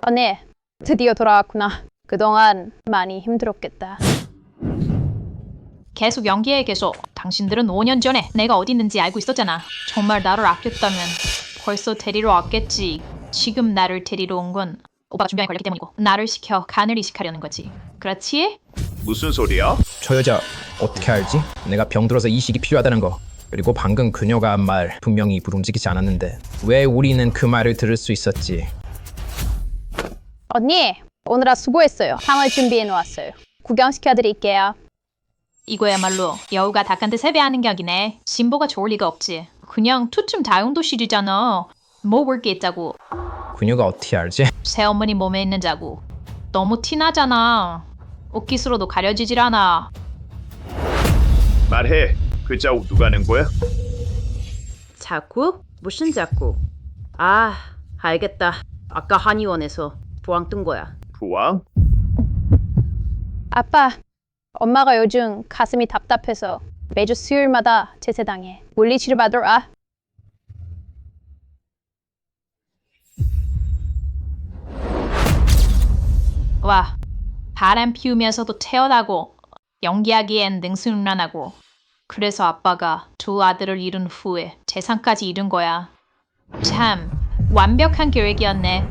언니, 드디어 돌아왔구나. 그동안 많이 힘들었겠다. 계속 연기해 계속. 당신들은 5년 전에 내가 어디 있는지 알고 있었잖아. 정말 나를 아꼈다면 벌써 데리러 왔겠지. 지금 나를 데리러 온 건 오빠가 준비에 걸렸기 때문이고 나를 시켜 간을 이식하려는 거지. 그렇지? 무슨 소리야? 저 여자 어떻게 알지? 내가 병들어서 이식이 필요하다는 거. 그리고 방금 그녀가 한 말 분명히 입을 움직이지 않았는데 왜 우리는 그 말을 들을 수 있었지? 언니, 오늘아 수고했어요. 방을 준비해 놓았어요. 구경시켜드릴게요. 이거야말로 여우가 닭한테 세배하는 격이네. 진보가 좋을 리가 없지. 그냥 투춤 다용도실이잖아. 뭐 볼 게 있다고. 그녀가 어떻게 알지? 새어머니 몸에 있는 자국. 너무 티나잖아. 옷깃으로도 가려지질 않아. 말해. 그 자국 누가 낸 거야? 자국? 무슨 자국? 아, 알겠다. 아까 한의원에서 부항 뜬 거야. 부왕? 아빠, 엄마가 요즘 가슴이 답답해서 매주 수요일마다 제사당해. 물리치료 받으러 와. 와, 바람 피우면서도 태어나고 연기하기엔 능수능란하고 그래서 아빠가 두 아들을 잃은 후에 재산까지 잃은 거야. 참 완벽한 계획이었네.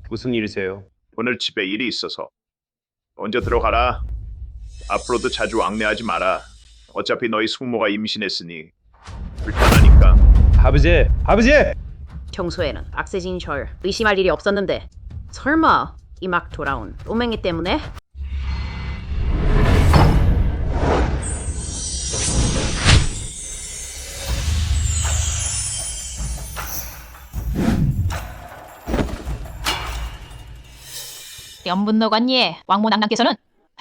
무슨 일이세요? 오늘 집에 일이 있어서. 먼저 들어가라. 앞으로도 자주 왕래하지 마라. 어차피 너희 숙모가 임신했으니 불편하니까. 아버지! 아버지! 평소에는 악세진절 의심할 일이 없었는데 설마 이 막 돌아온 꼬맹이 때문에? 연분노관예 왕모낭낭께서는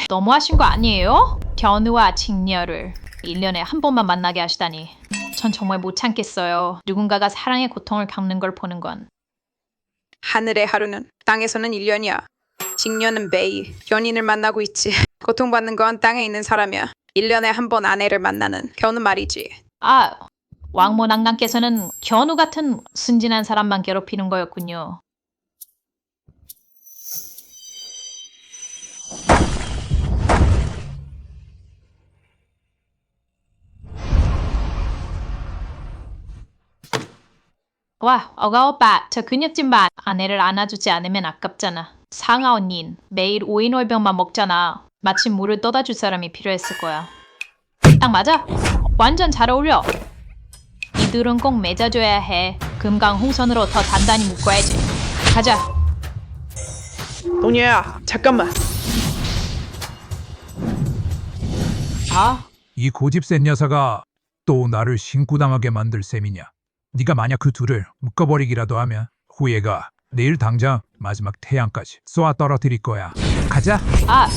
너무하신 거 아니에요? 견우와 직녀를 1년에 한 번만 만나게 하시다니. 전 정말 못 참겠어요. 누군가가 사랑의 고통을 겪는 걸 보는 건. 하늘의 하루는 땅에서는 1년이야. 직녀는 매일 연인을 만나고 있지. 고통받는 건 땅에 있는 사람이야. 1년에 한 번 아내를 만나는 견우 말이지. 아, 왕모낭낭께서는 견우 같은 순진한 사람만 괴롭히는 거였군요. 와, 어가 오빠, 저 근육 좀 봐. 아내를 안아주지 않으면 아깝잖아. 상아 언닌 매일 오이놀병만 먹잖아. 마침 물을 떠다 줄 사람이 필요했을 거야. 딱 맞아. 완전 잘 어울려. 이들은 꼭 맺어줘야 해. 금강홍선으로 더 단단히 묶어야지. 가자. 동료야, 잠깐만. 아, 이 고집센 녀석아 또 나를 신고당하게 만들 셈이냐. 네가 만약 그 둘을 묶어버리기라도 하면 후예가 내일 당장 마지막 태양까지 쏘아 떨어뜨릴 거야. 가자. 아,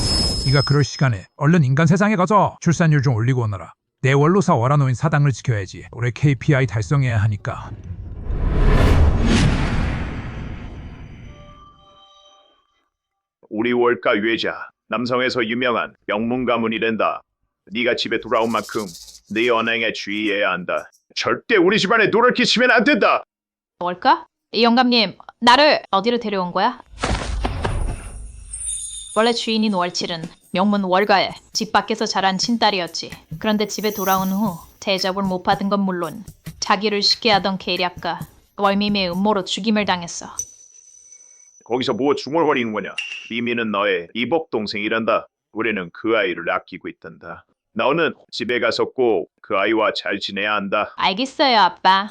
네가 그럴 시간에 얼른 인간 세상에 가서 출산율 좀 올리고 오너라. 내 원로사 월화노인 사당을 지켜야지. 올해 KPI 달성해야 하니까. 우리 월가 유해자. 남성에서 유명한 명문 가문이란다. 네가 집에 돌아온 만큼 네 언행에 주의해야 한다. 절대 우리 집안에 노를 끼치면 안 된다. 뭘까? 이 영감님, 나를 어디로 데려온 거야? 원래 주인인 월칠은 명문 월가의 집 밖에서 자란 친딸이었지. 그런데 집에 돌아온 후 대접을 못 받은 건 물론 자기를 쉽게 하던 계략가 월미미의 음모로 죽임을 당했어. 거기서 뭐 중얼거리는 거냐? 미미는 너의 이복 동생이란다. 우리는 그 아이를 아끼고 있단다. 너는 집에 가서 꼭 그 아이와 잘 지내야 한다. 알겠어요, 아빠.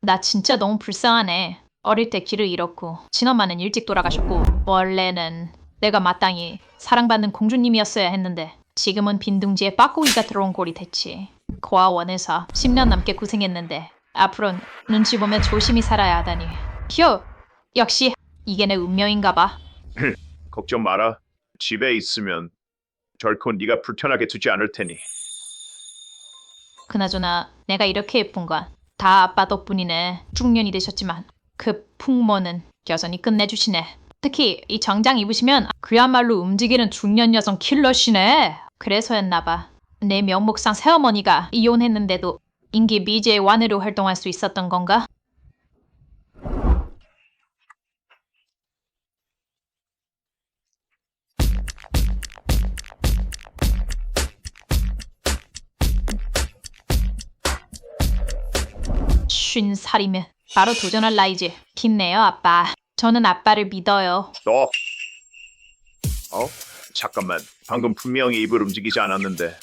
나 진짜 너무 불쌍하네. 어릴 때 길을 잃었고 친엄마는 일찍 돌아가셨고 원래는 내가 마땅히 사랑받는 공주님이었어야 했는데 지금은 빈둥지에 빠꾸기가 들어온 꼴이 됐지. 고아원에서 10년 넘게 고생했는데 앞으로는 눈치 보며 조심히 살아야 하다니. 휴! 역시 이게 내 운명인가 봐. 걱정 마라. 집에 있으면 결코 네가 불편하게 두지 않을 테니. 그나저나 내가 이렇게 예쁜 건 다 아빠 덕분이네. 중년이 되셨지만 그 풍모는 여전히 끝내주시네. 특히 이 정장 입으시면 그야말로 움직이는 중년 여성 킬러시네. 그래서였나 봐. 내 명목상 새어머니가 이혼했는데도 임기 미제의 완으로 활동할 수 있었던 건가? 쉰 살이면 바로 도전할 나이지. 힘내요, 아빠. 저는 아빠를 믿어요. 너. 잠깐만. 방금 분명히 입을 움직이지 않았는데.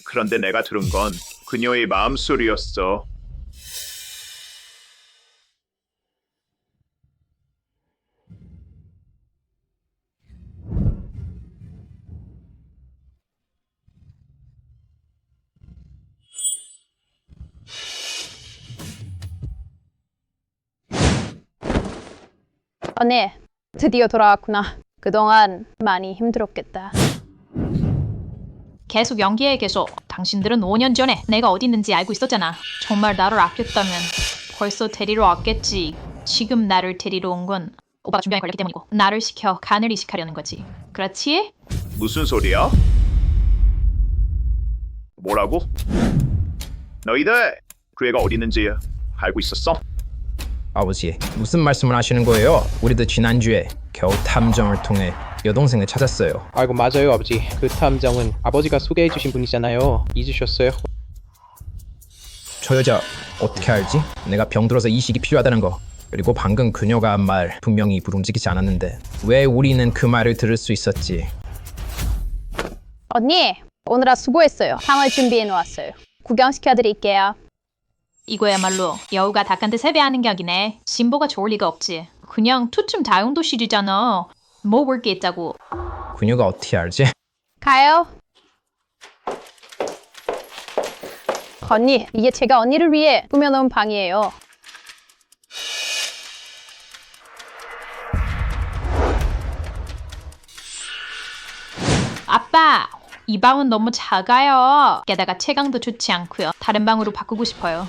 그런데 내가 들은 건 그녀의 마음소리였어. 언니, 드디어 돌아왔구나. 그동안 많이 힘들었겠다. 계속 연기해 계속. 당신들은 5년 전에 내가 어디 있는지 알고 있었잖아. 정말 나를 아꼈다면 벌써 데리러 왔겠지. 지금 나를 데리러 온 건 오빠가 준비한 걸렸기 때문이고 나를 시켜 간을 이식하려는 거지. 그렇지? 무슨 소리야? 뭐라고? 너희들 그 애가 어디 있는지 알고 있었어? 아버지, 무슨 말씀을 하시는 거예요? 우리도 지난주에 겨우 탐정을 통해 여동생을 찾았어요. 아이고 맞아요 아버지. 그 탐정은 아버지가 소개해주신 분이잖아요. 잊으셨어요? 저 여자 어떻게 알지? 내가 병들어서 이식이 필요하다는 거. 그리고 방금 그녀가 한 말 분명히 입을 움직이지 않았는데 왜 우리는 그 말을 들을 수 있었지? 언니, 오늘아 수고했어요. 탕을 준비해 놓았어요. 구경시켜 드릴게요. 이거야말로 여우가 닭한테 세배하는 격이네. 진보가 좋을 리가 없지. 그냥 투춤 다용도실이잖아. 뭐 볼 게 있다고. 그녀가 어떻게 알지? 가요. 언니, 이게 제가 언니를 위해 꾸며놓은 방이에요. 아빠! 이 방은 너무 작아요. 게다가 채광도 좋지 않고요. 다른 방으로 바꾸고 싶어요.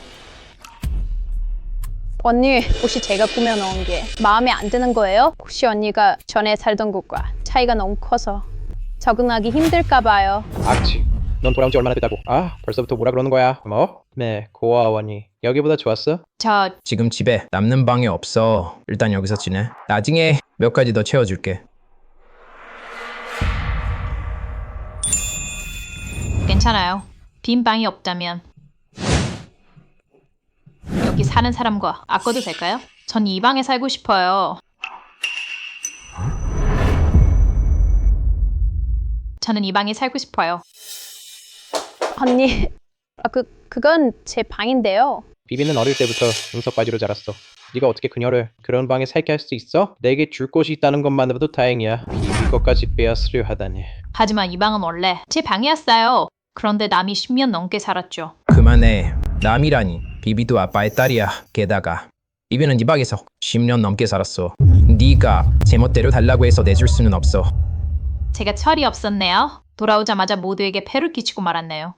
언니, 혹시 제가 꾸며놓은 게 마음에 안 드는 거예요? 혹시 언니가 전에 살던 곳과 차이가 너무 커서 적응하기 힘들까 봐요. 악취. 넌 돌아온 지 얼마나 됐다고? 아 벌써부터 뭐라 그러는 거야? 뭐? 네 고아원 언니. 여기보다 좋았어? 저 지금 집에 남는 방이 없어. 일단 여기서 지내. 나중에 몇 가지 더 채워줄게. 괜찮아요. 빈 방이 없다면 여기 사는 사람과 아껴도 될까요? 전 이 방에 살고 싶어요. 저는 이 방에 살고 싶어요. 언니, 그건 제 방인데요. 비비는 어릴 때부터 응석바지로 자랐어. 네가 어떻게 그녀를 그런 방에 살게 할 수 있어? 내게 줄 곳이 있다는 것만으로도 다행이야. 비비 것까지 빼앗으려 하다니. 하지만 이 방은 원래 제 방이었어요. 그런데 남이 10년 넘게 살았죠. 그만해. 남이라니. 비비도 아빠의 딸이야. 게다가 비비는 이 방에서 10년 넘게 살았어. 네가 제멋대로 달라고 해서 내줄 수는 없어. 제가 철이 없었네요. 돌아오자마자 모두에게 폐를 끼치고 말았네요.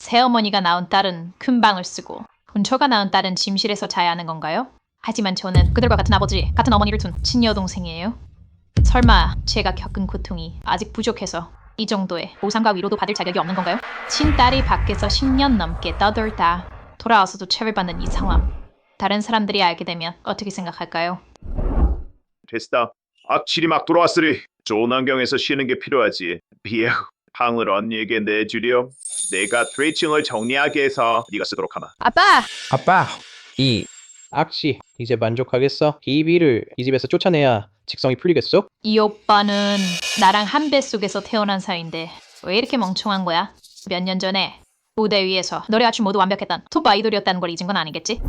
새어머니가 낳은 딸은 큰 방을 쓰고 본처가 낳은 딸은 침실에서 자야 하는 건가요? 하지만 저는 그들과 같은 아버지, 같은 어머니를 둔 친여동생이에요. 설마 제가 겪은 고통이 아직 부족해서 이 정도의 보상과 위로도 받을 자격이 없는 건가요? 친딸이 밖에서 10년 넘게 떠돌다 돌아와서도 체를 받는 이 상황. 다른 사람들이 알게 되면 어떻게 생각할까요? 됐다. 악취리 막 돌아왔으리. 좋은 환경에서 쉬는 게 필요하지. 비에우, 방을 언니에게 내주렴. 내가 트레이칭을 정리하게 해서 네가 쓰도록 하마. 아빠! 아빠, 이 악씨 이제 만족하겠어? 비비를 이 집에서 쫓아내야 직성이 풀리겠어? 이 오빠는 나랑 한 배 속에서 태어난 사이인데 왜 이렇게 멍청한 거야? 몇 년 전에 무대 위에서 노래 아주 모두 완벽했던 톱 아이돌이었다는 걸 잊은 건 아니겠지?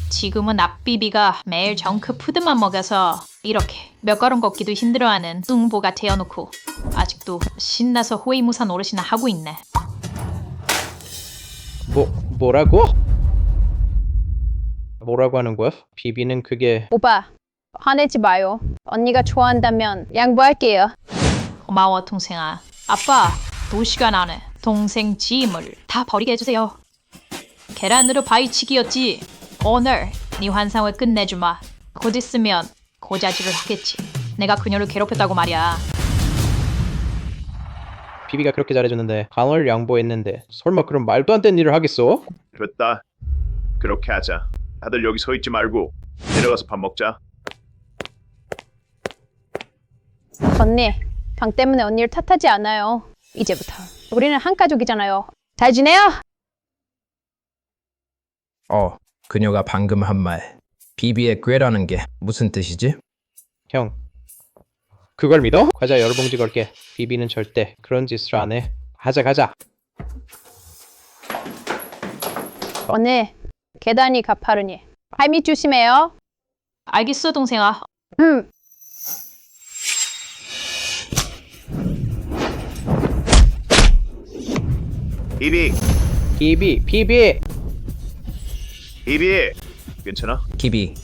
지금은 앞비비가 매일 정크푸드만 먹여서 이렇게 몇 걸음 걷기도 힘들어하는 뚱보가 되어놓고 아직도 신나서 호위무사 노릇이나 하고 있네. 뭐라고? 뭐라고 하는 거야? 비비는 그게 오빠, 화내지 마요. 언니가 좋아한다면 양보할게요. 고마워 동생아. 아빠 2시간 안에 동생 짐을 다 버리게 해주세요. 계란으로 바위치기였지. 오늘 네 환상을 끝내주마. 곧 있으면 고자질을 하겠지. 내가 그녀를 괴롭혔다고 말이야. 비비가 그렇게 잘해줬는데 강을 양보했는데 설마 그런 말도 안 되는 일을 하겠어? 됐다. 그렇게 하자. 다들 여기 서 있지 말고 내려가서 밥 먹자. 언니, 방 때문에 언니를 탓하지 않아요. 이제부터 우리는 한 가족이잖아요. 잘 지내요? 그녀가 방금 한 말. 비비의 꾀라는 게 무슨 뜻이지? 형, 그걸 믿어? 과자 여러 봉지 걸게. 비비는 절대 그런 짓을 안 해. 가자. 언니, 계단이 가파르니 발밑 조심해요. 알겠어, 동생아. 비비, 비비! 비비, 괜찮아? 기비.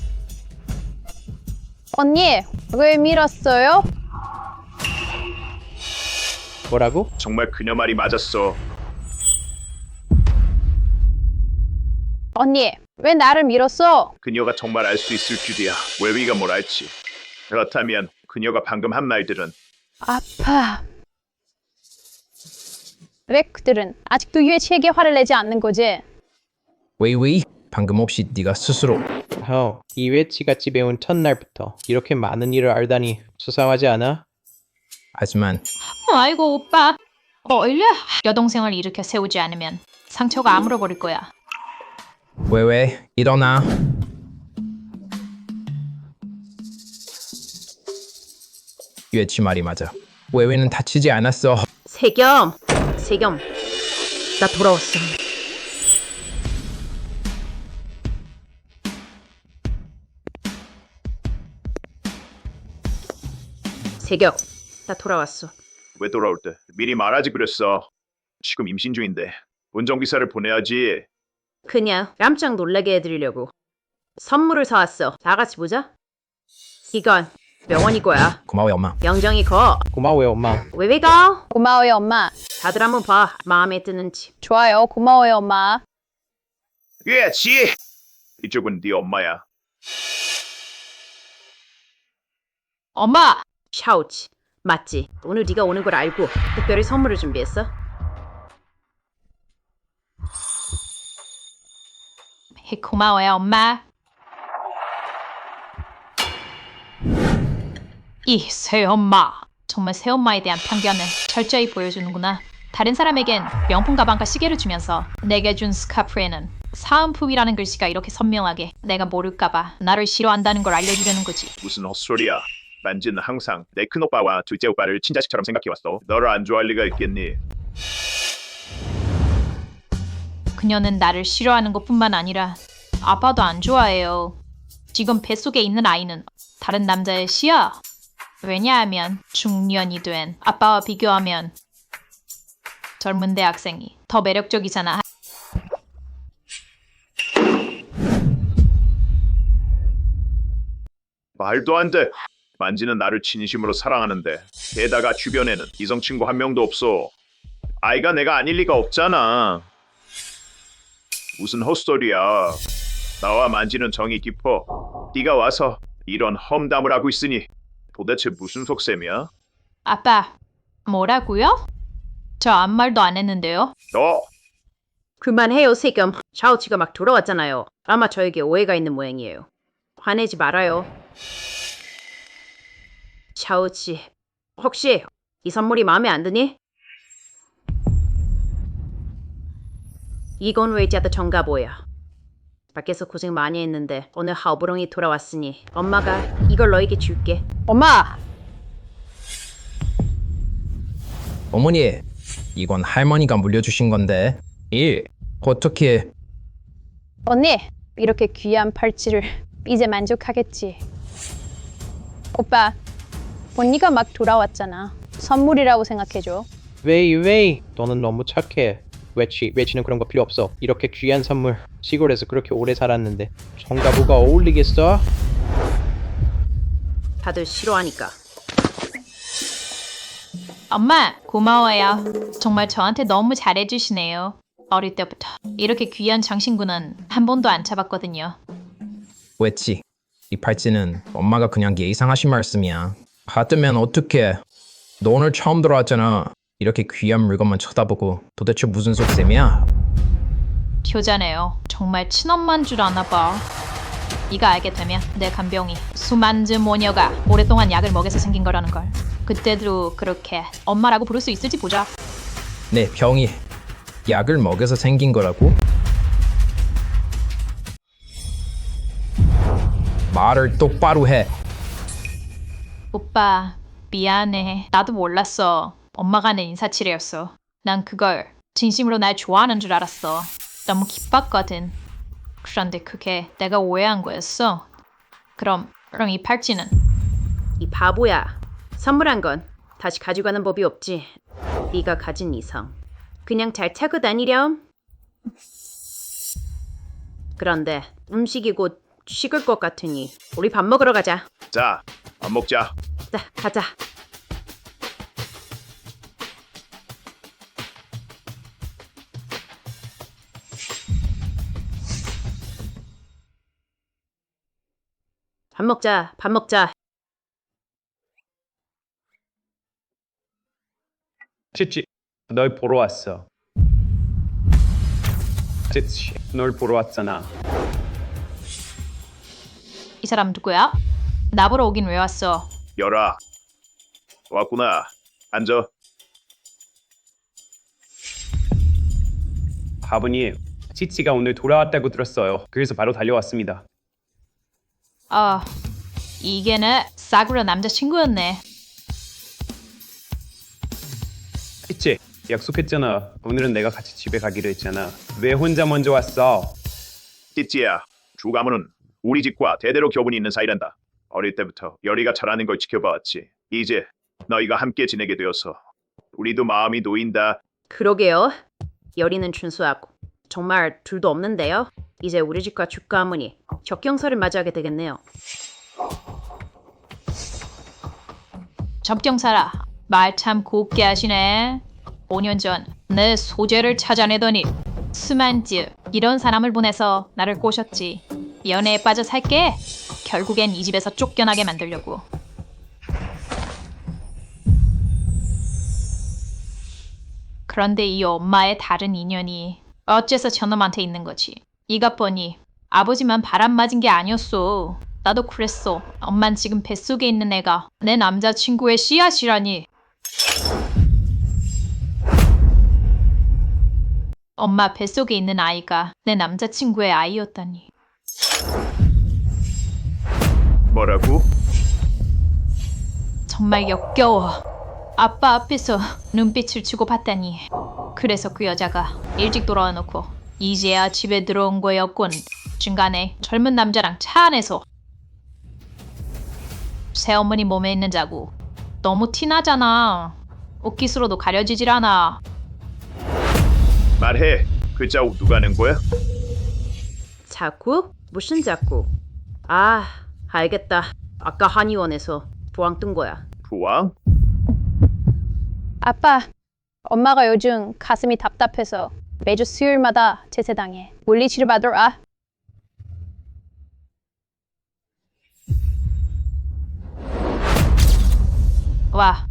언니, 왜 밀었어요? 뭐라고? 정말 그녀 말이 맞았어. 언니, 왜 나를 밀었어? 그녀가 정말 알 수 있을 줄이야. 웨위가 뭘 알지? 그렇다면 그녀가 방금 한 말들은 아파. 왜 그들은 아직도 유해치에게 화를 내지 않는 거지? 웨이웨이. 방금 혹시 네가 스스로 형, 이회치같이 배운 첫날부터 이렇게 많은 일을 알다니 수상하지 않아? 하지만 아이고, 오빠. 원래 여동생을 일으켜 세우지 않으면 상처가 아물어버릴 거야. 왜 일어나. 유해치 말이 맞아. 웨웨는 다치지 않았어. 세겸, 나 돌아왔어. 세겸, 나 돌아왔어. 왜 돌아올 때 미리 말하지 그랬어. 지금 임신 중인데 운전기사를 보내야지. 그냥 깜짝 놀라게 해드리려고 선물을 사왔어. 다 같이 보자. 이건 명언이 거야. 고마워요 엄마. 영정이 거. 고마워요 엄마. 왜 가? 고마워요, 엄마. 다들 한번 봐. 마음에 드는지. 좋아요, 고마워요, 엄마. 유해치! 이쪽은 네 엄마야. 엄마! 샤오치. 맞지? 오늘 네가 오는 걸 알고 특별히 선물을 준비했어. 고마워요, 엄마. 이 새엄마. 정말 새엄마에 대한 편견을 철저히 보여주는구나. 다른 사람에겐 명품 가방과 시계를 주면서 내게 준 스카프에는 사은품이라는 글씨가 이렇게 선명하게 내가 모를까봐 나를 싫어한다는 걸 알려주려는 거지. 무슨 헛소리야. 만지는 항상 내 큰오빠와 둘째 오빠를 친자식처럼 생각해왔어. 너를 안 좋아할 리가 있겠니? 그녀는 나를 싫어하는 것뿐만 아니라 아빠도 안 좋아해요. 지금 뱃속에 있는 아이는 다른 남자의 시야. 왜냐하면 중년이 된 아빠와 비교하면 젊은 대학생이 더 매력적이잖아. 말도 안 돼. 만지는 나를 진심으로 사랑하는데 게다가 주변에는 이성 친구 한 명도 없어. 아이가 내가 아닐 리가 없잖아. 무슨 헛소리야. 나와 만지는 정이 깊어. 네가 와서 이런 험담을 하고 있으니 도대체 무슨 속셈이야? 아빠, 뭐라고요? 저 아무 말도 안 했는데요. 너 그만해요, 세겸. 샤오치가 막 돌아왔잖아요. 아마 저에게 오해가 있는 모양이에요. 화내지 말아요. 샤오치, 혹시 이 선물이 마음에 안 드니? 이건 외자드 정가보야. 밖에서 고생 많이 했는데 오늘 하오브롱이 돌아왔으니 엄마가 이걸 너에게 줄게. 엄마! 어머니, 이건 할머니가 물려주신 건데. 어떻게 언니, 이렇게 귀한 팔찌를 이제 만족하겠지. 오빠, 언니가 막 돌아왔잖아. 선물이라고 생각해줘. 웨이, 너는 너무 착해. 외치는 그런 거 필요 없어. 이렇게 귀한 선물. 시골에서 그렇게 오래 살았는데 정가부가 어울리겠어? 다들 싫어하니까. 엄마, 고마워요. 정말 저한테 너무 잘해주시네요. 어릴 때부터 이렇게 귀한 장신구는 한 번도 안 차봤거든요. 왜지? 이 팔찌는 엄마가 그냥 예의상하신 말씀이야. 받으면 어떡해. 너 오늘 처음 들어왔잖아. 이렇게 귀한 물건만 쳐다보고 도대체 무슨 속셈이야? 효자네요. 정말 친엄마인 줄 아나 봐. 네가 알게 되면 내 간병이 수만즈 모녀가 오랫동안 약을 먹여서 생긴 거라는 걸. 그때도 그렇게 엄마라고 부를 수 있을지 보자. 내 병이 약을 먹여서 생긴 거라고? 말을 똑바로 해. 오빠 미안해. 나도 몰랐어. 엄마가 하는 인사치레였어. 난 그걸 진심으로 날 좋아하는 줄 알았어. 너무 기뻤거든. 그런데 그게 내가 오해한 거였어. 그럼 이 팔찌는? 이 바보야. 선물한 건 다시 가져가는 법이 없지. 네가 가진 이상 그냥 잘 차고 다니렴. 그런데 음식이 곧 식을 것 같으니 우리 밥 먹으러 가자. 자, 밥 먹자. 자, 가자. 밥 먹자. 밥 먹자. 찌찌, 널 보러 왔어. 찌찌, 널 보러 왔잖아. 이 사람 누구야? 나보러 오긴 왜 왔어? 열아. 왔구나. 앉아. 아버님, 찌찌가 오늘 돌아왔다고 들었어요. 그래서 바로 달려왔습니다. 아, 이게 내 싸구려 남자친구였네. 찌찌, 약속했잖아. 오늘은 내가 같이 집에 가기로 했잖아. 왜 혼자 먼저 왔어? 띠찌야. 주 가문은 우리 집과 대대로 교분이 있는 사이란다. 어릴 때부터 열이가 자라는 걸 지켜봐왔지. 이제 너희가 함께 지내게 되어서 우리도 마음이 놓인다. 그러게요. 열이는 준수하고 정말 둘도 없는데요. 이제 우리 집과 주 가문이 적경설을 맞이하게 되겠네요. 접경사라, 말 참 곱게 하시네. 5년 전 내 소재를 찾아내더니 스만즈 이런 사람을 보내서 나를 꼬셨지. 연애에 빠져 살게. 결국엔 이 집에서 쫓겨나게 만들려고. 그런데 이 엄마의 다른 인연이 어째서 저놈한테 있는 거지. 이것 보니 아버지만 바람 맞은 게 아니었어. 나도 그랬어. 엄만 지금 뱃속에 있는 애가 내 남자친구의 씨앗이라니. 엄마 뱃속에 있는 아이가 내 남자친구의 아이였다니. 뭐라고? 정말 역겨워. 아빠 앞에서 눈빛을 주고받다니. 그래서 그 여자가 일찍 돌아와 놓고 이제야 집에 들어온 거였군. 중간에 젊은 남자랑 차 안에서. 새어머니 몸에 있는 자국 너무 티나잖아. 옷깃으로도 가려지질 않아. 말해. 그 자국 누가 낸 거야? 자국? 무슨 자국? 아, 알겠다. 아까 한의원에서 부항 뜬 거야. 부왕? 아빠, 엄마가 요즘 가슴이 답답해서 매주 수요일마다 제사당에 물리치료 받으러 와. 와,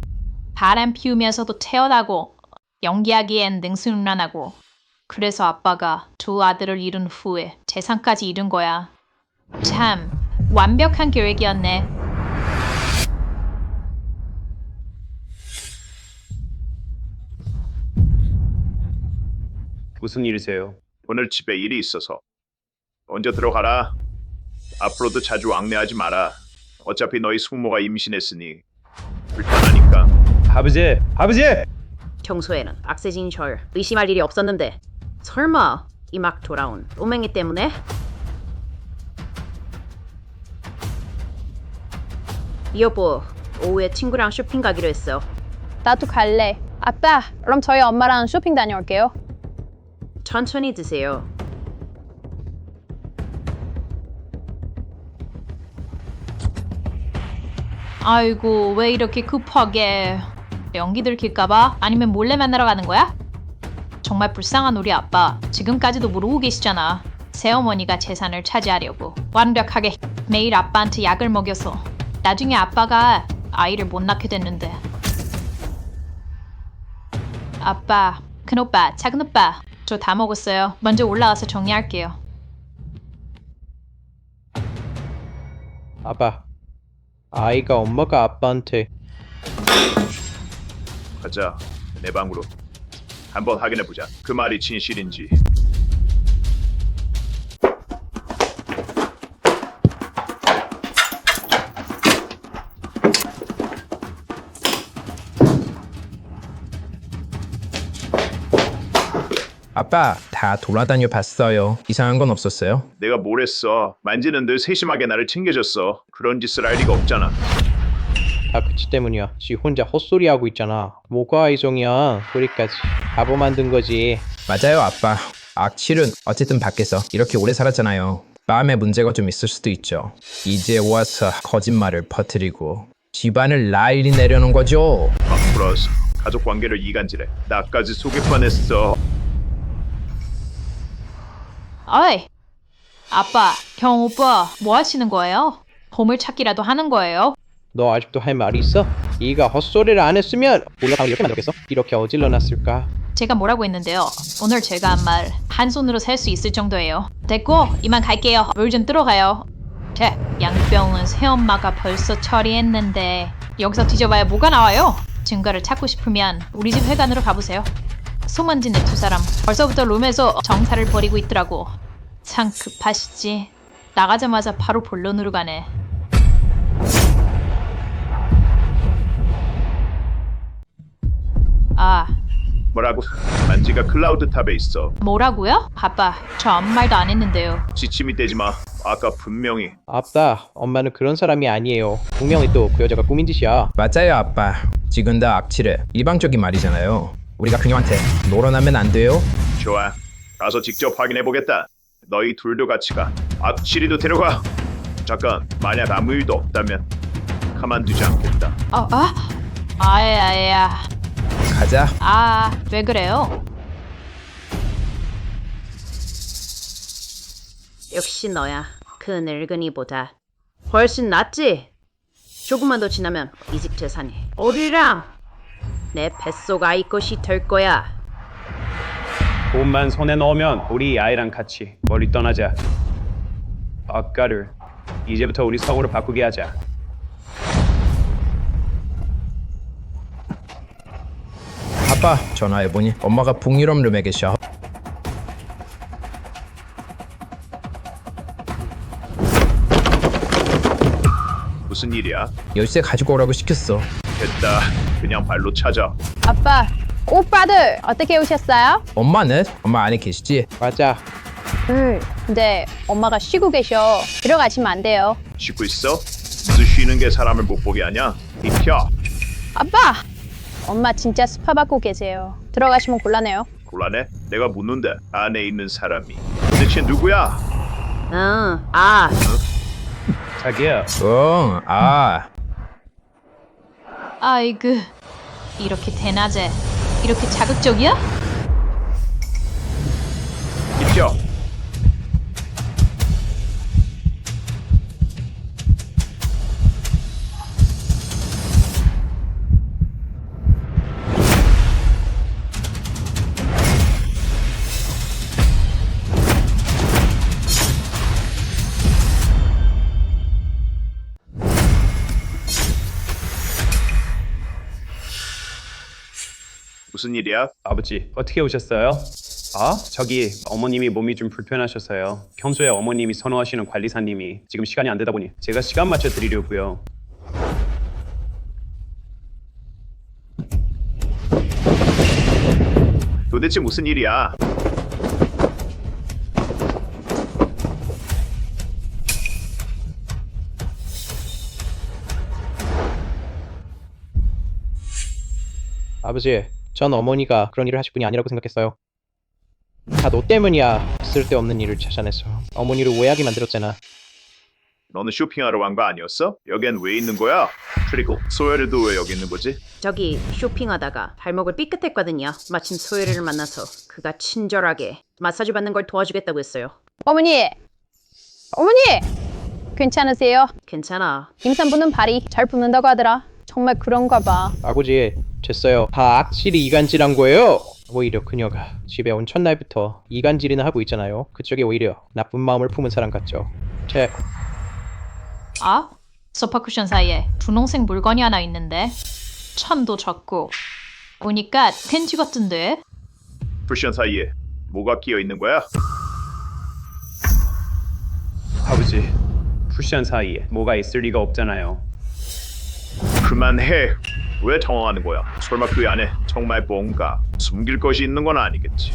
바람 피우면서도 태어나고 연기하기엔 능수능란하고. 그래서 아빠가 두 아들을 잃은 후에 재산까지 잃은 거야. 참 완벽한 계획이었네. 무슨 일이세요? 오늘 집에 일이 있어서. 먼저 들어가라. 앞으로도 자주 왕래하지 마라. 어차피 너희 숙모가 임신했으니 불편하니까. 아버지, 아버지! 평소에는 악세진 절 의심할 일이 없었는데 설마 이 막 돌아온 꼬맹이 때문에? 여보, 오후에 친구랑 쇼핑 가기로 했어. 나도 갈래. 아빠, 그럼 저희 엄마랑 쇼핑 다녀올게요. 천천히 드세요. 아이고, 왜 이렇게 급하게. 연기 들킬까봐? 아니면 몰래 만나러 가는 거야? 정말 불쌍한 우리 아빠. 지금까지도 모르고 계시잖아. 새어머니가 재산을 차지하려고 완벽하게 매일 아빠한테 약을 먹여서 나중에 아빠가 아이를 못 낳게 됐는데. 아빠, 큰오빠, 작은오빠, 저 다 먹었어요. 먼저 올라와서 정리할게요. 아빠, 아이가 엄마가 아빠한테 가자. 내 방으로. 한번 확인해보자. 그 말이 진실인지. 아빠, 다 돌아다녀 봤어요. 이상한 건 없었어요? 내가 뭘 했어? 만지는 늘 세심하게 나를 챙겨줬어. 그런 짓을 할 리가 없잖아. 다 그치 때문이야. 지 혼자 헛소리하고 있잖아. 뭐가 이성이야. 소리까지. 바보 만든 거지. 맞아요, 아빠. 악취는 어쨌든 밖에서 이렇게 오래 살았잖아요. 마음에 문제가 좀 있을 수도 있죠. 이제 와서 거짓말을 퍼뜨리고 집안을 난리 내려는 거죠. 플러스 가족 관계를 이간질해. 나까지 속일 뻔했어. 어이! 아빠, 형, 오빠 뭐 하시는 거예요? 보물찾기라도 하는 거예요? 너 아직도 할 말이 있어? 네가 헛소리를 안 했으면 올라가면 이렇게 만들었겠어? 이렇게 어질러놨을까? 제가 뭐라고 했는데요. 오늘 제가 한 말 한 손으로 셀 수 있을 정도예요. 됐고 이만 갈게요. 물 좀 들어가요. 양병은 새엄마가 벌써 처리했는데 여기서 뒤져봐야 뭐가 나와요? 증거를 찾고 싶으면 우리 집 회관으로 가보세요. 소문진 두 사람 벌써부터 룸에서 정사를 벌이고 있더라고. 참 급하시지. 나가자마자 바로 본론으로 가네. 아, 뭐라고? 만지가 클라우드 탑에 있어. 뭐라고요? 아빠, 저 아무 말도 안 했는데요. 지침이 떼지 마. 아까 분명히. 아빠, 엄마는 그런 사람이 아니에요. 분명히 또 그 여자가 꾸민 짓이야. 맞아요, 아빠. 지금 다 악취를 일방적인 말이잖아요. 우리가 그녀한테 놀아나면 안 돼요? 좋아. 가서 직접 확인해보겠다. 너희 둘도 같이 가. 악취리도 데려가. 잠깐, 만약 아무 일도 없다면 가만두지 않겠다. 아야. 가자. 왜 그래요? 역시 너야. 그 늙은이보다 훨씬 낫지? 조금만 더 지나면 이 집 재산이 우리랑 내 뱃속 아이 것이 될 거야. 돈만 손에 넣으면 우리 아이랑 같이 멀리 떠나자. 아까를 이제부터 우리 서로를 바꾸게 하자. 아빠, 전화해보니 엄마가 북유럽 룸에 계셔. 무슨 일이야? 열쇠 가지고 오라고 시켰어. 됐다. 그냥 발로 찾아. 아빠, 오빠들 어떻게 오셨어요? 엄마는? 엄마 안에 계시지? 맞아. 근데 엄마가 쉬고 계셔. 들어가시면 안 돼요. 쉬고 있어? 무슨 쉬는 게 사람을 못 보게 하냐? 비켜. 아빠! 엄마 진짜 스파 받고 계세요. 들어가시면 곤란해요. 곤란해? 내가 묻는데 안에 있는 사람이 대체 누구야? 자기야, 아이고, 이렇게 대낮에 이렇게 자극적이야? 비켜. 무슨 일이야? 아버지 어떻게 오셨어요? 저기 어머님이 몸이 좀 불편하셔서요. 평소에 어머님이 선호하시는 관리사님이 지금 시간이 안 되다 보니 제가 시간 맞춰 드리려고요. 도대체 무슨 일이야? 아버지, 전 어머니가 그런 일을 하실 분이 아니라고 생각했어요. 다 너 때문이야. 쓸데없는 일을 찾아내서 어머니를 오해하게 만들었잖아. 너는 쇼핑하러 간 거 아니었어? 여긴 왜 있는 거야? 그리고 소열이도 왜 여기 있는 거지? 저기 쇼핑하다가 발목을 삐끗했거든요. 마침 소율이를 만나서 그가 친절하게 마사지 받는 걸 도와주겠다고 했어요. 어머니! 괜찮으세요? 괜찮아. 임산부는 발이 잘 붓는다고 하더라. 정말 그런가 봐. 아버지, 됐어요. 다 악질이 이간질한 거예요. 오히려 그녀가 집에 온 첫날부터 이간질이나 하고 있잖아요. 그쪽에 오히려 나쁜 마음을 품은 사람 같죠. 책. 아? 소파 쿠션 사이에 분홍색 물건이 하나 있는데 천도 적고 보니까 팬티 같은데? 쿠션 사이에 뭐가 끼어 있는 거야? 아버지, 쿠션 사이에 뭐가 있을 리가 없잖아요. 그만해. 왜 당황하는 거야? 설마 그 안에 정말 뭔가 숨길 것이 있는 건 아니겠지?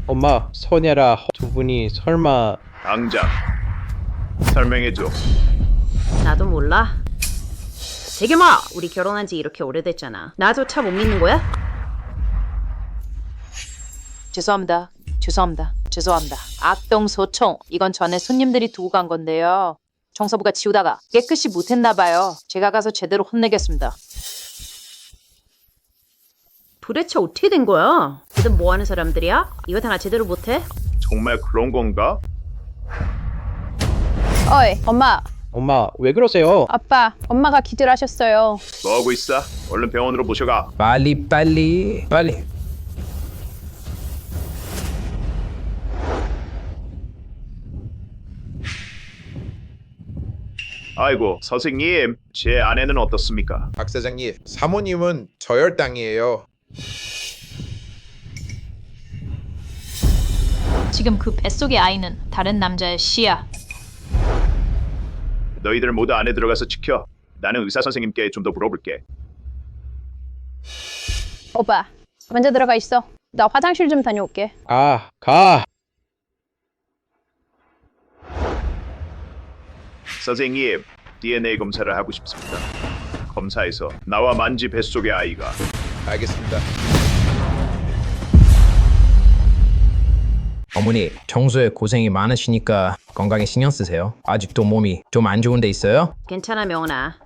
엄마, 선혜라 두 분이 설마... 당장 설명해줘. 나도 몰라. 대겸아, 우리 결혼한 지 이렇게 오래됐잖아. 나조차 못 믿는 거야? 죄송합니다. 악동 소총. 이건 전에 손님들이 두고 간 건데요. 청소부가 치우다가 깨끗이 못했나 봐요. 제가 가서 제대로 혼내겠습니다. 도대체 어떻게 된 거야? 걔들 뭐 하는 사람들이야? 이거 다 제대로 못해? 정말 그런 건가? 어이, 엄마. 엄마, 왜 그러세요? 아빠, 엄마가 기절하셨어요. 뭐 하고 있어? 얼른 병원으로 모셔가. 빨리. 아이고, 선생님, 제 아내는 어떻습니까? 박 사장님, 사모님은 저혈당이에요. 지금 그 뱃속의 아이는 다른 남자의 씨야. 너희들 모두 안에 들어가서 지켜. 나는 의사 선생님께 좀 더 물어볼게. 오빠, 먼저 들어가 있어. 나 화장실 좀 다녀올게. 가. 선생님, DNA 검사를 하고 싶습니다. 검사에서 나와 만지 뱃속의 아이가 알겠습니다. 어머니, 평소에 고생이 많으시니까 건강에 신경 쓰세요. 아직도 몸이 좀 안 좋은 데 있어요? 괜찮아, 명훈아.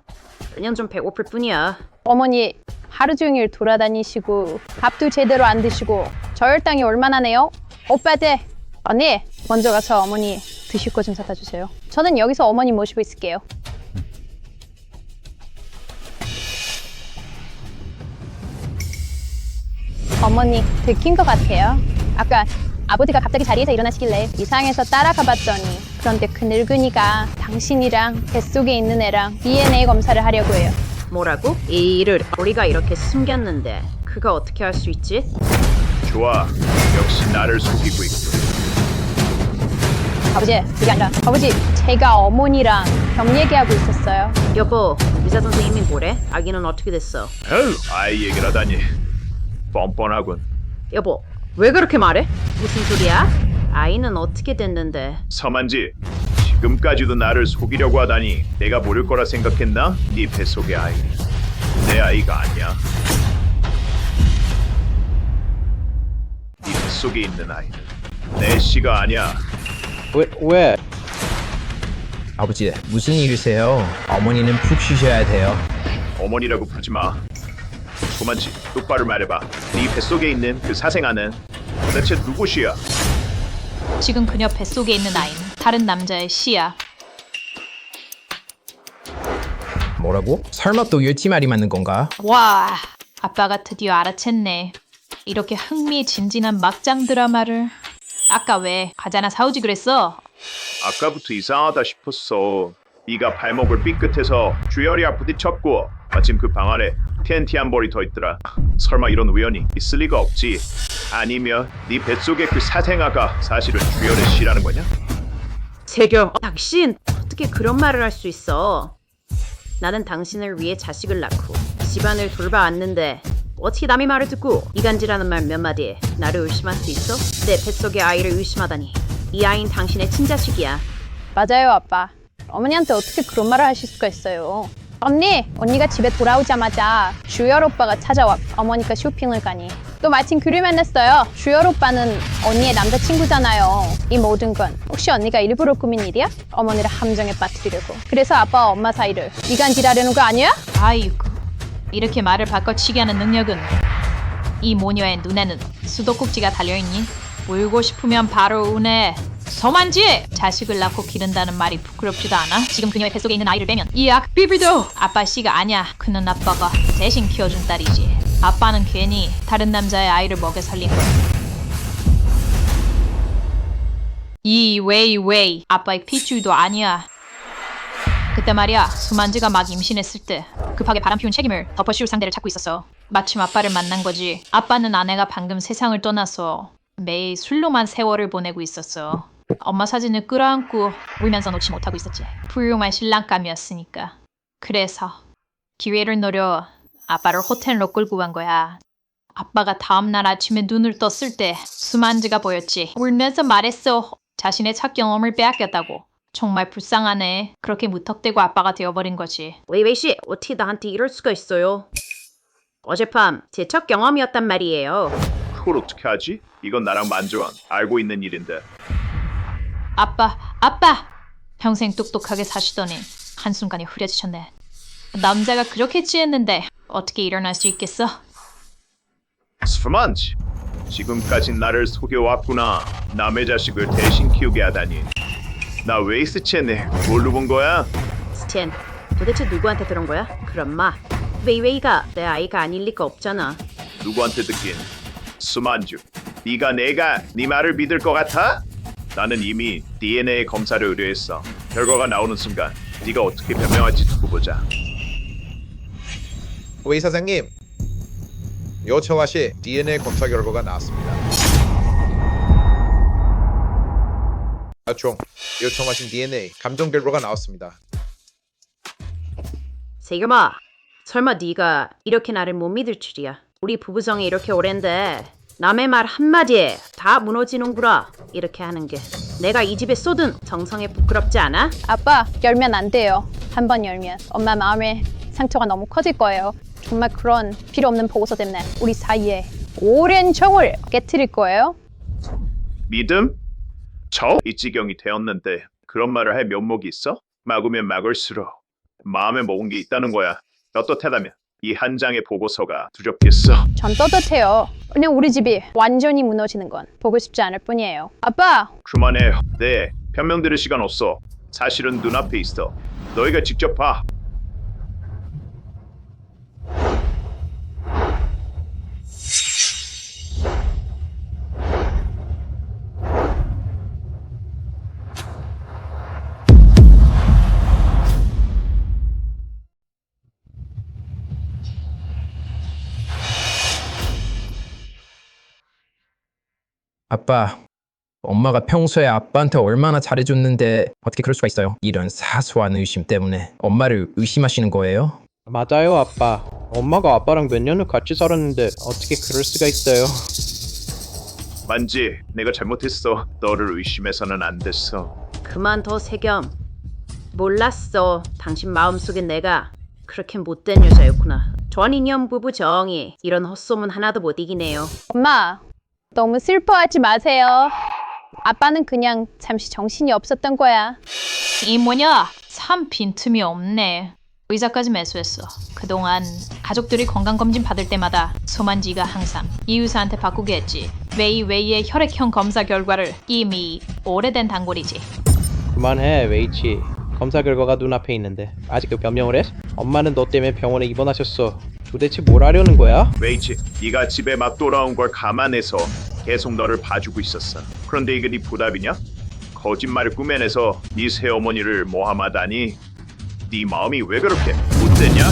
그냥 좀 배고플 뿐이야. 어머니, 하루 종일 돌아다니시고 밥도 제대로 안 드시고 저혈당이 얼마나 네요? 오빠들, 언니, 먼저 가서 어머니 드실 거 좀 사다 주세요. 저는 여기서 어머니 모시고 있을게요. 어머니, 들킨 것 같아요. 아까 아버지가 갑자기 자리에서 일어나시길래 이상해서 따라가 봤더니 그런데 그 늙은이가 당신이랑 뱃속에 있는 애랑 DNA 검사를 하려고 해요. 뭐라고? 이 일을 우리가 이렇게 숨겼는데 그가 어떻게 할 수 있지? 좋아. 역시 나를 속이고 있군. 아버지, 그게 아니라 아버지, 제가 어머니랑 병 얘기하고 있었어요. 여보, 의사 선생님이 뭐래? 아기는 어떻게 됐어? 에휴, 아이 얘기를 하다니 뻔뻔하군. 여보, 왜 그렇게 말해? 무슨 소리야? 아이는 어떻게 됐는데? 서만지, 지금까지도 나를 속이려고 하다니 내가 모를 거라 생각했나? 네 뱃속의 아이, 내 아이가 아니야. 네 뱃속에 있는 아이는 내 씨가 아니야. 왜? 아버지, 무슨 일이세요? 어머니는 푹 쉬셔야 돼요. 어머니라고 부르지 마. 조만지, 똑바로 말해봐. 네 뱃속에 있는 그 사생아는 도대체 누구시야? 지금 그녀 뱃속에 있는 아이는 다른 남자의 씨야. 뭐라고? 설마 또 율티말이 맞는 건가? 와, 아빠가 드디어 알아챘네. 이렇게 흥미진진한 막장 드라마를. 아까 왜 과자나 사오지 그랬어? 아까부터 이상하다 싶었어. 네가 발목을 삐끗해서 주열이와 부딪혔고 마침 그 방 안에 TNT 한 벌이 더 있더라. 설마 이런 우연이 있을 리가 없지. 아니면 네 뱃속의 그 사생아가 사실은 주열의 씨라는 거냐? 세경, 당신 어떻게 그런 말을 할 수 있어? 나는 당신을 위해 자식을 낳고 집안을 돌봐왔는데 어떻게 남의 말을 듣고 이간질하는 말 몇 마디에 나를 의심할 수 있어? 내 뱃속의 아이를 의심하다니. 이 아이는 당신의 친자식이야. 맞아요, 아빠. 어머니한테 어떻게 그런 말을 하실 수가 있어요? 언니가 집에 돌아오자마자 주열 오빠가 찾아와. 어머니가 쇼핑을 가니. 또 마침 귤을 만났어요. 주열 오빠는 언니의 남자친구잖아요. 이 모든 건 혹시 언니가 일부러 꾸민 일이야? 어머니를 함정에 빠뜨리려고. 그래서 아빠와 엄마 사이를 이간질하려는 거 아니야? 아이고, 이렇게 말을 바꿔치기 하는 능력은 이 모녀의 눈에는 수도꼭지가 달려있니? 울고 싶으면 바로 우네. 서만지! 자식을 낳고 기른다는 말이 부끄럽지도 않아? 지금 그녀의 뱃속에 있는 아이를 빼면 이 악비비도 아빠 씨가 아니야. 그는 아빠가 대신 키워준 딸이지. 아빠는 괜히 다른 남자의 아이를 먹여 살린 거야. 이 웨이 아빠의 핏줄도 아니야. 그때 말이야, 수만지가 막 임신했을 때 급하게 바람 피운 책임을 덮어씌울 상대를 찾고 있었어. 마침 아빠를 만난 거지. 아빠는 아내가 방금 세상을 떠나서 매일 술로만 세월을 보내고 있었어. 엄마 사진을 끌어안고 울면서 놓지 못하고 있었지. 훌륭한 신랑감이었으니까. 그래서 기회를 노려 아빠를 호텔로 끌고 간 거야. 아빠가 다음날 아침에 눈을 떴을 때 수만지가 보였지. 울면서 말했어. 자신의 첫 경험을 빼앗겼다고. 정말 불쌍하네. 그렇게 무턱대고 아빠가 되어버린 거지. 웨이씨, 어떻게 나한테 이럴 수가 있어요? 어젯밤 제 첫 경험이었단 말이에요. 그걸 어떻게 하지? 이건 나랑 만조한 알고 있는 일인데. 아빠! 평생 똑똑하게 사시더니 한순간에 흐려지셨네. 남자가 그렇게 취했는데 어떻게 일어날 수 있겠어? 스프만치, 지금까지 나를 속여왔구나. 남의 자식을 대신 키우게 하다니. 나 웨이스 첸네 뭘로 본 거야? 스탠, 도대체 누구한테 들은 거야? 그럼 마, 웨이가 내 아이가 아닐 리가 없잖아. 누구한테 듣긴? 수만주, 네가 내가 네 말을 믿을 것 같아? 나는 이미 DNA 검사를 의뢰했어. 결과가 나오는 순간 네가 어떻게 변명할지 두고 보자. 웨이 사장님, 요청하신 DNA 검사 결과가 나왔습니다. 요청하신 DNA 감정 결과가 나왔습니다. 세겸아, 설마 네가 이렇게 나를 못 믿을 줄이야. 우리 부부정이 이렇게 오랜데 남의 말 한마디에 다 무너지는구나. 이렇게 하는 게 내가 이 집에 쏟은 정성에 부끄럽지 않아? 아빠, 열면 안 돼요. 한 번 열면 엄마 마음에 상처가 너무 커질 거예요. 정말 그런 필요 없는 보고서 때문에 우리 사이에 오랜 정을 깨트릴 거예요. 믿음? 이 지경이 되었는데 그런 말을 할 면목이 있어? 막으면 막을수록 마음에 먹은 게 있다는 거야. 어떻다면 이 한 장의 보고서가 두렵겠어. 전 떳떳해요. 그냥 우리 집이 완전히 무너지는 건 보고 싶지 않을 뿐이에요. 아빠! 그만해요. 네, 변명 들을 시간 없어. 사실은 눈앞에 있어. 너희가 직접 봐. 아빠, 엄마가 평소에 아빠한테 얼마나 잘해줬는데 어떻게 그럴 수가 있어요? 이런 사소한 의심 때문에 엄마를 의심하시는 거예요? 맞아요, 아빠. 엄마가 아빠랑 몇 년을 같이 살았는데 어떻게 그럴 수가 있어요? 만지, 내가 잘못했어. 너를 의심해서는 안 됐어. 그만둬, 세겸. 몰랐어. 당신 마음속엔 내가 그렇게 못된 여자였구나. 전 인연 부부 정이 이런 헛소문 하나도 못 이기네요. 엄마, 너무 슬퍼하지 마세요. 아빠는 그냥 잠시 정신이 없었던 거야. 이 뭐냐? 참 빈틈이 없네. 의사까지 매수했어. 그동안 가족들이 건강검진 받을 때마다 소만지가 항상 이 의사한테 바꾸게 했지. 웨이의 혈액형 검사 결과를 이미 오래된 단골이지. 그만해, 웨이치. 검사 결과가 눈앞에 있는데 아직도 변명을 해? 엄마는 너 때문에 병원에 입원하셨어. 도대체 뭘 하려는 거야? 웨이치, 네가 집에 막 돌아온 걸 감안해서 계속 너를 봐주고 있었어. 그런데 이게 네 부답이냐? 거짓말을 꾸며내서 네 새어머니를 모함하다니. 네 마음이 왜 그렇게 못되냐?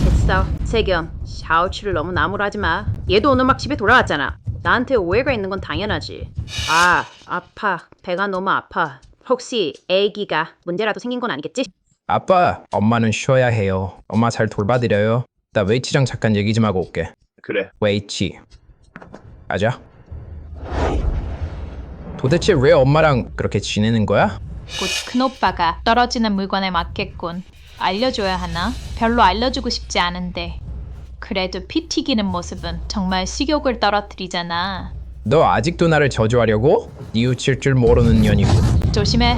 됐어. 세겸, 샤오치를 너무 나무라지 마. 얘도 오늘 막 집에 돌아왔잖아. 나한테 오해가 있는 건 당연하지. 아, 아파. 배가 너무 아파. 혹시 애기가 문제라도 생긴 건 아니겠지? 아빠, 엄마는 쉬어야 해요. 엄마 잘 돌봐드려요. 나 웨이치랑 잠깐 얘기 좀 하고 올게. 그래. 웨이치, 가자. 도대체 왜 엄마랑 그렇게 지내는 거야? 곧 큰오빠가 떨어지는 물건에 맞겠군. 알려줘야 하나? 별로 알려주고 싶지 않은데. 그래도 피 튀기는 모습은 정말 식욕을 떨어뜨리잖아. 너 아직도 나를 저주하려고? 뉘우칠 줄 모르는 년이고. 조심해.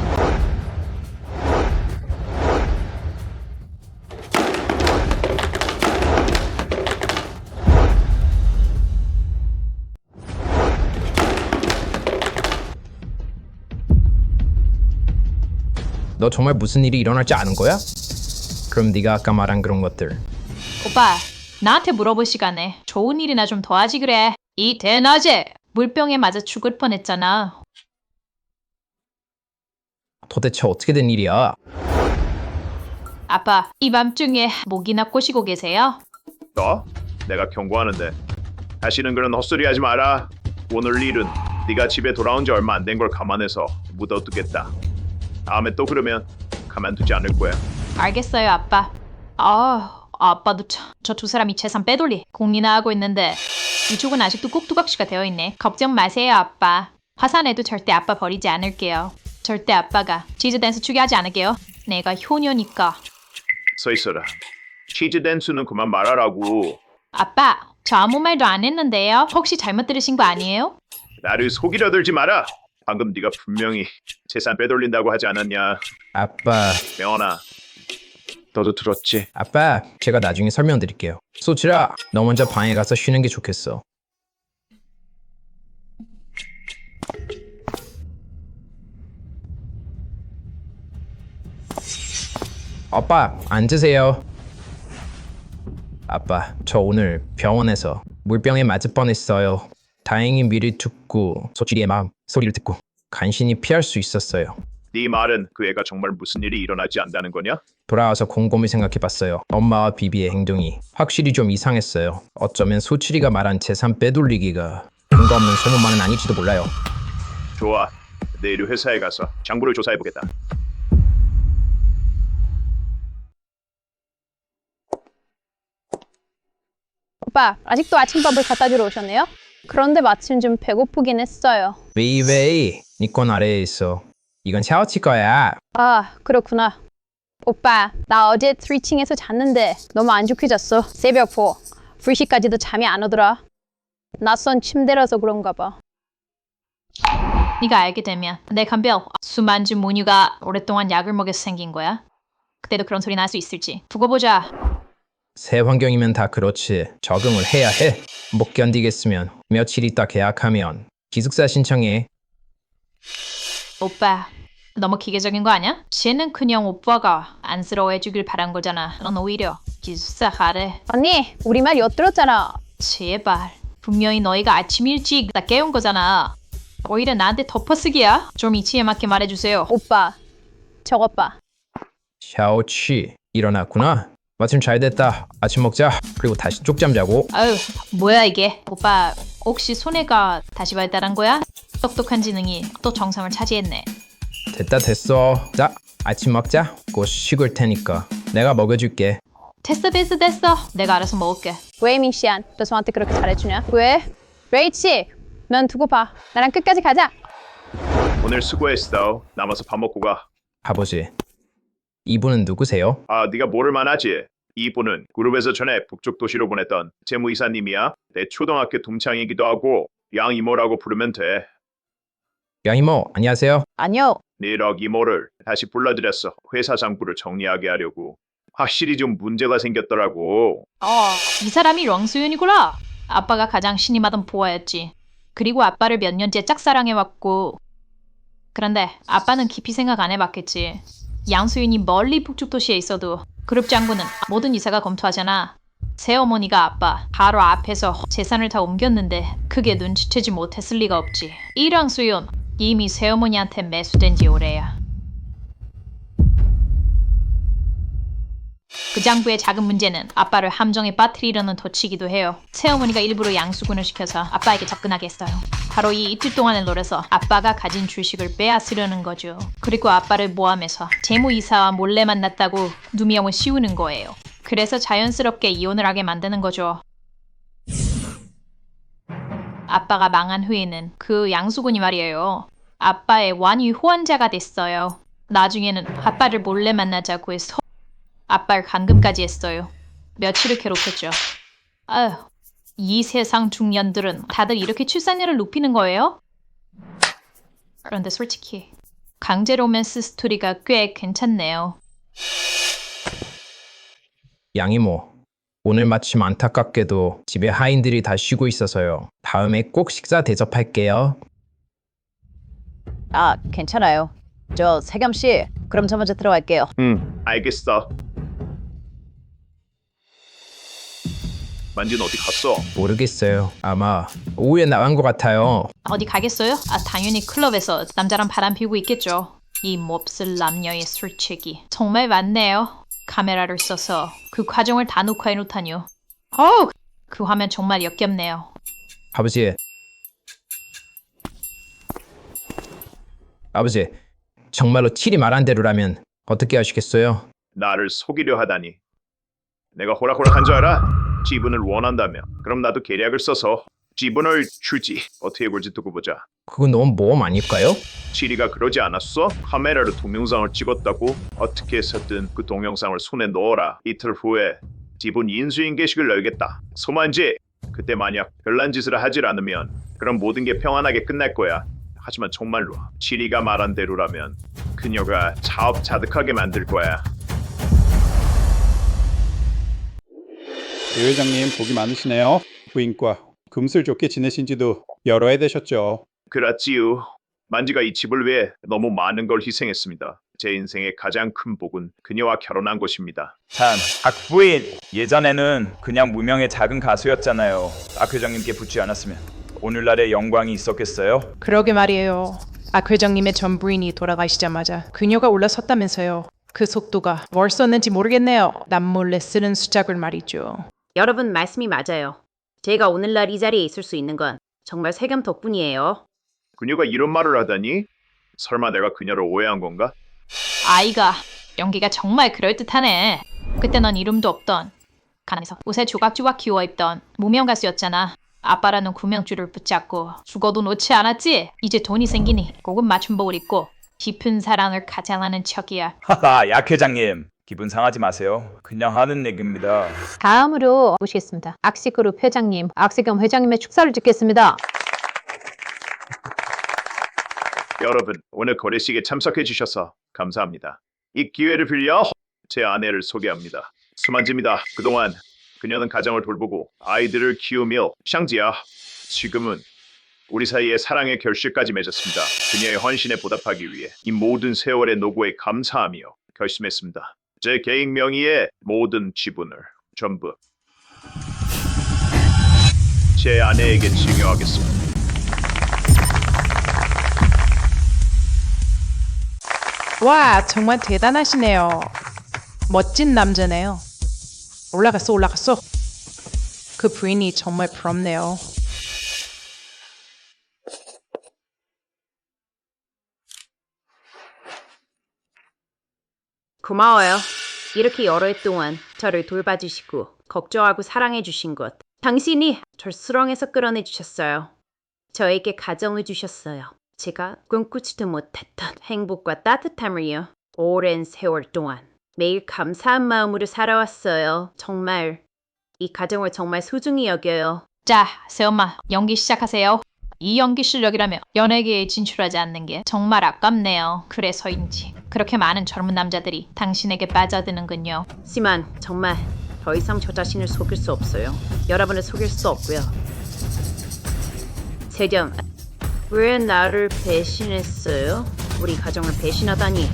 너 정말 무슨 일이 일어날지 아는 거야? 그럼 네가 아까 말한 그런 것들 오빠, 나한테 물어볼 시간에 좋은 일이나 좀 도와지 그래. 이 대낮에 물병에 맞아 죽을 뻔했잖아. 도대체 어떻게 된 일이야? 아빠, 이 밤중에 목이나 꼬시고 계세요? 너? 내가 경고하는데 다시는 그런 헛소리 하지 마라. 오늘 일은 네가 집에 돌아온 지 얼마 안 된 걸 감안해서 묻어두겠다. 다음에 또 그러면 가만두지 않을 거야. 알겠어요, 아빠. 아빠도 저 두 사람이 재산 빼돌리 공리나 하고 있는데 이쪽은 아직도 꼭두각시가 되어 있네. 걱정 마세요, 아빠. 화산에도 절대 아빠 버리지 않을게요. 절대 아빠가 치즈 댄스 추게 하지 않을게요. 내가 효녀니까. 서 있어라. 치즈 댄스는 그만 말하라고. 아빠, 저 아무 말도 안 했는데요. 혹시 잘못 들으신 거 아니에요? 나를 속이려 들지 마라. 방금 네가 분명히 재산 빼돌린다고 하지 않았냐. 아빠, 명언아, 너도 들었지? 아빠, 제가 나중에 설명드릴게요. 소치라, 너 먼저 방에 가서 쉬는 게 좋겠어. 아빠, 앉으세요. 아빠, 저 오늘 병원에서 물병에 맞을 뻔했어요. 다행히 미리 듣고 소치리의 마음 소리를 듣고 간신히 피할 수 있었어요. 네 말은 그 애가 정말 무슨 일이 일어나지 않다는 거냐? 돌아와서 곰곰이 생각해봤어요. 엄마와 비비의 행동이 확실히 좀 이상했어요. 어쩌면 소치리가 말한 재산 빼돌리기가 근거 없는 소문만은 아닐지도 몰라요. 좋아. 내일 회사에 가서 장부를 조사해보겠다. 오빠, 아직도 아침밥을 갖다 주러 오셨네요? 그런데 마침 좀 배고프긴 했어요. 웨이웨이, 네 건 아래에 있어. 이건 샤워치 거야. 아, 그렇구나. 오빠, 나 어제 3층에서 잤는데 너무 안 좋게 잤어. 새벽 2시까지도 잠이 안 오더라. 낯선 침대라서 그런가 봐. 네가 알게 되면 내 간별 수만주 모뉴가 오랫동안 약을 먹여서 생긴 거야. 그때도 그런 소리 날 수 있을지 두고 보자. 새 환경이면 다 그렇지. 적응을 해야 해. 못 견디겠으면 며칠 있다 계약하면 기숙사 신청해. 오빠, 너무 기계적인 거 아니야? 쟤는 그냥 오빠가 안쓰러워해주길 바란 거잖아. 넌 오히려 기숙사 가래. 언니, 우리 말 엿들었잖아. 제발. 분명히 너희가 아침 일찍 나 깨운 거잖아. 오히려 나한테 덮어쓰기야? 좀 이치에 맞게 말해주세요. 오빠, 저것 봐. 샤오치, 일어났구나. 마침 잘 됐다. 아침 먹자. 그리고 다시 쪽잠 자고. 아유, 뭐야 이게. 오빠, 혹시 손해가 다시 발달한 거야? 똑똑한 지능이 또 정성을 차지했네. 됐어. 자, 아침 먹자. 곧 식을 테니까. 내가 먹여줄게. 됐어. 내가 알아서 먹을게. 왜 민시안, 너 저한테 그렇게 잘해주냐? 왜? 레이치, 넌 두고 봐. 나랑 끝까지 가자. 오늘 수고했어. 남아서 밥 먹고 가. 아버지, 이분은 누구세요? 아, 네가 모를 만하지. 이분은 그룹에서 전에 북쪽 도시로 보냈던 재무이사님이야. 내 초등학교 동창이기도 하고 양 이모라고 부르면 돼. 양이모, 안녕하세요. 아니요. 니럭 이모를 다시 불러들였어. 회사 장부를 정리하게 하려고. 확실히 좀 문제가 생겼더라고. 이 사람이 렁수윤이구나. 아빠가 가장 신임하던 보아였지. 그리고 아빠를 몇 년째 짝사랑해왔고. 그런데 아빠는 깊이 생각 안 해봤겠지. 양수윤이 멀리 북쪽 도시에 있어도 그룹 장부는 모든 이사가 검토하잖아. 새어머니가 아빠 바로 앞에서 재산을 다 옮겼는데 그게 눈치채지 못했을 리가 없지. 이 양수윤 이미 새어머니한테 매수된 지 오래야. 그 장부의 작은 문제는 아빠를 함정에 빠뜨리려는 덫이기도 해요. 새어머니가 일부러 양수군을 시켜서 아빠에게 접근하게 했어요. 바로 이 이틀 동안을 노려서 아빠가 가진 주식을 빼앗으려는 거죠. 그리고 아빠를 모함해서 재무이사와 몰래 만났다고 누명을 씌우는 거예요. 그래서 자연스럽게 이혼을 하게 만드는 거죠. 아빠가 망한 후에는 그 양수군이 말이에요. 아빠의 완위 후원자가 됐어요. 나중에는 아빠를 몰래 만나자고 해서 아빠를 감금까지 했어요. 며칠을 괴롭혔죠. 아휴, 이 세상 중년들은 다들 이렇게 출산율을 높이는 거예요? 그런데 솔직히 강제 로맨스 스토리가 꽤 괜찮네요. 양이모, 오늘 마침 안타깝게도 집에 하인들이 다 쉬고 있어서요. 다음에 꼭 식사 대접할게요. 아, 괜찮아요. 저 세겸 씨, 그럼 저 먼저 들어갈게요. 알겠어. 만지는 어디 갔어? 모르겠어요. 아마 오후에 나간 것 같아요. 어디 가겠어요? 아, 당연히 클럽에서 남자랑 바람 피우고 있겠죠. 이 몹쓸 남녀의 술취기 정말 많네요. 카메라를 써서 그 과정을 다 녹화해 놓다니요. 어우, 그 화면 정말 역겹네요. 아버지, 정말로 칠이 말한 대로라면 어떻게 하시겠어요? 나를 속이려 하다니. 내가 호락호락한 줄 알아? 지분을 원한다며. 그럼 나도 계략을 써서 지분을 주지. 어떻게 굴지 두고 보자. 그건 너무 모험 아닐까요? 지리가 그러지 않았어? 카메라로 동영상을 찍었다고? 어떻게 해서든 그 동영상을 손에 넣어라. 이틀 후에 지분 인수인계식을 열겠다. 소만지, 그때 만약 별난 짓을 하질 않으면 그럼 모든 게 평안하게 끝날 거야. 하지만 정말로 지리가 말한 대로라면 그녀가 자업자득하게 만들 거야. 배 회장님 복이 많으시네요. 부인과 금슬 좋게 지내신 지도 여러 해 되셨죠. 그렇지요. 만지가 이 집을 위해 너무 많은 걸 희생했습니다. 제 인생의 가장 큰 복은 그녀와 결혼한 것입니다. 참, 부인 예전에는 그냥 무명의 작은 가수였잖아요. 회장님께 붙지 않았으면 오늘날의 영광이 있었겠어요? 그러게 말이에요. 악 회장님의 전 부인이 돌아가시자마자 그녀가 올라섰다면서요. 그 속도가 뭘 썼는지 모르겠네요. 남몰래 쓰는 수작을 말이죠. 여러분 말씀이 맞아요. 제가 오늘날 이 자리에 있을 수 있는 건 정말 세겸 덕분이에요. 그녀가 이런 말을 하다니? 설마 내가 그녀를 오해한 건가? 아이가 연기가 정말 그럴듯하네. 그때 넌 이름도 없던 가난해서 옷에 조각조각 키워 입던 무명 가수였잖아. 아빠라는 구명줄을 붙잡고 죽어도 놓지 않았지? 이제 돈이 생기니 고급 맞춤복을 입고 깊은 사랑을 가장하는 척이야. 하하, 약 회장님 기분 상하지 마세요. 그냥 하는 얘기입니다. 다음으로 모시겠습니다. 악시그룹 회장님, 악세겸 회장님의 축사를 짓겠습니다. 여러분, 오늘 거래식에 참석해 주셔서 감사합니다. 이 기회를 빌려 제 아내를 소개합니다. 수만지입니다. 그동안 그녀는 가정을 돌보고 아이들을 키우며 샹지야. 지금은 우리 사이에 사랑의 결실까지 맺었습니다. 그녀의 헌신에 보답하기 위해 이 모든 세월의 노고에 감사하며 결심했습니다. 제 개인 명의의 모든 지분을 전부 제 아내에게 증여하겠습니다. 와, 정말 대단하시네요. 멋진 남자네요. 올라갔어. 그 부인이 정말 부럽네요. 고마워요. 이렇게 여러 해 동안 저를 돌봐주시고 걱정하고 사랑해주신 것. 당신이 절 수렁에서 끌어내주셨어요. 저에게 가정을 주셨어요. 제가 꿈꾸지도 못했던 행복과 따뜻함을요. 오랜 세월 동안 매일 감사한 마음으로 살아왔어요. 정말 이 가정을 정말 소중히 여겨요. 자, 새엄마 연기 시작하세요. 이 연기 실력이라면 연예계에 진출하지 않는 게 정말 아깝네요. 그래서인지 그렇게 많은 젊은 남자들이 당신에게 빠져드는군요. 하지만 정말 더 이상 저 자신을 속일 수 없어요. 여러분을 속일 수 없고요. 세겸, 왜 나를 배신했어요? 우리 가정을 배신하다니.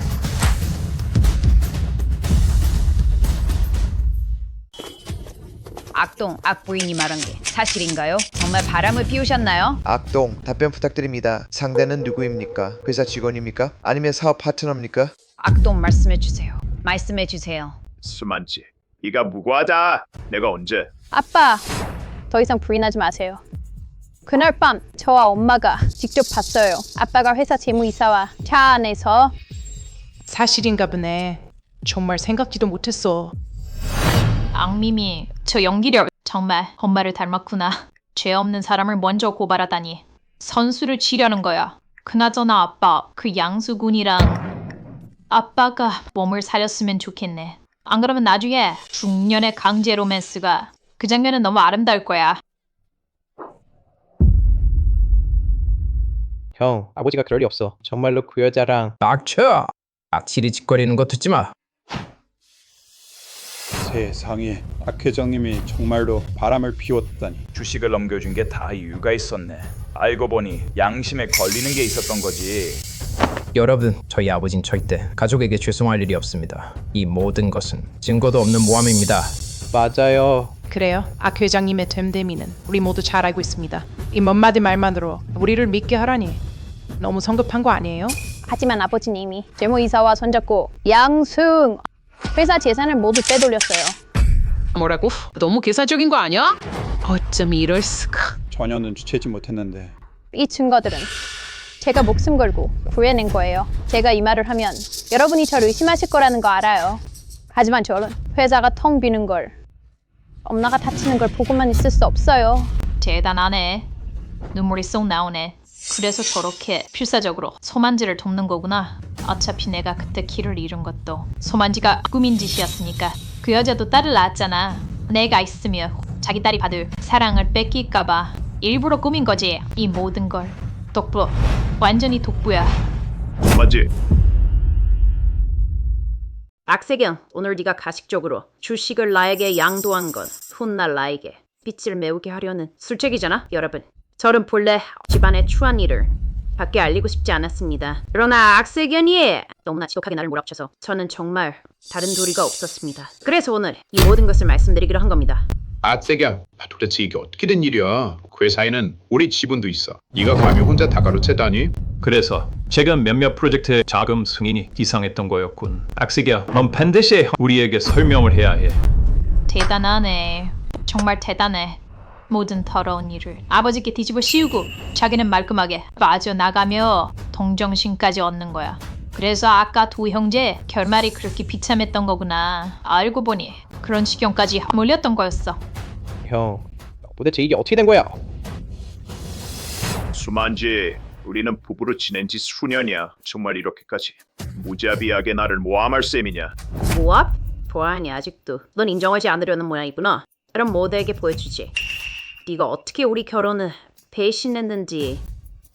악동, 악부인이 말한 게 사실인가요? 정말 바람을 피우셨나요? 악동 답변 부탁드립니다. 상대는 누구입니까? 회사 직원입니까? 아니면 사업 파트너입니까? 악동 말씀해주세요. 말씀해주세요. 수만지, 이가 무고하다. 내가 언제? 아빠, 더 이상 부인하지 마세요. 그날 밤 저와 엄마가 직접 봤어요. 아빠가 회사 재무이사와 차 안에서 사실인가 보네. 정말 생각지도 못했어. 악미미, 저 연기력 정말 엄마를 닮았구나. 죄 없는 사람을 먼저 고발하다니. 선수를 치려는 거야. 그나저나 아빠, 그 양수군이랑 아빠가 몸을 사렸으면 좋겠네. 안 그러면 나중에 중년의 강제 로맨스가 그 장면은 너무 아름다울 거야. 형, 아버지가 그럴 리 없어. 정말로 그 여자랑 닥쳐! 악취리 짓거리는 거 듣지 마. 세상에, 악 회장님이 정말로 바람을 피웠다니. 주식을 넘겨준 게 다 이유가 있었네. 알고 보니 양심에 걸리는 게 있었던 거지. 여러분, 저희 아버진 절대 가족에게 죄송할 일이 없습니다. 이 모든 것은 증거도 없는 모함입니다. 맞아요. 그래요. 악 회장님의 됨됨이는 우리 모두 잘 알고 있습니다. 이 몇 마디 말만으로 우리를 믿게 하라니 너무 성급한 거 아니에요? 하지만 아버지님이 재무이사와 손잡고 양승 회사 재산을 모두 빼돌렸어요. 뭐라고? 너무 계산적인 거 아니야? 어쩜 이럴 수가. 전혀 눈치채지 못했는데. 이 증거들은 제가 목숨 걸고 구해낸 거예요. 제가 이 말을 하면 여러분이 저를 의심하실 거라는 거 알아요. 하지만 저는 회사가 텅 비는 걸, 엄마가 다치는 걸 보고만 있을 수 없어요. 대단하네. 눈물이 쏙 나오네. 그래서 저렇게 필사적으로 소만지를 돕는 거구나. 어차피 내가 그때 길을 잃은 것도 소만지가 꾸민 짓이었으니까. 그 여자도 딸을 낳았잖아. 내가 있으면 자기 딸이 받을 사랑을 뺏길까봐 일부러 꾸민 거지. 이 모든 걸. 독보. 완전히 독보야. 맞지? 악세경, 오늘 네가 가식적으로 주식을 나에게 양도한 건 훗날 나에게 빚을 메우게 하려는 술책이잖아, 여러분. 저는 본래 집안의 추한 일을 밖에 알리고 싶지 않았습니다. 그러나 악세견이 너무나 지독하게 나를 몰아붙여서 저는 정말 다른 도리가 없었습니다. 그래서 오늘 이 모든 것을 말씀드리기로 한 겁니다. 악세경, 도대체 이게 어떻게 된 일이야? 그 회사에는 우리 지분도 있어. 네가 감히 혼자 다 가로채다니? 그래서 최근 몇몇 프로젝트의 자금 승인이 이상했던 거였군. 악세기야, 넌 반드시 우리에게 설명을 해야 해. 대단하네. 정말 대단해. 모든 더러운 일을 아버지께 뒤집어 씌우고 자기는 말끔하게 빠져나가며 동정심까지 얻는 거야. 그래서 아까 두 형제 결말이 그렇게 비참했던 거구나. 알고 보니 그런 지경까지 몰렸던 거였어. 형, 도대체 이게 어떻게 된 거야? 수만지, 우리는 부부로 지낸 지 수년이야. 정말 이렇게까지 무자비하게 나를 모함할 셈이냐? 모압? 보아하니 아직도 넌 인정하지 않으려는 모양이구나. 그럼 모두에게 보여주지. 네가 어떻게 우리 결혼을 배신했는지.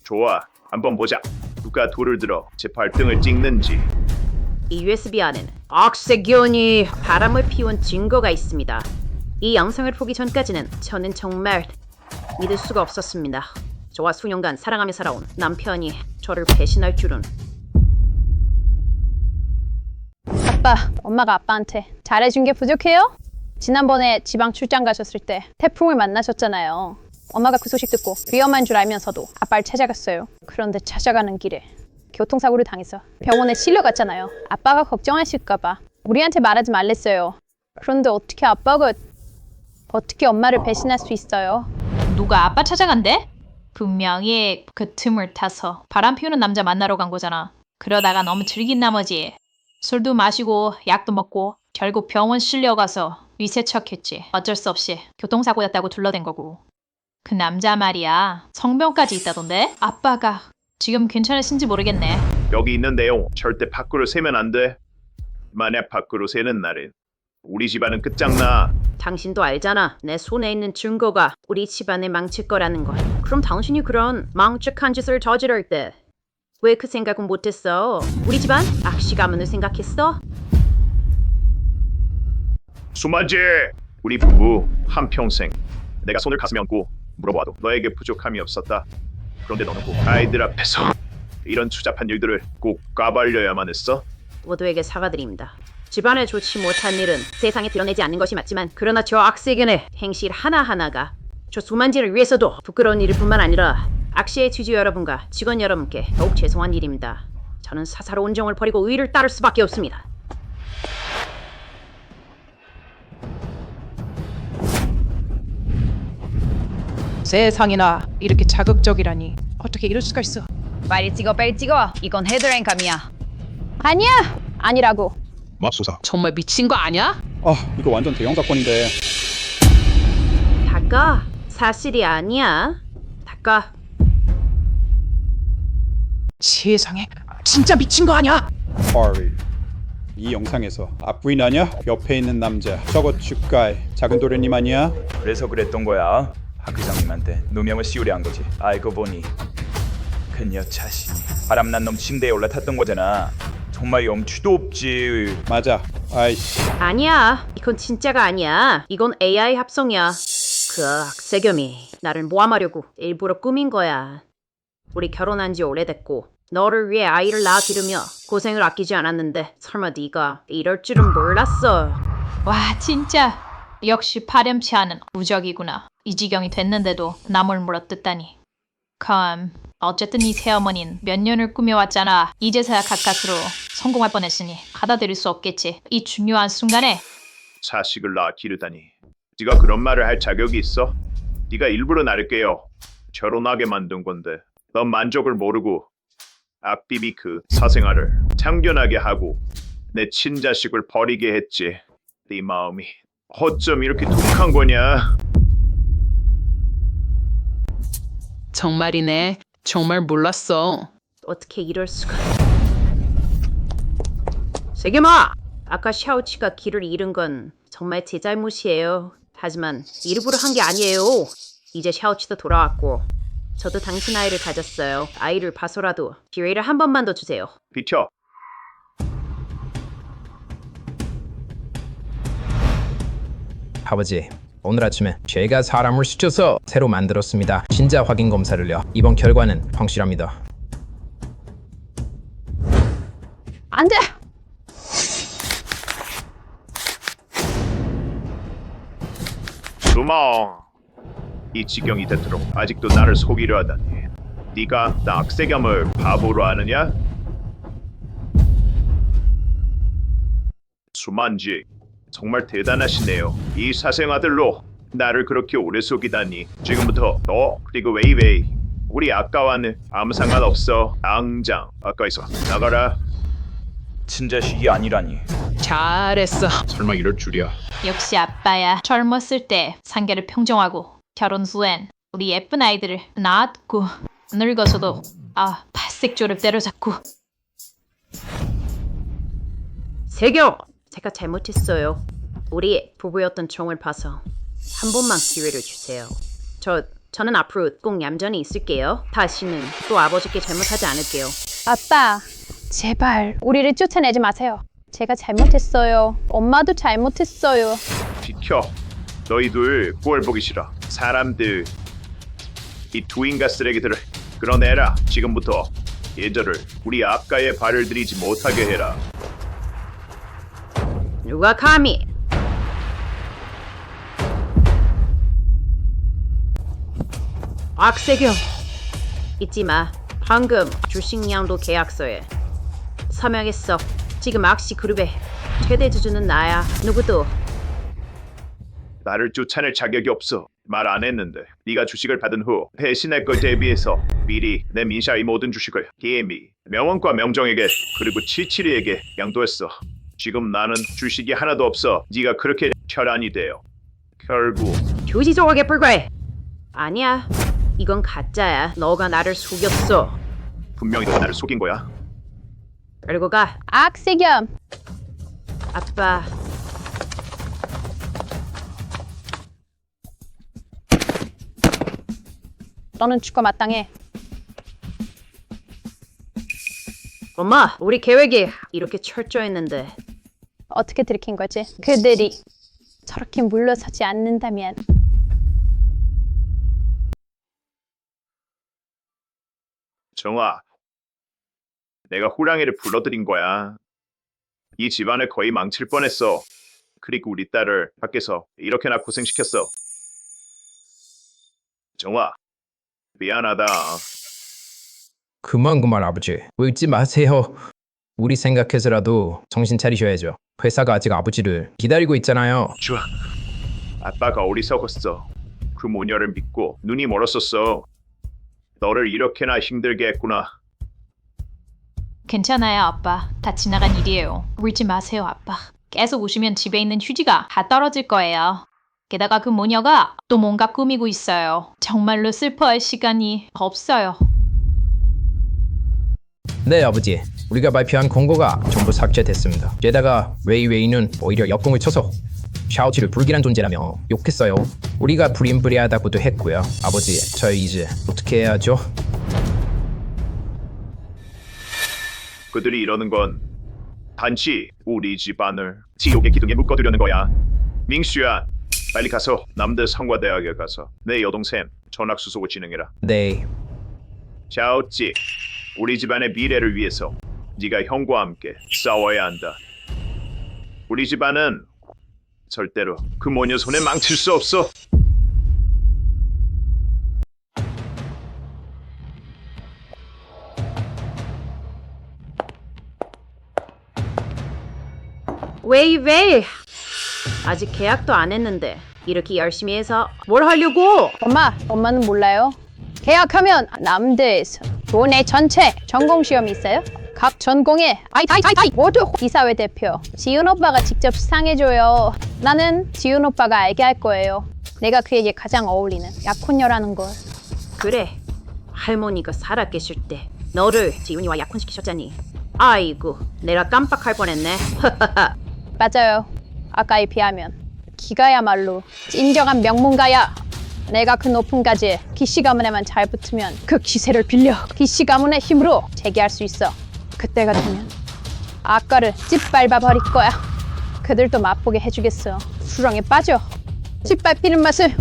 좋아, 한번 보자. 누가 돌을 들어 제 발등을 찍는지. 이 USB 안에는 악세견이 바람을 피운 증거가 있습니다. 이 영상을 보기 전까지는 저는 정말 믿을 수가 없었습니다. 저와 수년간 사랑하며 살아온 남편이 저를 배신할 줄은. 아빠, 엄마가 아빠한테 잘해준 게 부족해요? 지난번에 지방 출장 가셨을 때 태풍을 만나셨잖아요. 엄마가 그 소식 듣고 위험한 줄 알면서도 아빠를 찾아갔어요. 그런데 찾아가는 길에 교통사고를 당해서 병원에 실려갔잖아요. 아빠가 걱정하실까봐 우리한테 말하지 말랬어요. 그런데 어떻게 아빠가 어떻게 엄마를 배신할 수 있어요? 누가 아빠 찾아간대? 분명히 그 틈을 타서 바람 피우는 남자 만나러 간 거잖아. 그러다가 너무 즐긴 나머지 술도 마시고 약도 먹고 결국 병원 실려가서 위세척했지. 어쩔 수 없이 교통사고였다고 둘러댄 거고. 그 남자 말이야, 성병까지 있다던데? 아빠가 지금 괜찮으신지 모르겠네. 여기 있는 내용 절대 밖으로 새면 안 돼. 만약 밖으로 새는 날엔 우리 집안은 끝장나. 당신도 알잖아. 내 손에 있는 증거가 우리 집안을 망칠 거라는 걸. 그럼 당신이 그런 망측한 짓을 저지를 때 왜 그 생각은 못했어? 우리 집안 악시 가문을 생각했어? 수만지, 우리 부부 한평생 내가 손을 가슴에 얹고 물어봐도 너에게 부족함이 없었다. 그런데 너는 꼭 아이들 앞에서 이런 추잡한 일들을 꼭 까발려야만 했어? 모두에게 사과드립니다. 집안에 좋지 못한 일은 세상에 드러내지 않는 것이 맞지만, 그러나 저 악세견의 행실 하나하나가 저 수만지를 위해서도 부끄러운 일일 뿐만 아니라 악시의 주주 여러분과 직원 여러분께 더욱 죄송한 일입니다. 저는 사사로운 정을 버리고 의를 따를 수밖에 없습니다. 세상에나 이렇게 자극적이라니. 어떻게 이럴 수가 있어? 빨리 찍어, 빨리 찍어. 이건 헤드라인감이야. 아니야! 아니라고. 맙소사. 정말 미친 거 아니야? 이거 완전 대형 사건인데. 닦아. 사실이 아니야. 닦아. 세상에, 진짜 미친 거 아니야? Harvey, 이 영상에서 앞부인 아냐? 옆에 있는 남자 저거 축가의 작은 도련님 아니야? 그래서 그랬던 거야. 박 회장님한테 누명을 씌우려 한 거지. 알고 보니 그녀 자신이 바람난 놈 침대에 올라탔던 거잖아. 정말 염치도 없지. 맞아. 아이씨. 아니야. 이건 진짜가 아니야. 이건 AI 합성이야. 그 악세겸이 나를 모함하려고 일부러 꾸민 거야. 우리 결혼한 지 오래됐고 너를 위해 아이를 낳아 기르며 고생을 아끼지 않았는데 설마 네가 이럴 줄은 몰랐어. 와 진짜 역시 파렴치 않은 우적이구나. 이 지경이 됐는데도 남을 물어뜯다니. 컴 어쨌든 이 새어머닌 몇 년을 꾸며왔잖아. 이제서야 가까스로 성공할 뻔했으니 받아들일 수 없겠지. 이 중요한 순간에 자식을 낳아 기르다니. 네가 그런 말을 할 자격이 있어? 네가 일부러 나를 깨어 결혼하게 만든 건데 넌 만족을 모르고 악비비 그 사생활을 참견하게 하고 내 친자식을 버리게 했지. 네 마음이 어쩜 이렇게 독한 거냐? 정말이네. 정말 몰랐어. 어떻게 이럴 수가. 세겸아! 아까 샤오치가 길을 잃은 건 정말 제 잘못이에요. 하지만 일부러 한 게 아니에요. 이제 샤오치도 돌아왔고 저도 당신 아이를 가졌어요. 아이를 봐서라도 기회를 한 번만 더 주세요. 비켜. 아버지, 오늘 아침에 제가 사람을 시켜서 새로 만들었습니다. 진짜 확인 검사를요. 이번 결과는 확실합니다. 안 돼! 주먹. 이 지경이 되도록 아직도 나를 속이려 하다니. 네가 나 악세겸을 바보로 아느냐? 수만지 정말 대단하시네요. 이 사생아들로 나를 그렇게 오래 속이다니. 지금부터 너 그리고 웨이웨이 우리 아까와는 아무 상관없어. 당장 아까에서 나가라. 친자식이 아니라니. 잘했어. 설마 이럴 줄이야. 역시 아빠야. 젊었을 때 상계를 평정하고 결혼 후엔 우리 예쁜 아이들을 낳았고 늙어서도 팔색조를 때려잡고. 세겸! 제가 잘못했어요. 우리 부부였던 종을 봐서 한 번만 기회를 주세요. 저는 앞으로 꼭 얌전히 있을게요. 다시는 또 아버지께 잘못하지 않을게요. 아빠, 제발 우리를 쫓아내지 마세요. 제가 잘못했어요. 엄마도 잘못했어요. 비켜. 너희들 꼴 보기 싫어. 사람들 이 두 인간 쓰레기들을 끌어내라. 지금부터 예절을 우리 아까의 발을 들이지 못하게 해라. 누가 감히? 악세겸! 잊지 마. 방금 주식량도 계약서에 서명했어. 지금 악시 그룹의 최대 주주는 나야. 누구도. 나를 쫓아낼 자격이 없어. 말 안 했는데 네가 주식을 받은 후 배신할 걸 대비해서 미리 내 민샤의 모든 주식을 개미, 명원과 명정에게 그리고 치치리에게 양도했어. 지금 나는 주식이 하나도 없어. 네가 그렇게 혈안이 돼요. 결국 주식 조각에 불과해. 아니야. 이건 가짜야. 너가 나를 속였어. 분명히 너가 나를 속인 거야. 그리고 가. 악세겸! 아빠. 너는 죽어 마땅해. 엄마, 우리 계획이 이렇게 철저했는데 어떻게 들킨 거지? 그들이 저렇게 물러서지 않는다면. 정아, 내가 호랑이를 불러들인 거야. 이 집안을 거의 망칠 뻔했어. 그리고 우리 딸을 밖에서 이렇게나 고생시켰어. 정아, 미안하다. 그만 아버지. 울지 마세요. 우리 생각해서라도 정신 차리셔야죠. 회사가 아직 아버지를 기다리고 있잖아요. 좋아. 아빠가 어리석었어. 그 모녀를 믿고 눈이 멀었었어. 너를 이렇게나 힘들게 했구나. 괜찮아요 아빠. 다 지나간 일이에요. 울지 마세요 아빠. 계속 우시면 집에 있는 휴지가 다 떨어질 거예요. 게다가 그 모녀가 또 뭔가 꾸미고 있어요. 정말로 슬퍼할 시간이 없어요. 네 아버지. 우리가 발표한 공고가 전부 삭제됐습니다. 게다가 웨이웨이는 오히려 역공을 쳐서 샤오치를 불길한 존재라며 욕했어요. 우리가 부림부리하다고도 했고요. 아버지, 저희 이제 어떻게 해야죠? 그들이 이러는 건 단지 우리 집안을 지옥의 기둥에 묶어두려는 거야. 민수야, 빨리 가서 남대 성과대학에 가서 내 여동생 전학수속을 진행해라. 네. 샤오찌, 우리 집안의 미래를 위해서 네가 형과 함께 싸워야 한다. 우리 집안은 절대로 그 모녀 손에 망칠 수 없어. 웨이 아직 계약도 안 했는데 이렇게 열심히 해서 뭘 하려고? 엄마는 몰라요. 계약하면 남대에서 교내 전체 전공 시험이 있어요. 각 전공에 아이 모두 이사회 대표 지훈 오빠가 직접 수상해줘요. 나는 지훈 오빠가 알게 할 거예요. 내가 그에게 가장 어울리는 약혼녀라는 걸. 그래, 할머니가 살아계실 때 너를 지훈이와 약혼시키셨잖니. 아이고, 내가 깜빡할 뻔했네. 맞아요. 아까에 비하면 기가야말로 진정한 명문가야. 내가 그 높은 가지에 기씨 가문에만 잘 붙으면 그 기세를 빌려 기씨 가문의 힘으로 재기할 수 있어. 그때가 되면 아까를 짓밟아 버릴 거야. 그들도 맛보게 해주겠어. 수렁에 빠져 짓밟히는 맛을.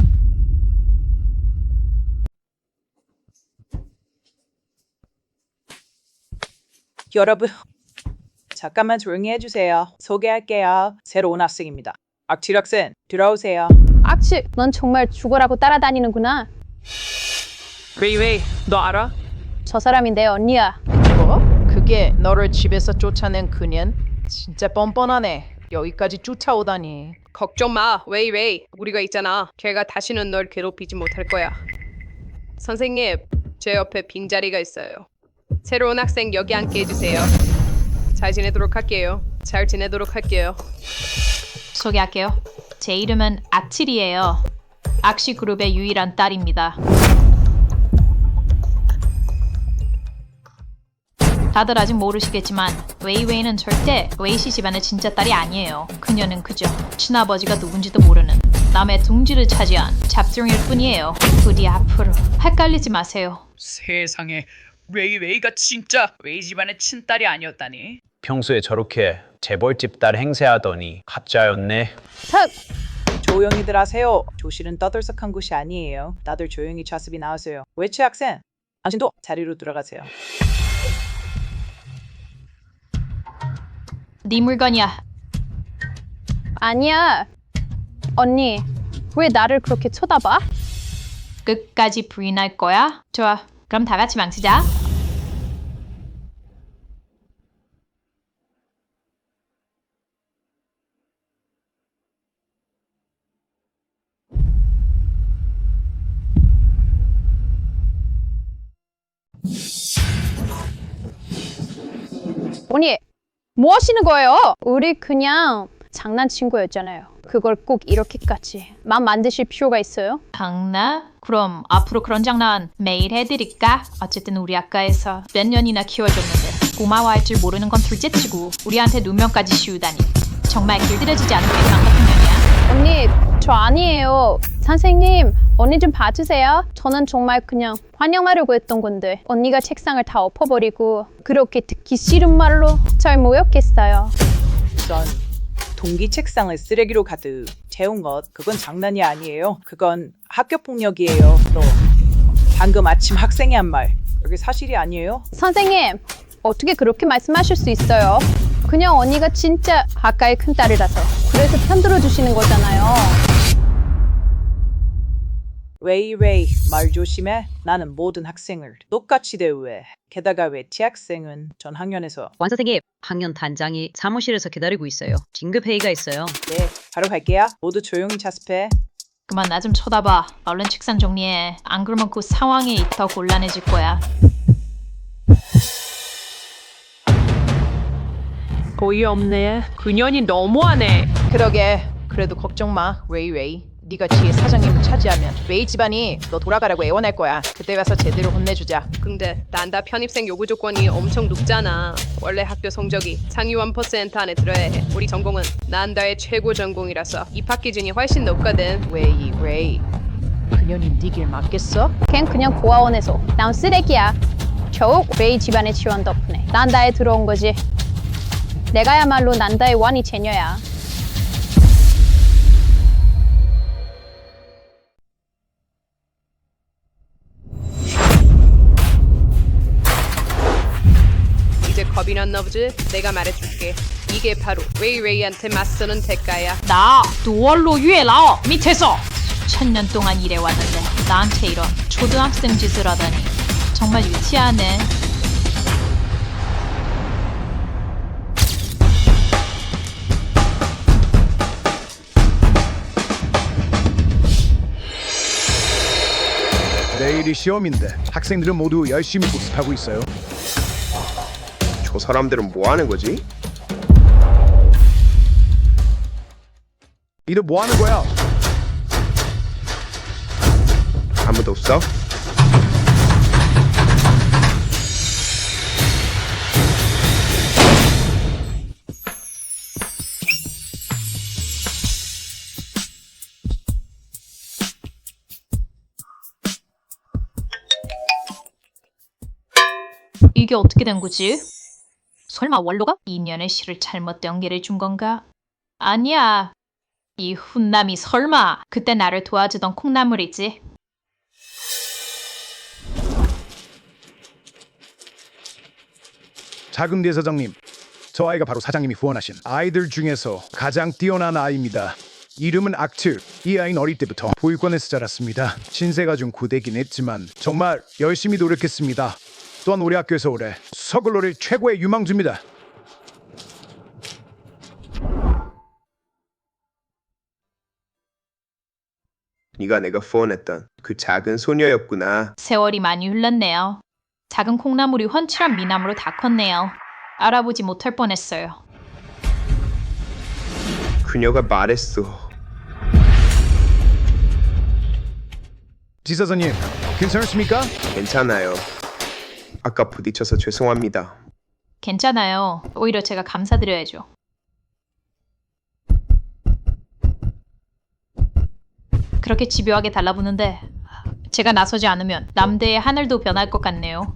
여러분, 잠깐만 조용히 해주세요. 소개할게요. 새로 온 학생입니다. 악취 학생, 들어오세요. 악취, 넌 정말 죽어라고 따라다니는구나. 웨이, 너 알아? 저 사람이 내 언니야. 뭐? 그게 너를 집에서 쫓아낸 그년? 진짜 뻔뻔하네. 여기까지 쫓아오다니. 걱정 마, 웨이. 우리가 있잖아. 걔가 다시는 널 괴롭히지 못할 거야. 선생님, 제 옆에 빈자리가 있어요. 새로운 학생 여기 앉게 해주세요. 잘 지내도록 할게요. 소개할게요. 제 이름은 아칠이에요. 악시 그룹의 유일한 딸입니다. 다들 아직 모르시겠지만 웨이웨이는 절대 웨이시 집안의 진짜 딸이 아니에요. 그녀는 그저 친아버지가 누군지도 모르는 남의 둥지를 차지한 잡종일 뿐이에요. 부디 앞으로 헷갈리지 마세요. 세상에, 웨이가 진짜 웨이 집안의 친딸이 아니었다니. 평소에 저렇게 재벌집 딸 행세하더니 가짜였네. 조용히들 하세요. 조실은 떠들썩한 곳이 아니에요. 다들 조용히 좌습이 나오세요. 웨치 학생, 당신도 자리로 들어가세요. 네 물건이야. 아니야. 언니, 왜 나를 그렇게 쳐다봐? 끝까지 부인할 거야? 좋아. 그럼 다 같이 망치자. 언니, 뭐 하시는 거예요? 우리 그냥 장난친 거였잖아요. 그걸 꼭 이렇게까지 맘 만드실 필요가 있어요? 장난? 그럼 앞으로 그런 장난 매일 해드릴까? 어쨌든 우리 학과에서 몇 년이나 키워줬는데 고마워할 줄 모르는 건 둘째치고 우리한테 누명까지 씌우다니. 정말 길들여지지 않은 괴상 같은 년이야. 언니, 저 아니에요. 선생님, 언니 좀 봐주세요. 저는 정말 그냥 환영하려고 했던 건데 언니가 책상을 다 엎어버리고 그렇게 듣기 싫은 말로 절 모욕했어요. 우선 동기 책상을 쓰레기로 가득 채운 것, 그건 장난이 아니에요. 그건 학교 폭력이에요. 또 방금 아침 학생이 한 말, 그게 사실이 아니에요? 선생님, 어떻게 그렇게 말씀하실 수 있어요? 그냥 언니가 진짜 학과의 큰딸이라서 그래서 편들어 주시는 거잖아요. 웨이, 말 조심해. 나는 모든 학생을 똑같이 대우해. 게다가 웨티 학생은 전 학년에서. 원 선생님, 학년 단장이 사무실에서 기다리고 있어요. 긴급 회의가 있어요. 네, 바로 갈게요. 모두 조용히 자습해. 그만 나 좀 쳐다봐. 얼른 책상 정리해. 안 그러면 그 상황이 더 곤란해질 거야. 어이없네. 그년이 너무하네. 그러게. 그래도 걱정 마, 웨이. 네가 뒤에 사장님 차지하면 웨이 집안이 너 돌아가라고 애원할 거야. 그때 가서 제대로 혼내주자. 근데 난다 편입생 요구 조건이 엄청 높잖아. 원래 학교 성적이 상위 1% 안에 들어야 해. 우리 전공은 난다의 최고 전공이라서 입학 기준이 훨씬 높거든. 웨이. 그년이 네 길 맞겠어? 걘 그냥 고아원에서 나온 쓰레기야. 겨우 웨이 집안의 지원 덕분에 난다에 들어온 거지. 내가야말로 난다의 원이 제녀야. 이제 겁이 났나 보지? 내가 말해줄게. 이게 바로 웨이한테 맞서는 대가야. 나 두월로 유해라오 밑에서 수천 년 동안 일해왔는데 나한테 이런 초등학생 짓을 하다니 정말 유치하네. 내일이 시험인데 학생들은 모두 열심히 복습하고 있어요. 저 사람들은 뭐 하는 거지? 이들 뭐 하는 거야? 아무도 없어? 이게 어떻게 된 거지? 설마 원로가 2년의 시를 잘못 연계를 준 건가? 아니야. 이 훈남이 설마 그때 나를 도와주던 콩나물이지? 작은 대사장님, 저 아이가 바로 사장님이 후원하신 아이들 중에서 가장 뛰어난 아이입니다. 이름은 악틀. 이 아이는 어릴 때부터 보육원에서 자랐습니다. 신세가 좀 고되긴 했지만 정말 열심히 노력했습니다. 또한 우리 학교에서 올해 서글로를 최고의 유망주입니다. 네가 내가 후원했던 그 작은 소녀였구나. 세월이 많이 흘렀네요. 작은 콩나물이 훤칠한 미나무로 다 컸네요. 알아보지 못할 뻔했어요. 그녀가 말했어. 지사장님, 괜찮으십니까? 괜찮아요. 아까 부딪혀서 죄송합니다. 괜찮아요. 오히려 제가 감사드려야죠. 그렇게 집요하게 달라붙는데 제가 나서지 않으면 남대의 하늘도 변할 것 같네요.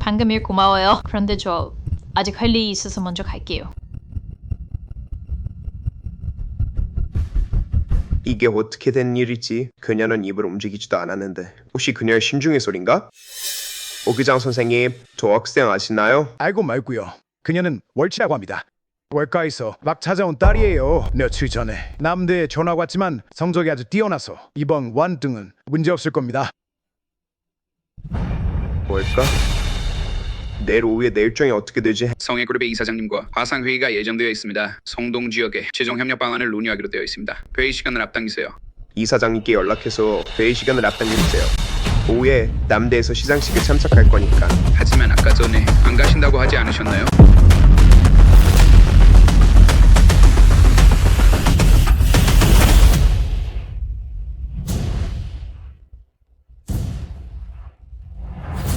방금 일 고마워요. 그런데 저 아직 할 일이 있어서 먼저 갈게요. 이게 어떻게 된 일이지? 그녀는 입을 움직이지도 않았는데 혹시 그녀의 심중의 소린가? 오규장 선생님, 저 학생 아시나요? 알고 말고요. 그녀는 월치라고 합니다. 월가에서 막 찾아온 딸이에요. 며칠 전에 남대에 전화가 왔지만 성적이 아주 뛰어나서 이번 완등은 문제없을 겁니다. 뭘까? 내일 오후에 내 일정이 어떻게 되지? 성해그룹의 이사장님과 화상회의가 예정되어 있습니다. 성동 지역의 최종 협력 방안을 논의하기로 되어 있습니다. 회의 시간을 앞당기세요. 이사장님께 연락해서 회의 시간을 앞당겨주세요. 오후에 남대에서 시상식에 참석할 거니까. 하지만 아까 전에 안 가신다고 하지 않으셨나요?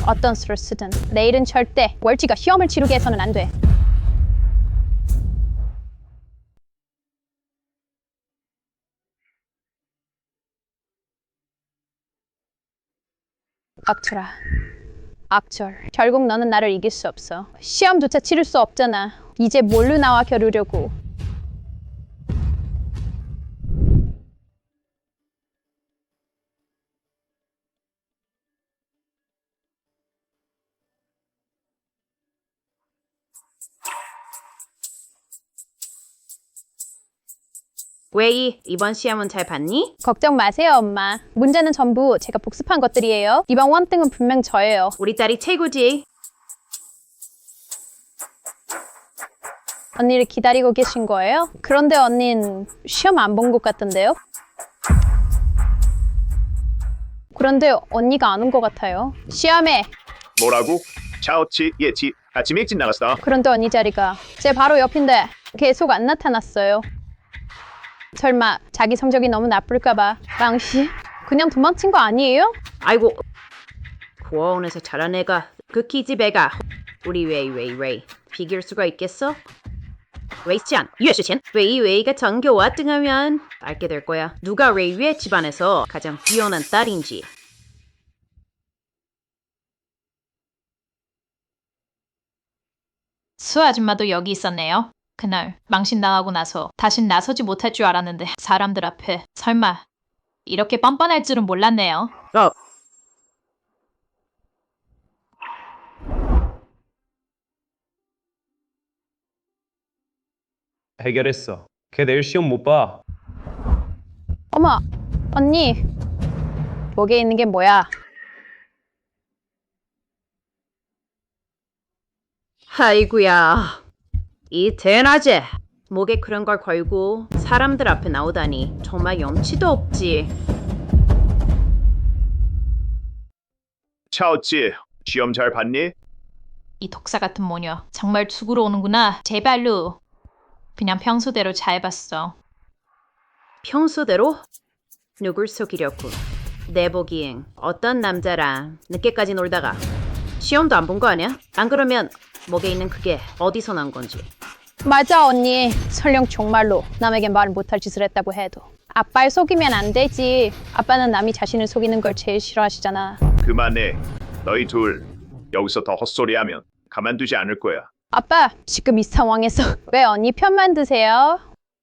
어떤 수를 쓰든 내일은 절대 월지가 시험을 치르게 해서는 안 돼. 악철아, 악철. 결국 너는 나를 이길 수 없어. 시험조차 치를 수 없잖아. 이제 뭘로 나와 겨루려고. 웨이, 이번 시험은 잘 봤니? 걱정 마세요, 엄마. 문제는 전부 제가 복습한 것들이에요. 이번 원등은 분명 저예요. 우리 딸이 최고지. 언니를 기다리고 계신 거예요? 그런데 언닌 시험 안 본 것 같던데요? 그런데 언니가 안 온 것 같아요. 시험에. 뭐라고? 차오치 예치 아침 일찍 나갔어. 그런데 언니 자리가 제 바로 옆인데 계속 안 나타났어요. 설마 자기 성적이 너무 나쁠까봐 망씨 그냥 도망친 거 아니에요? 아이고, 고아원에서 자란 애가 그 기집애가 우리 웨이 비길 수가 있겠어? 웨이스찬, 유에슈첸, 웨이가 전교와 등하면 알게 될 거야. 누가 웨이의 집안에서 가장 뛰어난 딸인지. 수 아줌마도 여기 있었네요. 그날 망신 당하고 나서 다신 나서지 못할 줄 알았는데 사람들 앞에 설마 이렇게 뻔뻔할 줄은 몰랐네요. 해결했어. 걔 내일 시험 못 봐. 어머, 언니. 목에 있는 게 뭐야? 아이구야, 이 대낮에 목에 그런 걸 걸고 사람들 앞에 나오다니 정말 염치도 없지. 차오찌, 시험 잘 봤니? 이 독사 같은 모녀 정말 죽으러 오는구나. 제발로. 그냥 평소대로 잘 봤어. 평소대로? 누굴 속이려고. 내 보기엔 어떤 남자랑 늦게까지 놀다가 시험도 안 본 거 아니야? 안 그러면 목에 있는 그게 어디서 난 건지. 맞아 언니. 설령 정말로 남에게 말 못할 짓을 했다고 해도 아빠를 속이면 안 되지. 아빠는 남이 자신을 속이는 걸 제일 싫어하시잖아. 그만해. 너희 둘 여기서 더 헛소리하면 가만두지 않을 거야. 아빠, 지금 이 상황에서 왜 언니 편만 드세요?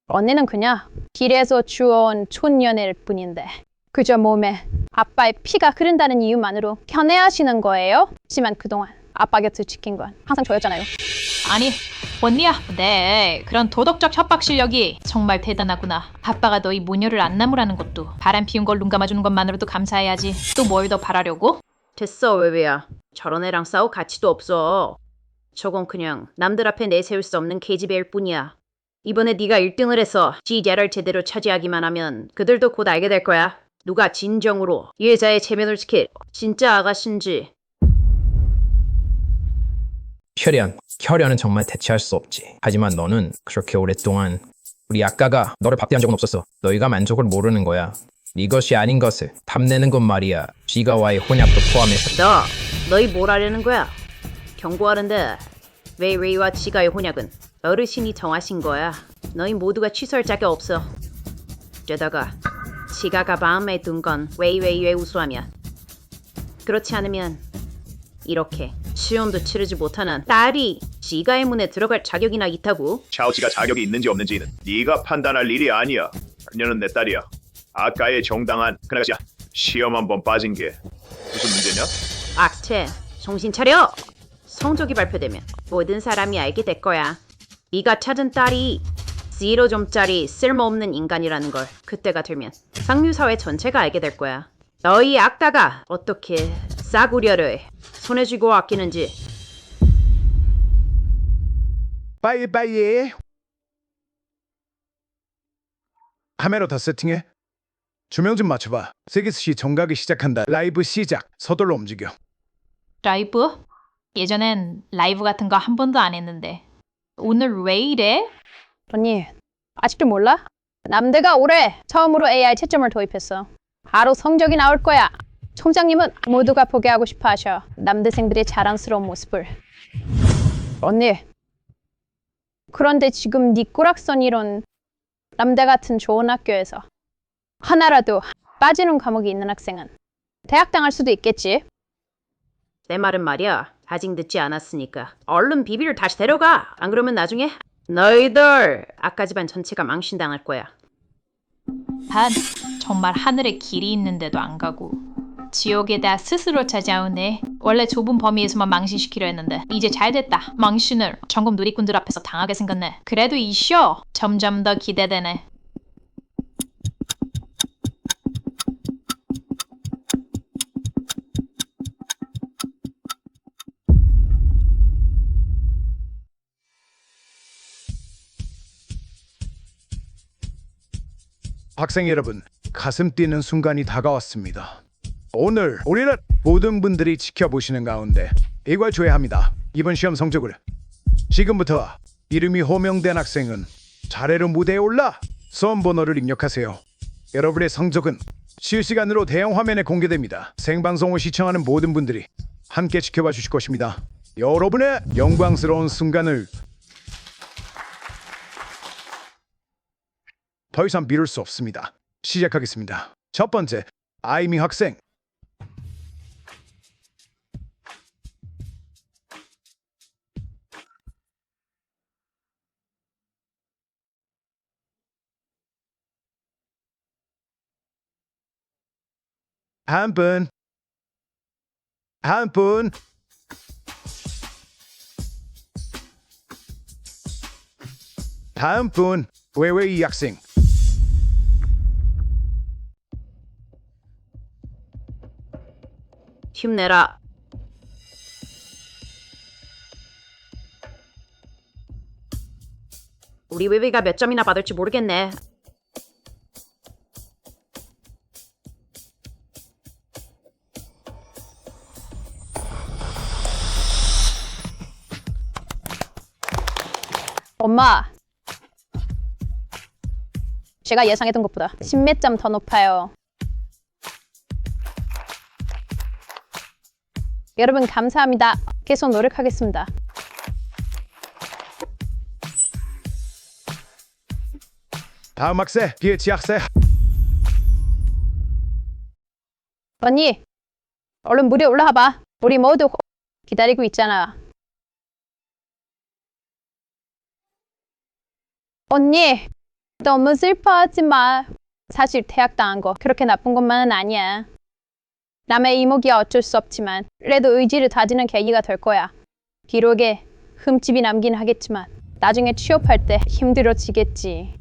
언니는 그냥 길에서 주워온 촌년일 뿐인데 그저 몸에 아빠의 피가 흐른다는 이유만으로 견해하시는 거예요? 하지만 그동안 아빠 곁을 지킨 건 항상 저였잖아요. 아니, 언니야. 네, 그런 도덕적 협박 실력이 정말 대단하구나. 아빠가 너희 모녀를 안 나무라는 것도 바람 피운 걸 눈 감아주는 것만으로도 감사해야지. 또 뭘 더 바라려고? 됐어, 웨웨야. 저런 애랑 싸울 가치도 없어. 저건 그냥 남들 앞에 내세울 수 없는 계집애일 뿐이야. 이번에 네가 1등을 해서 지자를 제대로 차지하기만 하면 그들도 곧 알게 될 거야. 누가 진정으로 이 여자의 체면을 지킬 진짜 아가씨인지. 혈연은 정말 대체할 수 없지. 하지만 너는 그렇게 오랫동안 우리 아까가 너를 박대한 적은 없었어. 너희가 만족을 모르는 거야. 이것이 아닌 것을 탐내는 건 말이야. 지가와의 혼합도 포함해서. 너희 뭘 하려는 거야? 경고하는데 웨이와 지가의 혼약은 어르신이 정하신 거야. 너희 모두가 취소할 자가 없어. 게다가 지가가 마음에 든 건 웨이의 우수하면, 그렇지 않으면 이렇게 시험도 치르지 못하는 딸이 지가의 문에 들어갈 자격이나 있다고? 차오찌가 자격이 있는지 없는지는 네가 판단할 일이 아니야. 그녀는 내 딸이야. 아까의 정당한 그나저나 시험 한번 빠진 게 무슨 문제냐? 악체, 정신 차려! 성적이 발표되면 모든 사람이 알게 될 거야. 네가 찾은 딸이 0점짜리 쓸모없는 인간이라는 걸 그때가 되면 상류사회 전체가 알게 될 거야. 너희 악다가 어떻게 싸구려를 손에 쥐고 아끼는지. 빠이빠이. 카메라 다 세팅해. 조명 좀 맞춰봐. 세기스시 정각이 시작한다. 라이브 시작. 서둘러 움직여. 라이브? 예전엔 라이브 같은 거 한 번도 안 했는데 오늘 왜 이래? 언니, 아직도 몰라? 남대가 올해 처음으로 AI 채점을 도입했어. 바로 성적이 나올 거야. 총장님은 모두가 보게 하고 싶어 하셔. 남대생들의 자랑스러운 모습을. 언니, 그런데 지금 네 꼬락선 이론 남대 같은 좋은 학교에서 하나라도 빠지는 과목이 있는 학생은 대학당할 수도 있겠지. 내 말은 말이야. 아직 늦지 않았으니까 얼른 비비를 다시 데려가. 안 그러면 나중에 너희들 아까 집안 전체가 망신당할 거야. 정말 하늘에 길이 있는데도 안 가고 지옥에다 스스로 찾아오네. 원래 좁은 범위에서만 망신시키려 했는데 이제 잘됐다. 망신을 전국 누리꾼들 앞에서 당하게 생겼네. 그래도 이 쇼 점점 더 기대되네. 학생 여러분, 가슴 뛰는 순간이 다가왔습니다. 오늘 우리는 모든 분들이 지켜보시는 가운데 이걸 줘야 합니다. 이번 시험 성적을. 지금부터 이름이 호명된 학생은 차례로 무대에 올라 수험 번호를 입력하세요. 여러분의 성적은 실시간으로 대형 화면에 공개됩니다. 생방송을 시청하는 모든 분들이 함께 지켜봐 주실 것입니다. 여러분의 영광스러운 순간을 더 이상 미룰 수 없습니다. 시작하겠습니다. 첫 번째, 아이미 학생. 한 분. 다음 분, 웨이웨이 학생. 힘내라. 우리 웨이웨이가 몇 점이나 받을지 모르겠네. 엄마, 제가 예상했던 것보다 10몇 점 더 높아요. 여러분 감사합니다. 계속 노력하겠습니다. 다음 학생, 비에치 학생. 언니, 얼른 무대 올라와봐. 우리 모두 기다리고 있잖아. 언니, 너무 슬퍼하지 마. 사실 퇴학당한 거 그렇게 나쁜 것만은 아니야. 남의 이목이야 어쩔 수 없지만 그래도 의지를 다지는 계기가 될 거야. 기록에 흠집이 남긴 하겠지만 나중에 취업할 때 힘들어지겠지.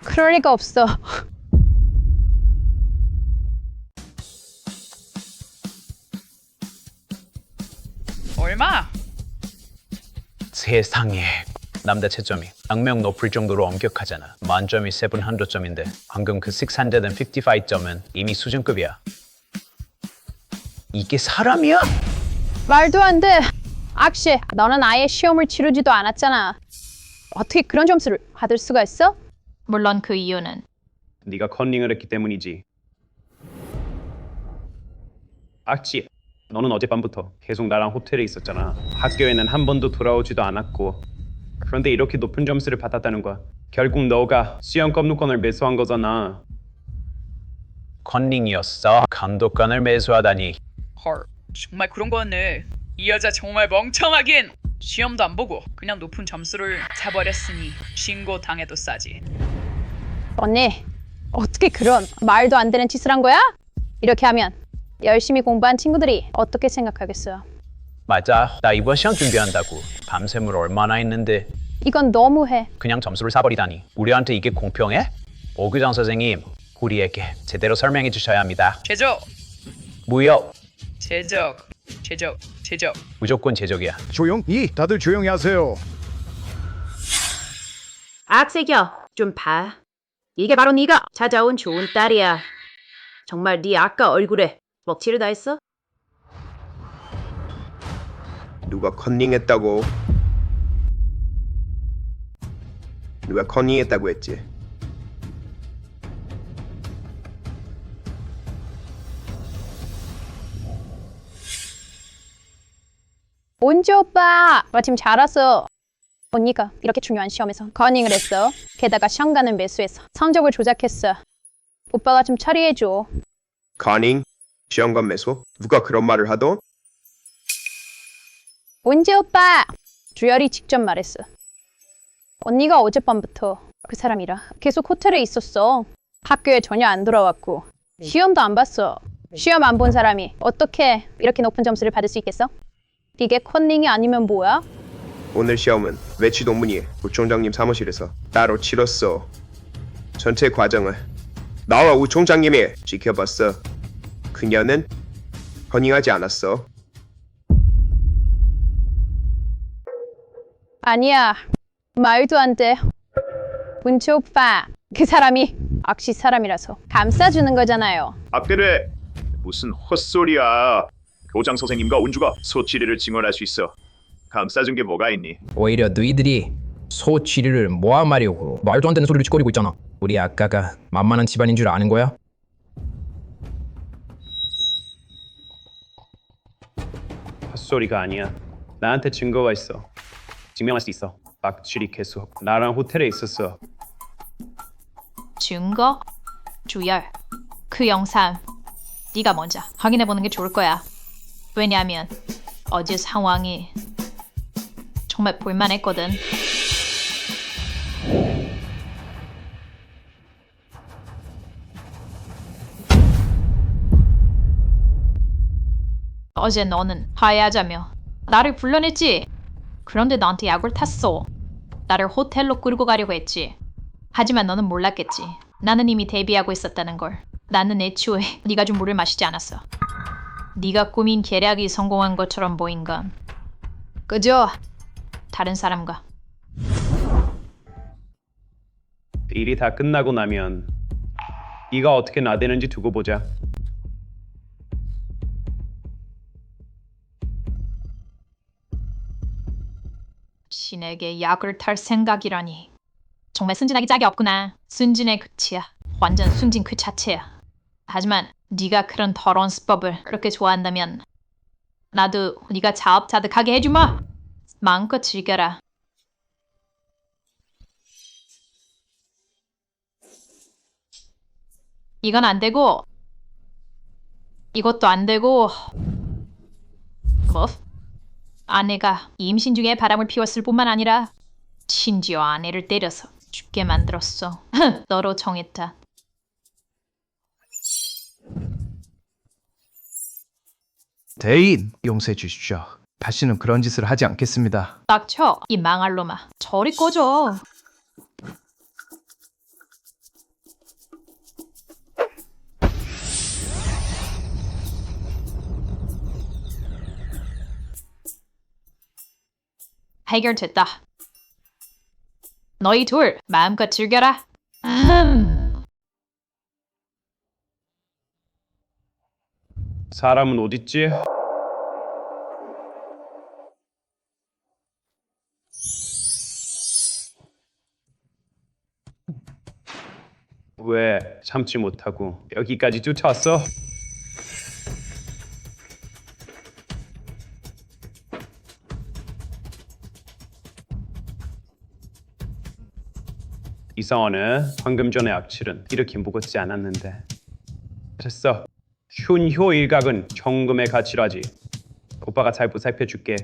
그럴 리가 없어. 얼마? 세상에. 남자 채점이 악명 높을 정도로 엄격하잖아. 만점이 7 한도점인데 방금 그 655점은 이미 수준급이야. 이게 사람이야? 말도 안 돼. 악시, 너는 아예 시험을 치르지도 않았잖아. 어떻게 그런 점수를 받을 수가 있어? 물론 그 이유는 네가 컨닝을 했기 때문이지. 악취, 너는 어젯밤부터 계속 나랑 호텔에 있었잖아. 학교에는 한 번도 돌아오지도 않았고. 그런데 이렇게 높은 점수를 받았다는 거야. 결국 너가 시험 껌누권을 매수한 거잖아. 컨닝이었어. 감독관을 매수하다니. 헐, 정말 그런 거였네. 이 여자 정말 멍청하긴. 시험도 안 보고 그냥 높은 점수를 사버렸으니 신고 당해도 싸지. 언니, 어떻게 그런 말도 안 되는 짓을 한 거야? 이렇게 하면 열심히 공부한 친구들이 어떻게 생각하겠어요? 맞아. 나 이번 시험 준비한다고 밤샘을 얼마나 했는데 이건 너무해. 그냥 점수를 사버리다니. 우리한테 이게 공평해? 오규정 선생님, 우리에게 제대로 설명해 주셔야 합니다. 제적, 무효. 제적. 무조건 제적이야. 조용히, 다들 조용히 하세요. 악색이야, 좀 봐. 이게 바로 네가 찾아온 좋은 딸이야. 정말 네 아까 얼굴에 먹칠을 다 했어? 누가 컨닝했다고? 누가 컨닝했다고 했지? 온지 오빠, 마침 잘 왔어. 언니가 이렇게 중요한 시험에서 커닝을 했어. 게다가 시험관을 매수해서 성적을 조작했어. 오빠가 좀 처리해줘. 컨닝? 시험관 매수? 누가 그런 말을 하던? 온지 오빠, 주열이 직접 말했어. 언니가 어젯밤부터 그 사람이랑 계속 호텔에 있었어. 학교에 전혀 안 돌아왔고 시험도 안 봤어. 시험 안 본 사람이 어떻게 이렇게 높은 점수를 받을 수 있겠어? 이게 컨닝이 아니면 뭐야? 오늘 시험은 외치 논문이 우총장님 사무실에서 따로 치렀어. 전체 과정을 나와 우총장님이 지켜봤어. 그녀는 컨닝하지 않았어. 아니야, 말도 안 돼. 운치 오빠, 그 사람이 악시 사람이라서 감싸주는 거잖아요. 박대래, 무슨 헛소리야. 교장 선생님과 운주가 소치리를 증언할 수 있어. 감싸준 게 뭐가 있니? 오히려 너희들이 소치리를 모함하려고 말도 안 되는 소리를 짓거리고 있잖아. 우리 아까가 만만한 집안인 줄 아는 거야? 헛소리가 아니야. 나한테 증거가 있어. 증명할 수 있어. 악취리 계속 나랑 호텔에 있었어. 증거? 주열, 그 영상 네가 먼저 확인해보는 게 좋을 거야. 왜냐하면 어제 상황이 정말 볼만했거든. 어제 너는 화해하자며 나를 불러냈지. 그런데 나한테 약을 탔어. 나를 호텔로 끌고 가려고 했지. 하지만 너는 몰랐겠지. 나는 이미 대비하고 있었다는 걸. 나는 애초에 네가 준 물을 마시지 않았어. 네가 꾸민 계략이 성공한 것처럼 보인 건 그저 다른 사람과. 일이 다 끝나고 나면 네가 어떻게 나대는지 두고 보자. 신에게 약을 탈 생각이라니. 정말 순진하기 짝이 없구나. 순진의 끝이야. 완전 순진 그 자체야. 하지만 네가 그런 더러운 수법을 그렇게 좋아한다면 나도 네가 자업자득하게 해주마. 마음껏 즐겨라. 이건 안 되고 이것도 안 되고 뭐? 아내가 임신 중에 바람을 피웠을 뿐만 아니라 심지어 아내를 때려서 죽게 만들었어. 너로 정했다. 대인, 용서해 주십시오. 다시는 그런 짓을 하지 않겠습니다. 닥쳐, 이 망할 놈아. 저리 꺼져. 해결됐다. 너희 둘 마음껏 즐겨라. 사람은 어딨지? 왜 참지 못하고 여기까지 쫓아왔어? 이상하네. 방금 전에 악취는 이렇게 무겁지 않았는데. 됐어. 흉효 일각은 정금의 가치라지. 오빠가 잘 보살펴줄게.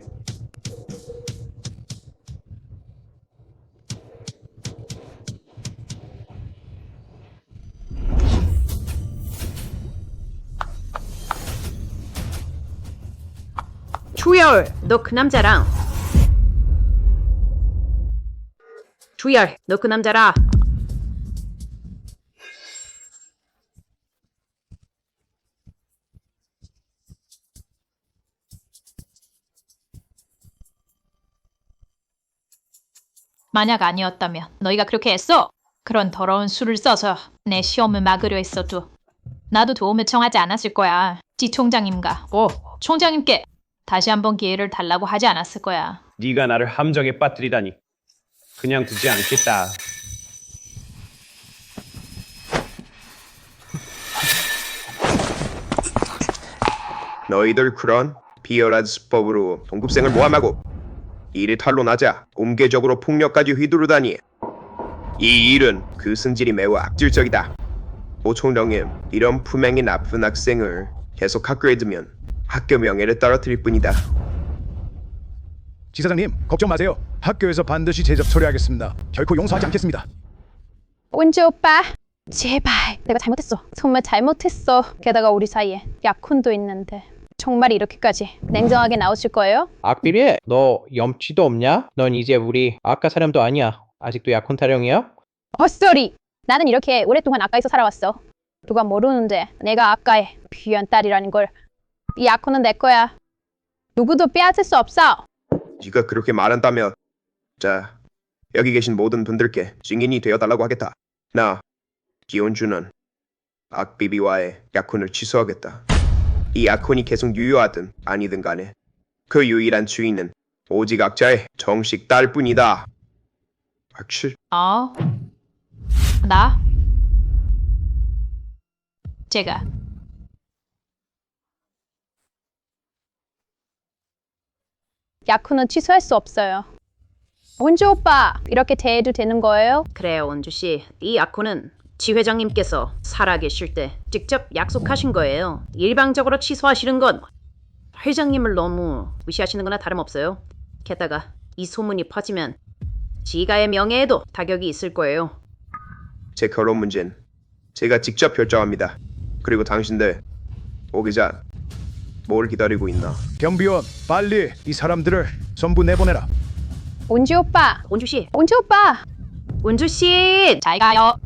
주열, 너 그 남자랑. 주열, 너 그 남자라. 만약 아니었다면 너희가 그렇게 했어? 그런 더러운 수를 써서 내 시험을 막으려 했어도 나도 도움을 청하지 않았을 거야. 지 총장님과 총장님께 다시 한번 기회를 달라고 하지 않았을 거야. 네가 나를 함정에 빠뜨리다니. 그냥 두지 않겠다. 너희들 그런 비열한 수법으로 동급생을 모함하고 일이 탄로나자 공개적으로 폭력까지 휘두르다니. 이 일은 그 승질이 매우 악질적이다. 오 총장님, 이런 품행이 나쁜 학생을 계속 학교에 두면 학교 명예를 떨어뜨릴 뿐이다. 지사장님, 걱정 마세요. 학교에서 반드시 제적 처리하겠습니다. 결코 용서하지 않겠습니다. 운주 오빠, 제발. 내가 잘못했어. 정말 잘못했어. 게다가 우리 사이에 약혼도 있는데 정말 이렇게까지 냉정하게 나오실 거예요? 악비리, 너 염치도 없냐? 넌 이제 우리 아까 사람도 아니야. 아직도 약혼 타령이야? 헛소리! 나는 이렇게 오랫동안 아까에서 살아왔어. 누가 모르는데 내가 아까의 귀한 딸이라는 걸. 이 약혼은 내 거야. 누구도 빼앗을 수 없어. 네가 그렇게 말한다면 자, 여기 계신 모든 분들께 증인이 되어달라고 하겠다. 나 기온주는 악비비와의 약혼을 취소하겠다. 이 약혼이 계속 유효하든 아니든 간에 그 유일한 주인은 오직 악자의 정식 딸뿐이다. 악실? 나? 제가 약혼은 취소할 수 없어요. 원주 오빠, 이렇게 대해도 되는 거예요? 그래요, 원주 씨. 이 약혼은 지 회장님께서 살아계실 때 직접 약속하신 거예요. 일방적으로 취소하시는 건 회장님을 너무 무시하시는 거나 다름없어요. 게다가 이 소문이 퍼지면 지가의 명예에도 타격이 있을 거예요. 제 결혼 문제는 제가 직접 결정합니다. 그리고 당신들 오기 전 뭘 기다리고 있나? 경비원, 빨리 이 사람들을 전부 내보내라. 원주 오빠. 원주 씨. 원주 오빠. 원주 씨. 잘 가요.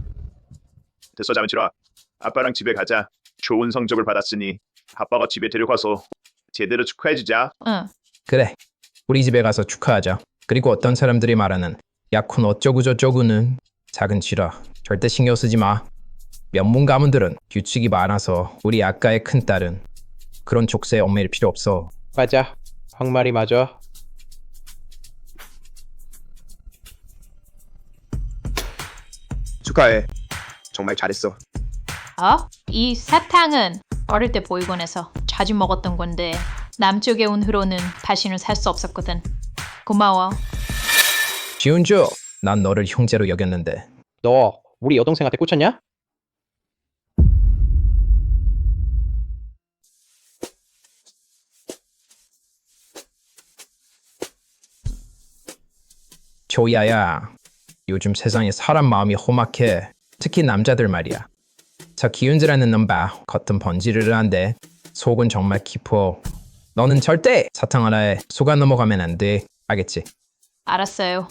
됐어, 자매치라. 아빠랑 집에 가자. 좋은 성적을 받았으니 아빠가 집에 데려가서 제대로 축하해주자. 응. 그래. 우리 집에 가서 축하하자. 그리고 어떤 사람들이 말하는 약혼 어쩌고 저쩌고는 작은 치라. 절대 신경 쓰지 마. 명문 가문들은 규칙이 많아서 우리 아까의 큰딸은 그런 족쇄에 얽매일 필요 없어. 맞아. 황말이 맞아. 축하해. 정말 잘했어. 이 사탕은 어릴 때 보육원에서 자주 먹었던 건데 남쪽에 온 후로는 다시는 살 수 없었거든. 고마워. 지훈주, 난 너를 형제로 여겼는데. 너 우리 여동생한테 꽂혔냐? 조야야, 요즘 세상에 사람 마음이 험악해. 특히 남자들 말이야. 저 기훈즈라는 놈 봐. 겉은 번지르르한데 속은 정말 깊어. 너는 절대 사탕 하나에 속아 넘어가면 안 돼. 알겠지? 알았어요.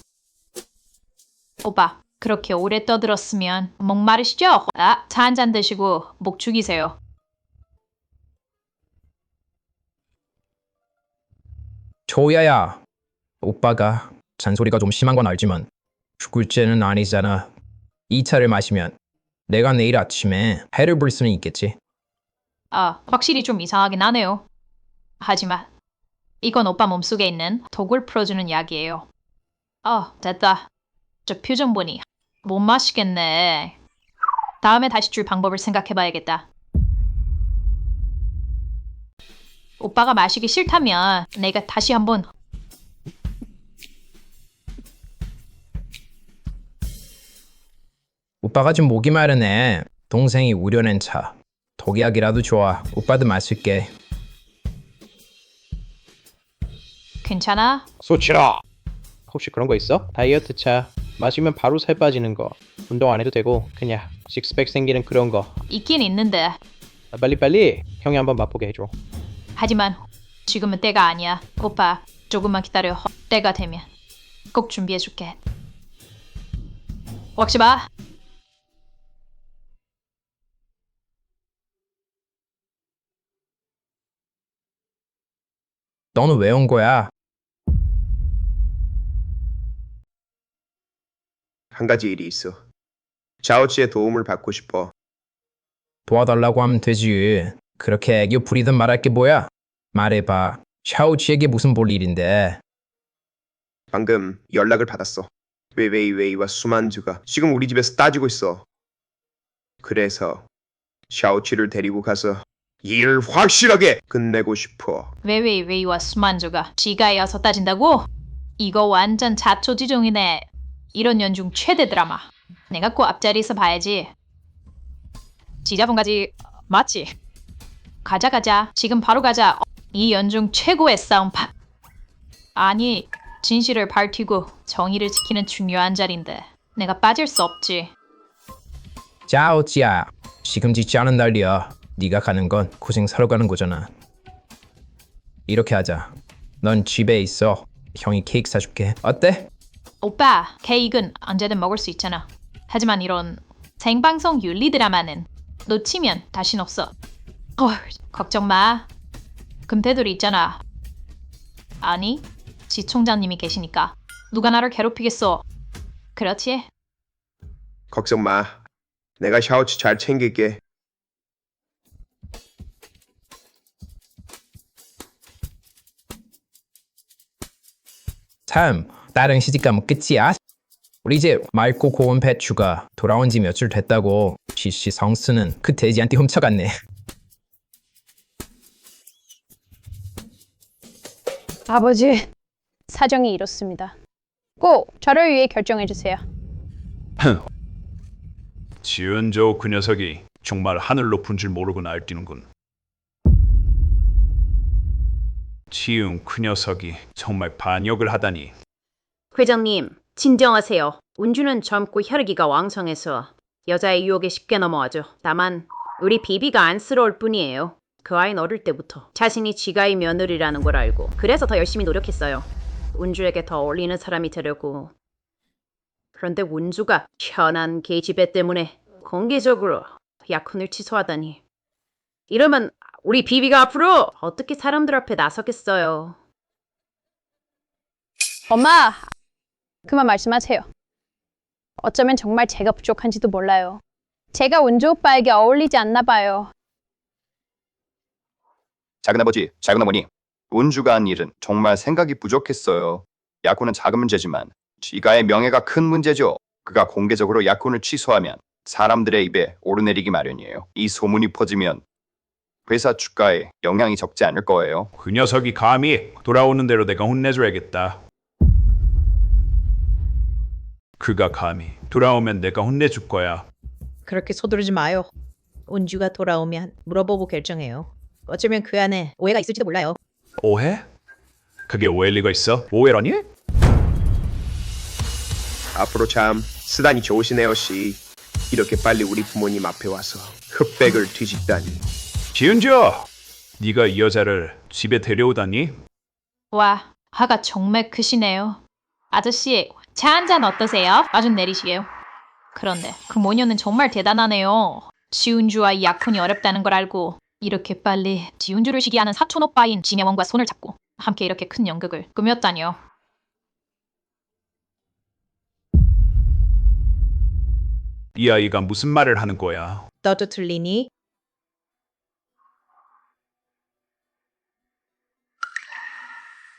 오빠, 그렇게 오래 떠들었으면 목마르시죠? 차 한 잔 드시고 목 죽이세요. 조야야, 오빠가 잔소리가 좀 심한 건 알지만 죽을 죄는 아니잖아. 이 차를 마시면 내가 내일 아침에 해를 볼 수는 있겠지. 확실히 좀 이상하긴 하네요. 하지만 이건 오빠 몸속에 있는 독을 풀어주는 약이에요. 됐다. 저 표정 보니 못 마시겠네. 다음에 다시 줄 방법을 생각해봐야겠다. 오빠가 마시기 싫다면 내가 다시 한번. 오빠가 좀 목이 마르네. 동생이 우려낸 차. 독약이라도 좋아. 오빠도 마실게. 괜찮아? 소치라. 혹시 그런 거 있어? 다이어트 차. 마시면 바로 살 빠지는 거. 운동 안 해도 되고 그냥 식스팩 생기는 그런 거. 있긴 있는데. 빨리빨리 형이 한번 맛보게 해줘. 하지만 지금은 때가 아니야. 오빠, 조금만 기다려. 때가 되면 꼭 준비해줄게. 혹시 봐. 너는 왜 온 거야? 한 가지 일이 있어. 샤오치의 도움을 받고 싶어. 도와달라고 하면 되지. 그렇게 애교 부리든 말할 게 뭐야? 말해봐. 샤오치에게 무슨 볼 일인데? 방금 연락을 받았어. 웨이웨이와 수만주가 지금 우리 집에서 따지고 있어. 그래서 샤오치를 데리고 가서 일을 확실하게 끝내고 싶어. 웨이웨이와 수만조가 지가 이어서 따진다고? 이거 완전 자초지종이네. 이런 연중 최대 드라마. 내가 꼭 앞자리에서 봐야지. 지자본가지 맞지? 가자. 지금 바로 가자. 이 연중 최고의 싸움판. 아니, 진실을 밝히고 정의를 지키는 중요한 자리인데 내가 빠질 수 없지. 샤오치야, 시금짓지 않은 난리야. 네가 가는 건 고생 사러 가는 거잖아. 이렇게 하자. 넌 집에 있어. 형이 케이크 사줄게. 어때? 오빠, 케이크는 언제든 먹을 수 있잖아. 하지만 이런 생방송 윤리 드라마는 놓치면 다신 없어. 걱정 마. 금태들이 있잖아. 아니, 지 총장님이 계시니까 누가 나를 괴롭히겠어. 그렇지? 걱정 마. 내가 샤워치 잘 챙길게. 참, 다른 시집가면 끝이야. 우리 집 맑고 고운 배추가 돌아온 지 며칠 됐다고 시시 성수는 그 돼지한테 훔쳐갔네. 아버지, 사정이 이렇습니다. 꼭 저를 위해 결정해 주세요. 지은조 그 녀석이 정말 하늘 높은 줄 모르고 날뛰는군. 지은 그 녀석이 정말 반역을 하다니. 회장님, 진정하세요. 운주는 젊고 혈기가 왕성해서 여자의 유혹에 쉽게 넘어가죠. 다만 우리 비비가 안쓰러울 뿐이에요. 그 아이는 어릴 때부터 자신이 지가의 며느리라는 걸 알고 그래서 더 열심히 노력했어요. 운주에게 더 어울리는 사람이 되려고. 그런데 운주가 현안 계집애 때문에 공개적으로 약혼을 취소하다니. 이러면 우리 비비가 앞으로 어떻게 사람들 앞에 나서겠어요. 엄마, 그만 말씀하세요. 어쩌면 정말 제가 부족한지도 몰라요. 제가 운주 오빠에게 어울리지 않나 봐요. 작은아버지, 작은어머니, 운주가 한 일은 정말 생각이 부족했어요. 약혼은 작은 문제지만 지가의 명예가 큰 문제죠. 그가 공개적으로 약혼을 취소하면 사람들의 입에 오르내리기 마련이에요. 이 소문이 퍼지면 회사 주가에 영향이 적지 않을 거예요. 그 녀석이 감히 돌아오는 대로 내가 혼내줘야겠다. 그가 감히 돌아오면 내가 혼내줄 거야. 그렇게 서두르지 마요. 운주가 돌아오면 물어보고 결정해요. 어쩌면 그 안에 오해가 있을지도 몰라요. 오해? 그게 오해일 리가 있어? 오해라니? 앞으로 참 쓰다니 좋으시네요, 씨. 이렇게 빨리 우리 부모님 앞에 와서 흑백을 뒤집다니. 지은조! 네가 이 여자를 집에 데려오다니? 와, 화가 정말 크시네요. 아저씨, 차 한 잔 어떠세요? 마중 내리시게요. 그런데 그 모녀는 정말 대단하네요. 지은주와 약혼이 어렵다는 걸 알고 이렇게 빨리 지은주를 시기하는 사촌 오빠인 진여원과 손을 잡고 함께 이렇게 큰 연극을 꾸몄다니요. 이 아이가 무슨 말을 하는 거야? 너도 들리니?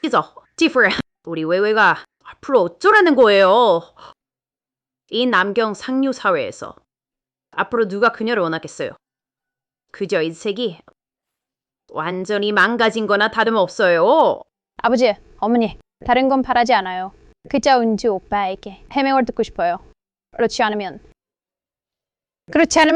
이저, 지프레, 우리 외외가 앞으로 어쩌라는 거예요? 이 남경 상류 사회에서 앞으로 누가 그녀를 원하겠어요? 그저 인색이 완전히 망가진 거나 다름없어요. 아버지, 어머니, 다른 건 바라지 않아요. 그저 운주 오빠에게 해명을 듣고 싶어요. 그렇지 않으면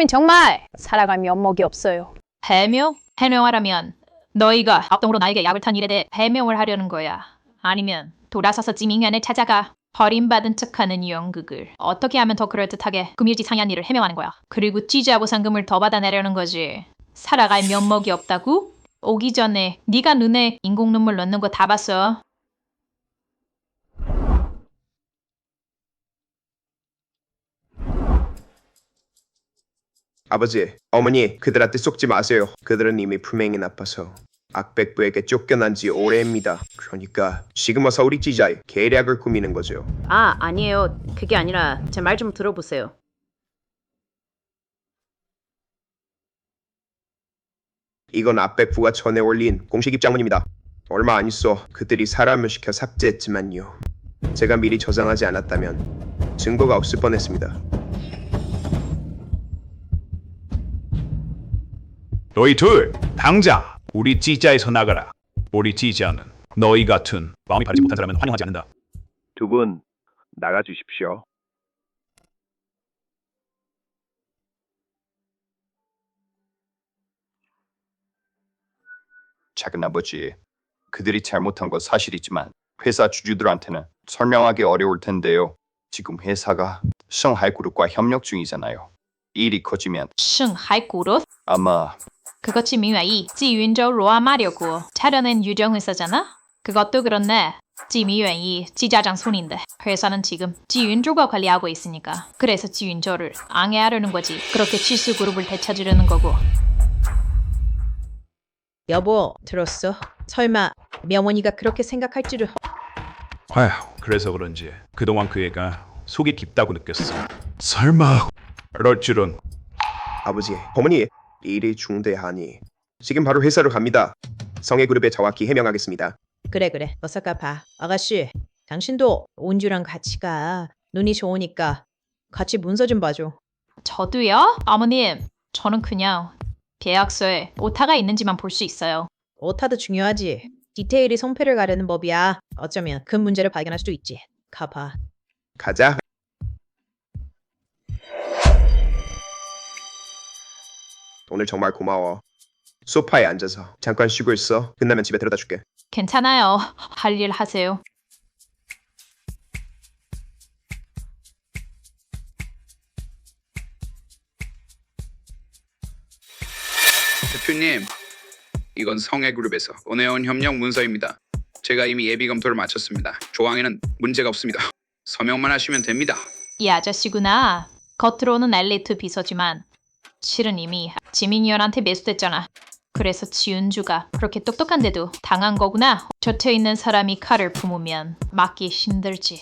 정말 살아갈 면목이 없어요. 해명? 해명하라면 너희가 합동으로 나에게 약을 탄 일에 대해 해명을 하려는 거야. 아니면 돌아서서 찌밍연을 찾아가 버림받은 척하는 연극을 어떻게 하면 더 그럴듯하게 금일지상한 일을 해명하는 거야. 그리고 찌자보 상금을 더 받아내려는 거지. 살아갈 면목이 없다고? 오기 전에 네가 눈에 인공 눈물 넣는 거 다 봤어. 아버지, 어머니, 그들한테 속지 마세요. 그들은 이미 품행이 나빠서 악백부에게 쫓겨난 지 오래입니다. 그러니까 지금 와서 우리 찌자의 계략을 꾸미는 거죠. 아, 아니에요. 그게 아니라 제 말 좀 들어보세요. 이건 악백부가 전에 올린 공식 입장문입니다. 얼마 안 있어 그들이 사람을 시켜 삭제했지만요. 제가 미리 저장하지 않았다면 증거가 없을 뻔했습니다. 너희 둘 당장 우리 찌자에서 나가라. 우리 찌자는 너희 같은 마음이 바르지 못한 사람은 환영하지 않는다. 두 분 나가주십시오. 작은아버지, 그들이 잘못한 건 사실이지만 회사 주주들한테는 설명하기 어려울 텐데요. 지금 회사가 싱하이그룹과 협력 중이잖아요. 일이 커지면 싱하이그룹? 아마 그거 지미웨이 지윤저로 아마려고 차려낸 유령 회사잖아? 그것도 그렇네. 지미웨이 지자장 손인데 회사는 지금 지윤조가 관리하고 있으니까 그래서 지윤조를 앙해하려는 거지. 그렇게 치수 그룹을 되찾으려는 거고. 여보, 들었어? 설마 명원이가 그렇게 생각할 줄을... 아휴, 그래서 그런지 그동안 그 애가 속이 깊다고 느꼈어. 설마 그럴 줄은. 아버지, 어머니, 일이 중대하니 지금 바로 회사로 갑니다. 성해그룹에 정확히 해명하겠습니다. 그래. 어서 가봐. 아가씨, 당신도 온주랑 같이 가. 눈이 좋으니까 같이 문서 좀 봐줘. 저도요? 어머님, 저는 그냥 계약서에 오타가 있는지만 볼 수 있어요. 오타도 중요하지. 디테일이 성패를 가르는 법이야. 어쩌면 큰 문제를 발견할 수도 있지. 가봐. 가자. 오늘 정말 고마워. 소파에 앉아서 잠깐 쉬고 있어. 끝나면 집에 데려다 줄게. 괜찮아요. 할 일 하세요. 대표님, 이건 성해그룹에서 보내온 협력 문서입니다. 제가 이미 예비 검토를 마쳤습니다. 조항에는 문제가 없습니다. 서명만 하시면 됩니다. 이 아저씨구나. 겉으로는 엘리트 비서지만 실은 이미 지민이언한테 매수됐잖아. 그래서 지은주가 그렇게 똑똑한데도 당한 거구나. 곁에 있는 사람이 칼을 품으면 막기 힘들지.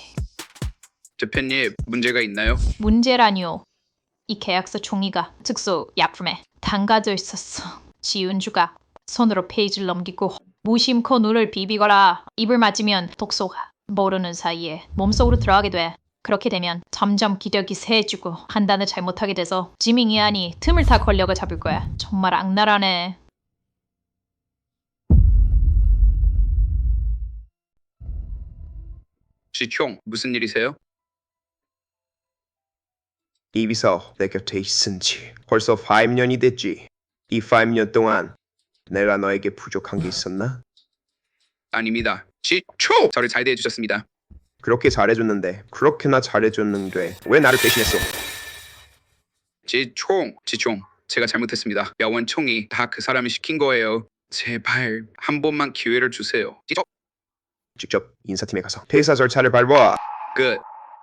대표님, 문제가 있나요? 문제라니요. 이 계약서 종이가 특수 약품에 담가져 있었어. 지은주가 손으로 페이지를 넘기고 무심코 눈을 비비거나 입을 맞으면 독소가 모르는 사이에 몸속으로 들어가게 돼. 그렇게 되면 점점 기력이 세지고 판단을 잘못하게 돼서 지밍이안이 틈을 타 권력을 잡을 거야. 정말 악랄하네. 지총, 무슨 일이세요? 이 비서 내 곁에 있은 지 벌써 5년이 됐지. 이 5년 동안 내가 너에게 부족한 게 있었나? 아닙니다. 지총! 저를 잘 대해주셨습니다. 그렇게 잘해줬는데 그렇게나 잘해줬는데 왜 나를 배신했어? 지총! 제가 잘못했습니다. 야원총이 다 그 사람이 시킨 거예요. 제발 한 번만 기회를 주세요. 지총! 직접 인사팀에 가서 회사 절차를 밟아. 끝.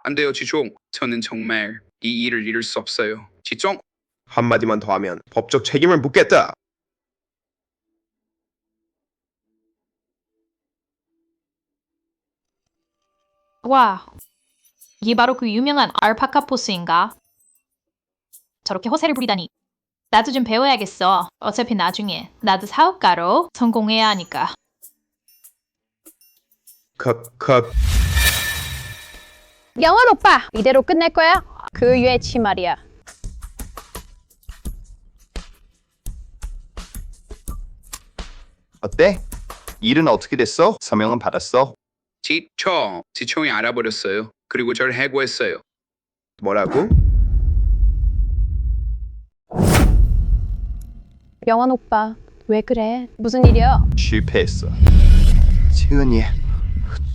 안 돼요, 지총. 저는 정말 이 일을 이룰 수 없어요. 지총! 한마디만 더 하면 법적 책임을 묻겠다. 와, 이게 바로 그 유명한 알파카 포스인가? 저렇게 허세를 부리다니. 나도 좀 배워야겠어. 어차피 나중에 나도 사업가로 성공해야 하니까. 컷. 영원 오빠, 이대로 끝낼 거야? 그 외치 말이야. 어때? 일은 어떻게 됐어? 서명은 받았어? 지총이 알아버렸어요. 그리고 절 해고했어요. 뭐라고? 영원 오빠, 왜 그래? 무슨 일이야? 실패했어. 지은이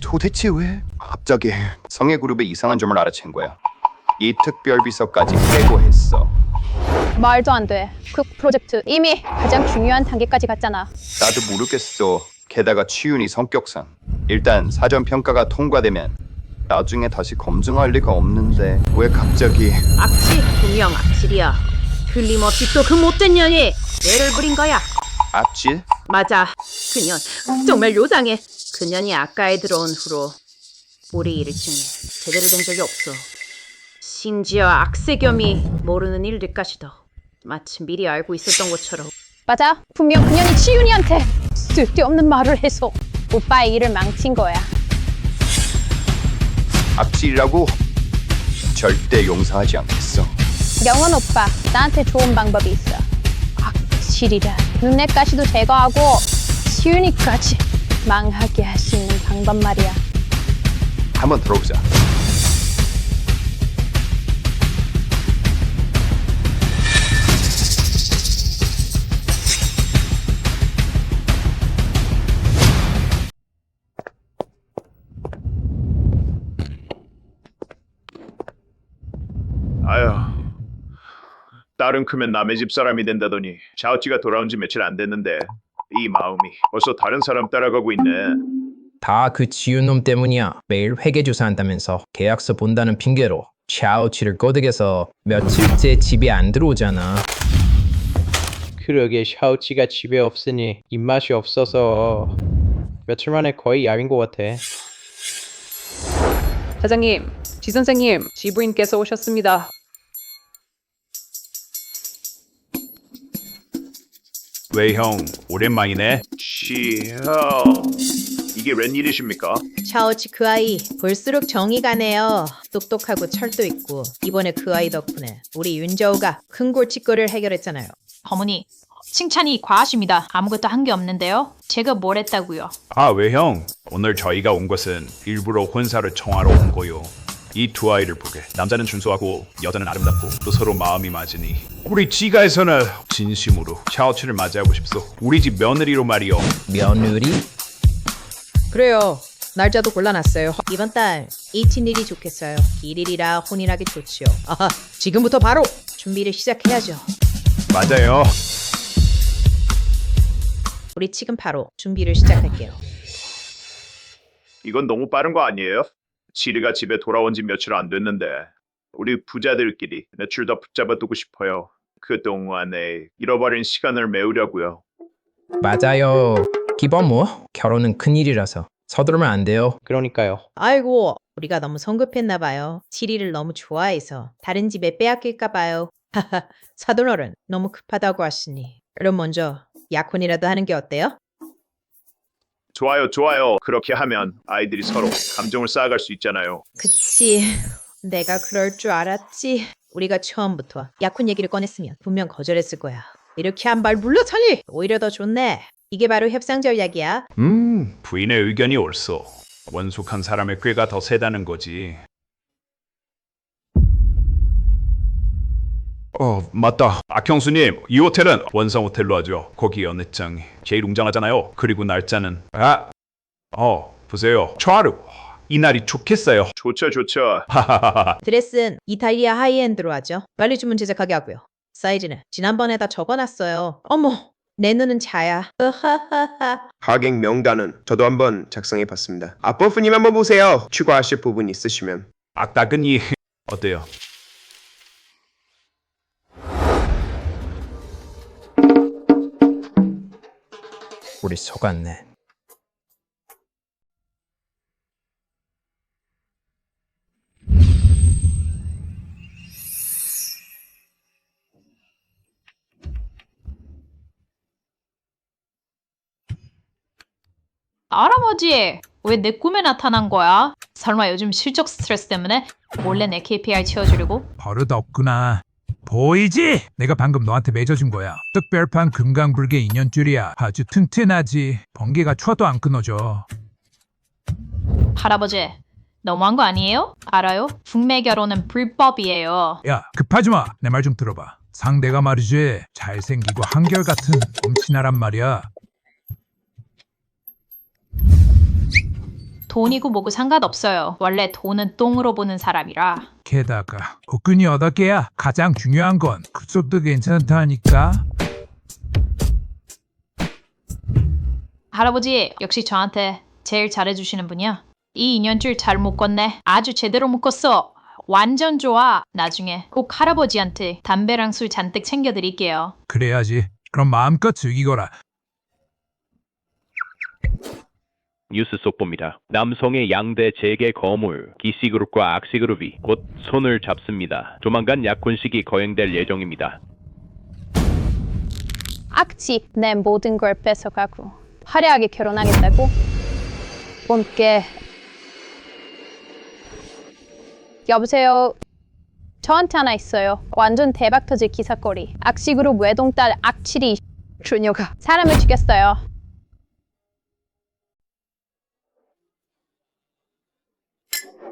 도대체 왜? 갑자기 성해그룹의 이상한 점을 알아챈 거야. 이 특별비서까지 해고했어. 말도 안 돼. 그 프로젝트 이미 가장 중요한 단계까지 갔잖아. 나도 모르겠어. 게다가 치윤이 성격상. 일단 사전 평가가 통과되면 나중에 다시 검증할 리가 없는데 왜 갑자기? 악취, 분명 악질이야. 틀림없이 또 그 못된 년이 얘를 부린 거야. 악질? 맞아. 그년 정말 요상해. 그년이 아까에 들어온 후로 우리 일중에 제대로 된 적이 없어. 심지어 악세겸이 모르는 일들까지도 마치 미리 알고 있었던 것처럼. 맞아. 분명 그년이 치윤이한테 쓸데없는 말을 해서 오빠의 일을 망친 거야. 악질이라고? 절대 용서하지 않겠어. 영원 오빠, 나한테 좋은 방법이 있어. 악질이라 눈엣 가시도 제거하고 치윤이까지 망하게 할 수 있는 방법 말이야. 한번 들어보자. 아휴, 딸은 크면 남의 집 사람이 된다더니 샤오찌가 돌아온 지 며칠 안 됐는데 이 마음이 벌써 다른 사람 따라가고 있네. 다 그 지은 놈 때문이야. 매일 회계 조사한다면서 계약서 본다는 핑계로 샤오치를 꼬드겨서 며칠째 집에 안 들어오잖아. 그러게 샤오치가 집에 없으니 입맛이 없어서 며칠 만에 거의 야윈 것 같아. 사장님, 지 선생님, 지부인께서 오셨습니다. 왜 형 오랜만이네. 형, 이게 웬일이십니까? 샤오치 그 아이 볼수록 정이 가네요. 똑똑하고 철도 있고 이번에 그 아이 덕분에 우리 윤저우가 큰 골칫거리를 해결했잖아요. 어머니, 칭찬이 과하십니다. 아무것도 한 게 없는데요. 제가 뭘 했다고요? 아, 왜 형? 오늘 저희가 온 것은 일부러 혼사를 청하러 온 거요. 이 두 아이를 보게. 남자는 준수하고 여자는 아름답고 또 서로 마음이 맞으니 우리 지가에서는 진심으로 샤오치를 맞이하고 싶소. 우리 집 며느리로 말이요. 며느리? 그래요. 날짜도 골라놨어요. 이번 달 이친일이 좋겠어요. 일일이라 혼인하기 좋지요. 아하, 지금부터 바로 준비를 시작해야죠. 맞아요. 우리 지금 바로 준비를 시작할게요. 이건 너무 빠른 거 아니에요? 지리가 집에 돌아온 지 며칠 안 됐는데 우리 부자들끼리 며칠 더 붙잡아 두고 싶어요. 그동안에 잃어버린 시간을 메우려고요. 맞아요. 기본 뭐 결혼은 큰일이라서 서두르면 안 돼요. 그러니까요. 아이고, 우리가 너무 성급했나 봐요. 치리를 너무 좋아해서 다른 집에 빼앗길까 봐요. 하하, 사돈어른 너무 급하다고 하시니 그럼 먼저 약혼이라도 하는 게 어때요? 좋아요, 좋아요. 그렇게 하면 아이들이 서로 감정을 쌓아갈 수 있잖아요. 그치. 내가 그럴 줄 알았지. 우리가 처음부터 약혼 얘기를 꺼냈으면 분명 거절했을 거야. 이렇게 한 발 물러서니 오히려 더 좋네. 이게 바로 협상 전략이야. 부인의 의견이 옳소. 원숙한 사람의 꾀가 더 세다는 거지. 맞다. 악형수님, 이 호텔은 원성 호텔로 하죠. 거기 연회장이 제일 웅장하잖아요. 그리고 날짜는 보세요. 초하루. 이날이 좋겠어요. 좋죠, 좋죠. 드레스는 이탈리아 하이엔드로 하죠. 빨리 주문 제작하게 하고요. 사이즈는 지난번에 다 적어놨어요. 어머, 내 눈은 자야. 으하하하. 하객 명단은 저도 한번 작성해봤습니다. 아버프님 한번 보세요. 추가하실 부분 있으시면. 악다근이 어때요? 우리 속았네. 할아버지, 왜 내 꿈에 나타난 거야? 설마 요즘 실적 스트레스 때문에 몰래 내 KPI 채워주려고? 버릇 없구나. 보이지? 내가 방금 너한테 맺어준 거야. 특별판 금강불개 인연줄이야. 아주 튼튼하지. 번개가 쳐도 안 끊어져. 할아버지, 너무한 거 아니에요? 알아요? 북매 결혼은 불법이에요. 야, 급하지 마. 내 말 좀 들어봐. 상대가 말이지. 잘생기고 한결같은 엄친아란 말이야. 돈이고 뭐고 상관없어요. 원래 돈은 똥으로 보는 사람이라. 게다가 복근이 8개야. 가장 중요한 건 급속도 괜찮다니까. 할아버지, 역시 저한테 제일 잘해주시는 분이야. 이 인연줄 잘 묶었네. 아주 제대로 묶었어. 완전 좋아. 나중에 꼭 할아버지한테 담배랑 술 잔뜩 챙겨드릴게요. 그래야지. 그럼 마음껏 즐기거라. 뉴스 속보입니다. 남성의 양대 재계 거물 기씨그룹과 악씨그룹이 곧 손을 잡습니다. 조만간 약혼식이 거행될 예정입니다. 악취 내 모든 걸 뺏어가고 화려하게 결혼하겠다고? 봄께 여보세요? 저한테 하나 있어요. 완전 대박 터질 기사거리. 악시그룹 외동딸 악칠이 주녀가 사람을 죽였어요.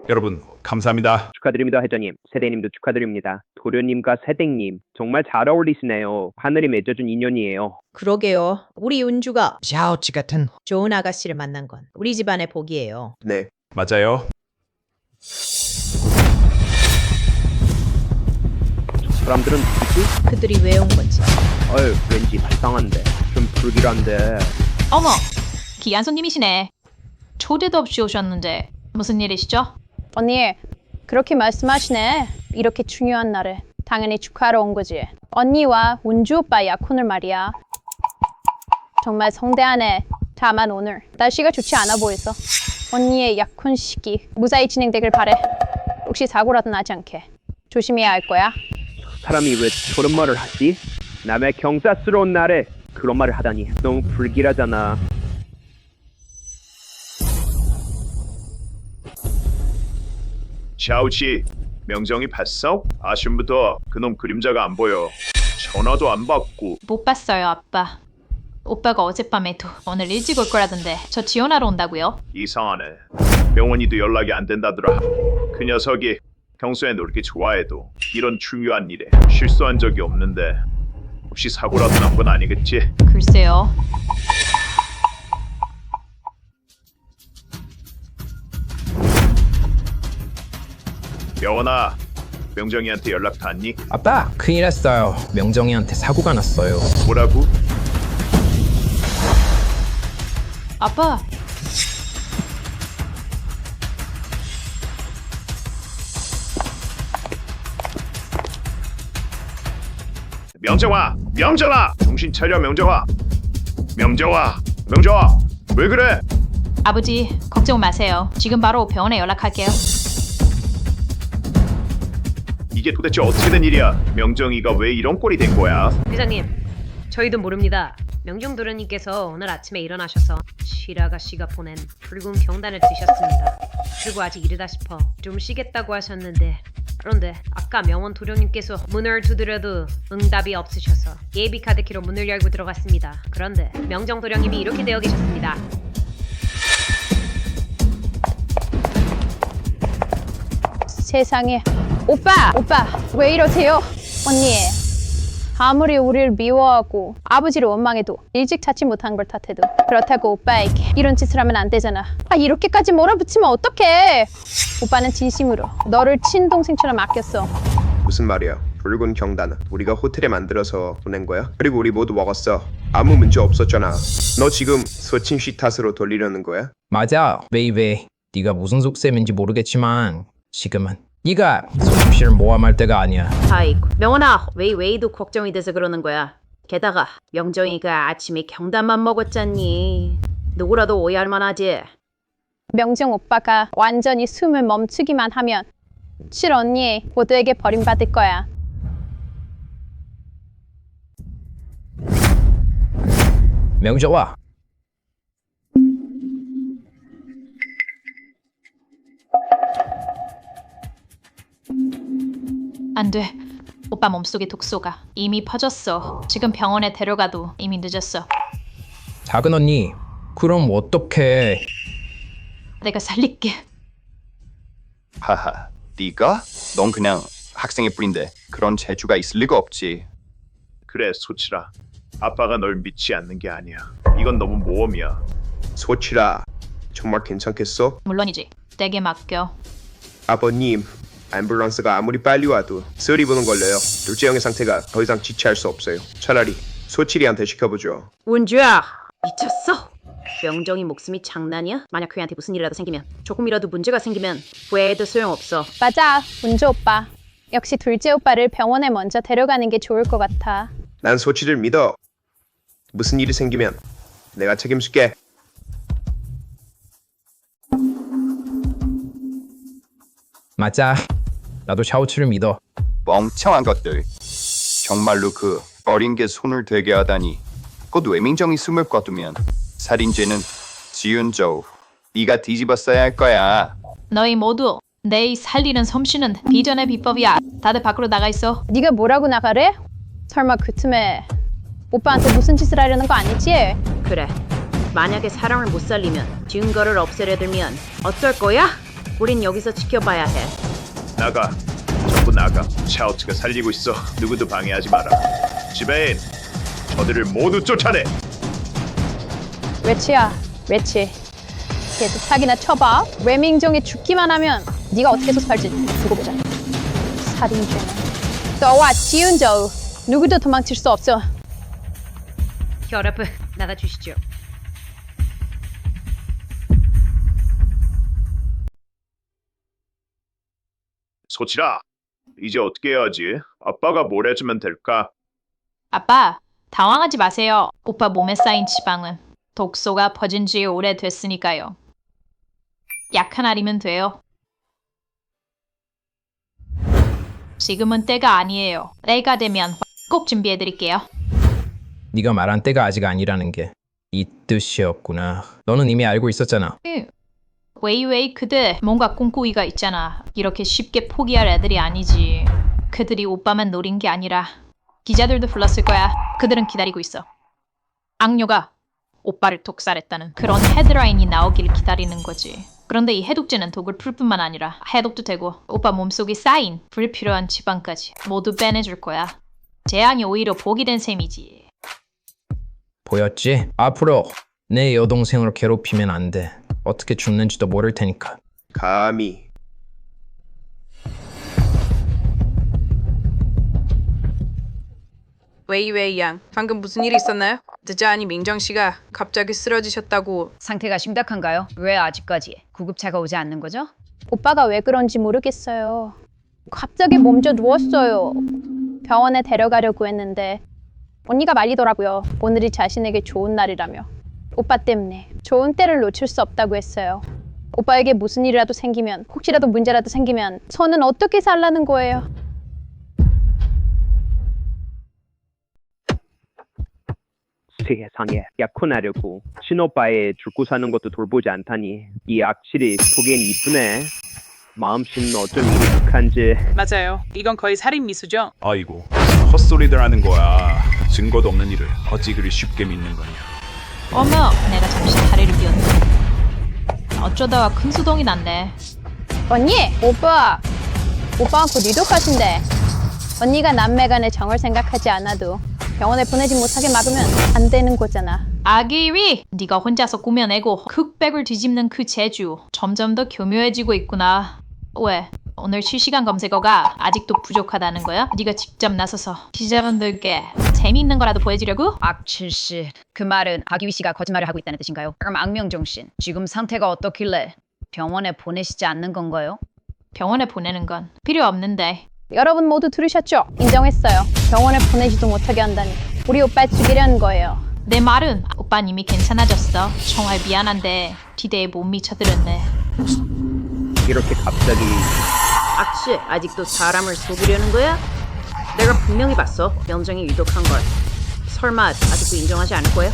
여러분 감사합니다. 축하드립니다, 회장님. 세대님도 축하드립니다. 도련님과 세댁님 정말 잘 어울리시네요. 하늘이 맺어준 인연이에요. 그러게요. 우리 윤주가 샤오치 같은 좋은 아가씨를 만난 건 우리 집안의 복이에요. 네. 맞아요. 사람들은 누구지? 그들이 왜 온 건지. 왠지 발상한데 좀 불길한데. 어머, 귀한 손님이시네. 초대도 없이 오셨는데 무슨 일이시죠? 언니, 그렇게 말씀하시네. 이렇게 중요한 날에 당연히 축하하러 온 거지. 언니와 운주 오빠 약혼을 말이야. 정말 성대하네. 다만 오늘 날씨가 좋지 않아 보여서 언니의 약혼식이 무사히 진행되길 바래. 혹시 사고라도 나지 않게 조심해야 할 거야. 사람이 왜 저런 말을 하지? 남의 경사스러운 날에 그런 말을 하다니 너무 불길하잖아. 샤오치, 명정이 봤어? 아침부터 그놈 그림자가 안 보여. 전화도 안 받고. 못 봤어요, 아빠. 오빠가 어젯밤에도 오늘 일찍 올 거라던데 저 지원하러 온다고요? 이상하네. 명원이도 연락이 안 된다더라. 그 녀석이 평소에 놀기 좋아해도 이런 중요한 일에 실수한 적이 없는데 혹시 사고라도 난 건 아니겠지? 글쎄요. 명원아, 명정이한테 연락 닿니? 아빠, 큰일 났어요. 명정이한테 사고가 났어요. 뭐라고? 아빠, 명정아! 명정아! 정신 차려, 명정아! 명정아! 명정아! 왜 그래? 아버지 걱정 마세요. 지금 바로 병원에 연락할게요. 이게 도대체 어떻게 된 일이야? 명정이가 왜 이런 꼴이 된 거야? 회장님, 저희도 모릅니다. 명중 도련님께서 오늘 아침에 일어나셔서 시라가씨가 보낸 붉은 경단을 드셨습니다. 그리고 아직 이르다 싶어 좀 쉬겠다고 하셨는데 그런데 아까 명원 도련님께서 문을 두드려도 응답이 없으셔서 예비 카드키로 문을 열고 들어갔습니다. 그런데 명정 도련님이 이렇게 되어 계셨습니다. 세상에. 오빠 왜 이러세요? 언니, 아무리 우리를 미워하고 아버지를 원망해도 일찍 찾지 못한 걸 탓해도 그렇다고 오빠에게 이런 짓을 하면 안 되잖아. 이렇게까지 몰아붙이면 어떡해. 오빠는 진심으로 너를 친동생처럼 아꼈어. 무슨 말이야? 붉은 경단은 우리가 호텔에 만들어서 보낸 거야? 그리고 우리 모두 먹었어. 아무 문제 없었잖아. 너 지금 소친 씨 탓으로 돌리려는 거야? 맞아, 베이베. 네가 무슨 속셈인지 모르겠지만 지금은 네가 소친 씨를 모함할 때가 아니야. 아이고, 명원아, 웨이도 걱정이 돼서 그러는 거야. 게다가 명정이가 아침에 경단만 먹었잖니. 누구라도 오해할 만하지. 명정 오빠가 완전히 숨을 멈추기만 하면 실 언니 모두에게 버림받을 거야. 명정아, 안 돼. 오빠 몸속에 독소가 이미 퍼졌어. 지금 병원에 데려가도 이미 늦었어. 작은 언니, 그럼 어떡해? 내가 살릴게. 하하, 네가? 넌 그냥 학생의 뿌린데 그런 재주가 있을 리가 없지. 그래, 소치라. 아빠가 널 믿지 않는 게 아니야. 이건 너무 모험이야. 소치라, 정말 괜찮겠어? 물론이지. 댁에 맡겨. 아버님, 앰뷸런스가 아무리 빨리 와도 쓰리 부는 걸려요. 둘째 형의 상태가 더 이상 지체할 수 없어요. 차라리 소치리한테 시켜보죠. 운주야, 미쳤어? 명정이 목숨이 장난이야? 만약 그애한테 무슨 일이라도 생기면, 조금이라도 문제가 생기면 후회해도 소용없어. 맞아, 운주 오빠. 역시 둘째 오빠를 병원에 먼저 데려가는 게 좋을 것 같아. 난 소치를 믿어. 무슨 일이 생기면 내가 책임질게. 맞아, 나도 샤오츠를 믿어. 멍청한 것들. 정말로 그 어린 게 손을 대게 하다니. 곧 외민정이 숨을 거두면 살인죄는 지은저우 네가 뒤집었어야 할 거야. 너희 모두 내 살리는 솜씨는 비전의 비법이야. 다들 밖으로 나가 있어. 네가 뭐라고 나가래? 설마 그 틈에 오빠한테 무슨 짓을 하려는 거 아니지? 그래, 만약에 사람을 못 살리면 증거를 없애려 들면 어쩔 거야? 우린 여기서 지켜봐야 해. 나가. 전부 나가. 샤오츠가 살리고 있어. 누구도 방해하지 마라. 지배인, 저들을 모두 쫓아내. 외치야, 외치. 개도탁이나 쳐봐. 외민정이 죽기만 하면 네가 어떻게 소설할지 두고 보자. 살인죄는 너와 지은저우 누구도 도망칠 수 없어. 여러분, 나가주시죠. 소치라, 이제 어떻게 해야지? 아빠가 뭘 해주면 될까? 아빠, 당황하지 마세요. 오빠 몸에 쌓인 지방은 독소가 퍼진 지 오래됐으니까요. 약 하나리면 돼요. 지금은 때가 아니에요. 때가 되면 꼭 준비해드릴게요. 네가 말한 때가 아직 아니라는 게 이 뜻이었구나. 너는 이미 알고 있었잖아. 웨이웨이 그대 뭔가 꿍꿍이가 있잖아. 이렇게 쉽게 포기할 애들이 아니지. 그들이 오빠만 노린 게 아니라 기자들도 불렀을 거야. 그들은 기다리고 있어. 악녀가 오빠를 독살했다는 그런 헤드라인이 나오길 기다리는 거지. 그런데 이 해독제는 독을 풀 뿐만 아니라 해독도 되고 오빠 몸속에 쌓인 불필요한 지방까지 모두 빼내줄 거야. 재앙이 오히려 복이 된 셈이지. 보였지? 앞으로 내 여동생을 괴롭히면 안 돼. 어떻게 죽는지도 모를 테니까. 감히. 웨이웨이 양, 방금 무슨 일이 있었나요? 드자니 민정 씨가 갑자기 쓰러지셨다고. 상태가 심각한가요? 왜 아직까지 구급차가 오지 않는 거죠? 오빠가 왜 그런지 모르겠어요. 갑자기 멈춰 누웠어요. 병원에 데려가려고 했는데 언니가 말리더라고요. 오늘이 자신에게 좋은 날이라며. 오빠 때문에 좋은 때를 놓칠 수 없다고 했어요. 오빠에게 무슨 일이라도 생기면, 혹시라도 문제라도 생기면 저는 어떻게 살라는 거예요? 세상에 약혼하려고 친오빠의 죽고 사는 것도 돌보지 않다니 이 악질이 보기엔 이쁘네. 마음씨는 어쩜 이리 극한지. 맞아요. 이건 거의 살인 미수죠. 아이고, 헛소리들 하는 거야. 증거도 없는 일을 어찌 그리 쉽게 믿는 거냐. 어머, 내가 잠시 다리를 비웠네. 어쩌다가 큰 수동이 났네. 언니! 오빠가 곧 유독하신대. 언니가 남매 간의 정을 생각하지 않아도 병원에 보내지 못하게 막으면 안 되는 거잖아. 아기리! 네가 혼자서 꾸며내고 흑백을 뒤집는 그 재주 점점 더 교묘해지고 있구나. 왜? 오늘 실시간 검색어가 아직도 부족하다는 거야? 네가 직접 나서서 기자분들께 재미있는 거라도 보여주려고? 악칠씨, 그 말은 아기위 씨가 거짓말을 하고 있다는 뜻인가요? 그럼 악명정신, 지금 상태가 어떻길래 병원에 보내시지 않는 건가요? 병원에 보내는 건 필요 없는데. 여러분 모두 들으셨죠? 인정했어요. 병원에 보내지도 못하게 한다니. 우리 오빠 죽이려는 거예요. 내 말은 오빠는 이미 괜찮아졌어. 정말 미안한데 기대에 못 미쳐들었네. 이렇게 갑자기. 악취, 아직도 사람을 속이려는 거야? 내가 분명히 봤어. 병정이 유독한 걸. 설마 아직도 인정하지 않을 거야?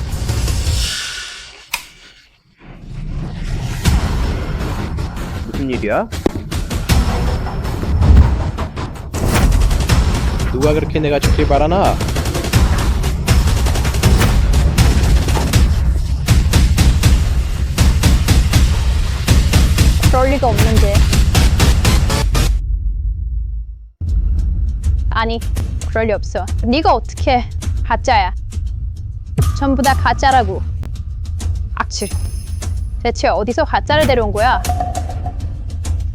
무슨 일이야? 누가 그렇게 내가 죽길 바라나? 그럴 리가 없는데. 아니, 그럴 리 없어. 네가 어떻게 가짜야. 전부 다 가짜라고. 악취. 대체 어디서 가짜를 데려온 거야?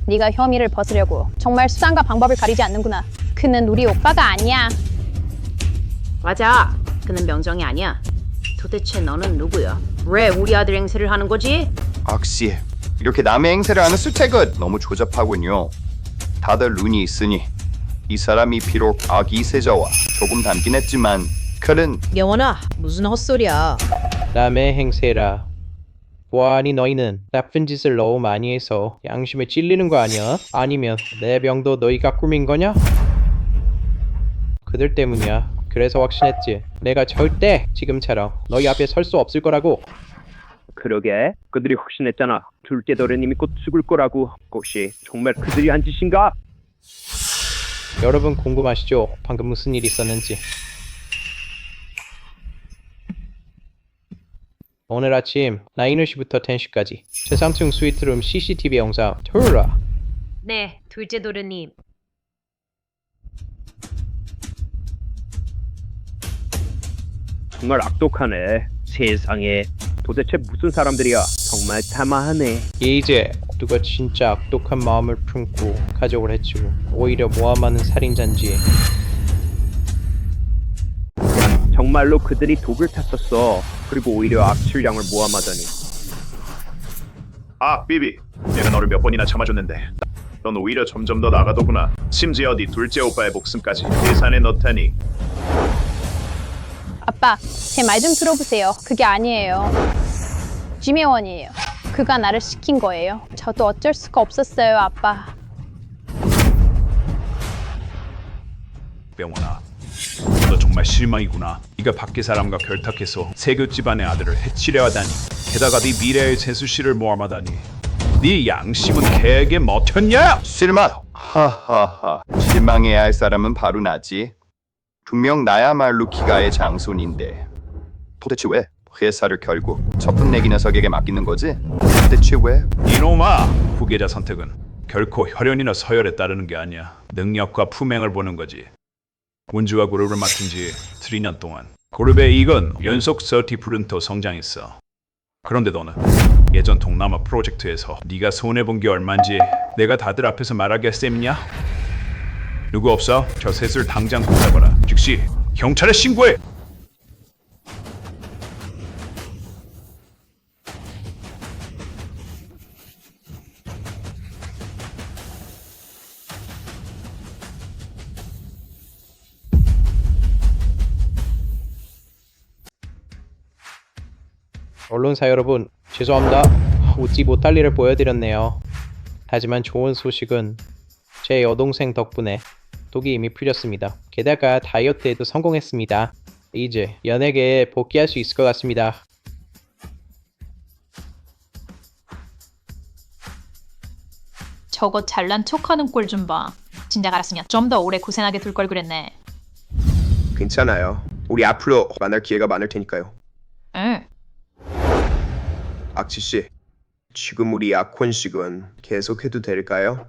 네가 혐의를 벗으려고 정말 수단과 방법을 가리지 않는구나. 그는 우리 오빠가 아니야. 맞아. 그는 명정이 아니야. 도대체 너는 누구야? 왜 우리 아들 행세를 하는 거지? 악씨, 이렇게 남의 행세를 하는 수택은 너무 조잡하군요. 다들 눈이 있으니 이 사람이 비록 악이세자와 조금 닮긴 했지만 그는 영원아, 무슨 헛소리야. 남의 행세라. 보아하니 너희는 나쁜 짓을 너무 많이 해서 양심에 찔리는 거 아니야? 아니면 내 병도 너희가 꾸민 거냐? 그들 때문이야. 그래서 확신했지. 내가 절대 지금처럼 너희 앞에 설 수 없을 거라고. 그러게. 그들이 확신했잖아. 둘째 도련님이 곧 죽을 거라고. 혹시 정말 그들이 한 짓인가? 여러분 궁금하시죠? 방금 무슨 일이 있었는지. 오늘 아침 9시부터 10시까지 최상층 스위트룸 CCTV 영상 틀어라. 네, 둘째 도련님. 정말 악독하네. 세상에. 도대체 무슨 사람들이야. 정말 타마하네. 이제 누가 진짜 악독한 마음을 품고 가족을 했죠. 오히려 모함하는 살인자인지. 정말로 그들이 독을 탔었어. 그리고 오히려 악취량을 모함하더니. 아, 비비. 내가 너를 몇 번이나 참아줬는데 넌 오히려 점점 더 나가더구나. 심지어 네 둘째 오빠의 목숨까지 계산에 넣다니. 아빠, 제 말 좀 들어보세요. 그게 아니에요. 지메원이에요. 그가 나를 시킨 거예요. 저도 어쩔 수가 없었어요, 아빠. 병원아, 너 정말 실망이구나. 네가 밖에 사람과 결탁해서 세교 집안의 아들을 해치려 하다니. 게다가 네 미래의 세수씨를 모함하다니. 네 양심은 개에게 먹혔냐? 실망. 하하하. 실망해야 할 사람은 바로 나지. 분명 나야말로 기가의 장손인데 도대체 왜 회사를 결국 첫분내기 녀석에게 맡기는 거지? 도대체 왜? 이놈아, 후계자 선택은 결코 혈연이나 서열에 따르는 게 아니야. 능력과 품행을 보는 거지. 운주와 그룹을 맡은 지 3년 동안 그룹의 이건 연속 30% 성장했어. 그런데 너는 예전 동남아 프로젝트에서 네가 손해본 게 얼만지 내가 다들 앞에서 말하기 할 셈이냐? 누구 없어? 저 셋을 당장 붙잡아라. 즉시 경찰에 신고해! 언론사 여러분, 죄송합니다. 웃지 못할 일을 보여드렸네요. 하지만 좋은 소식은 제 여동생 덕분에 독이 이미 풀렸습니다. 게다가 다이어트에도 성공했습니다. 이제 연예계에 복귀할 수 있을 것 같습니다. 저거 잘난 척하는 꼴 좀 봐. 진작 알았으면 좀 더 오래 고생하게 둘 걸 그랬네. 괜찮아요. 우리 앞으로 만날 기회가 많을 테니까요. 응. 악취 씨, 지금 우리 약혼식은 계속해도 될까요?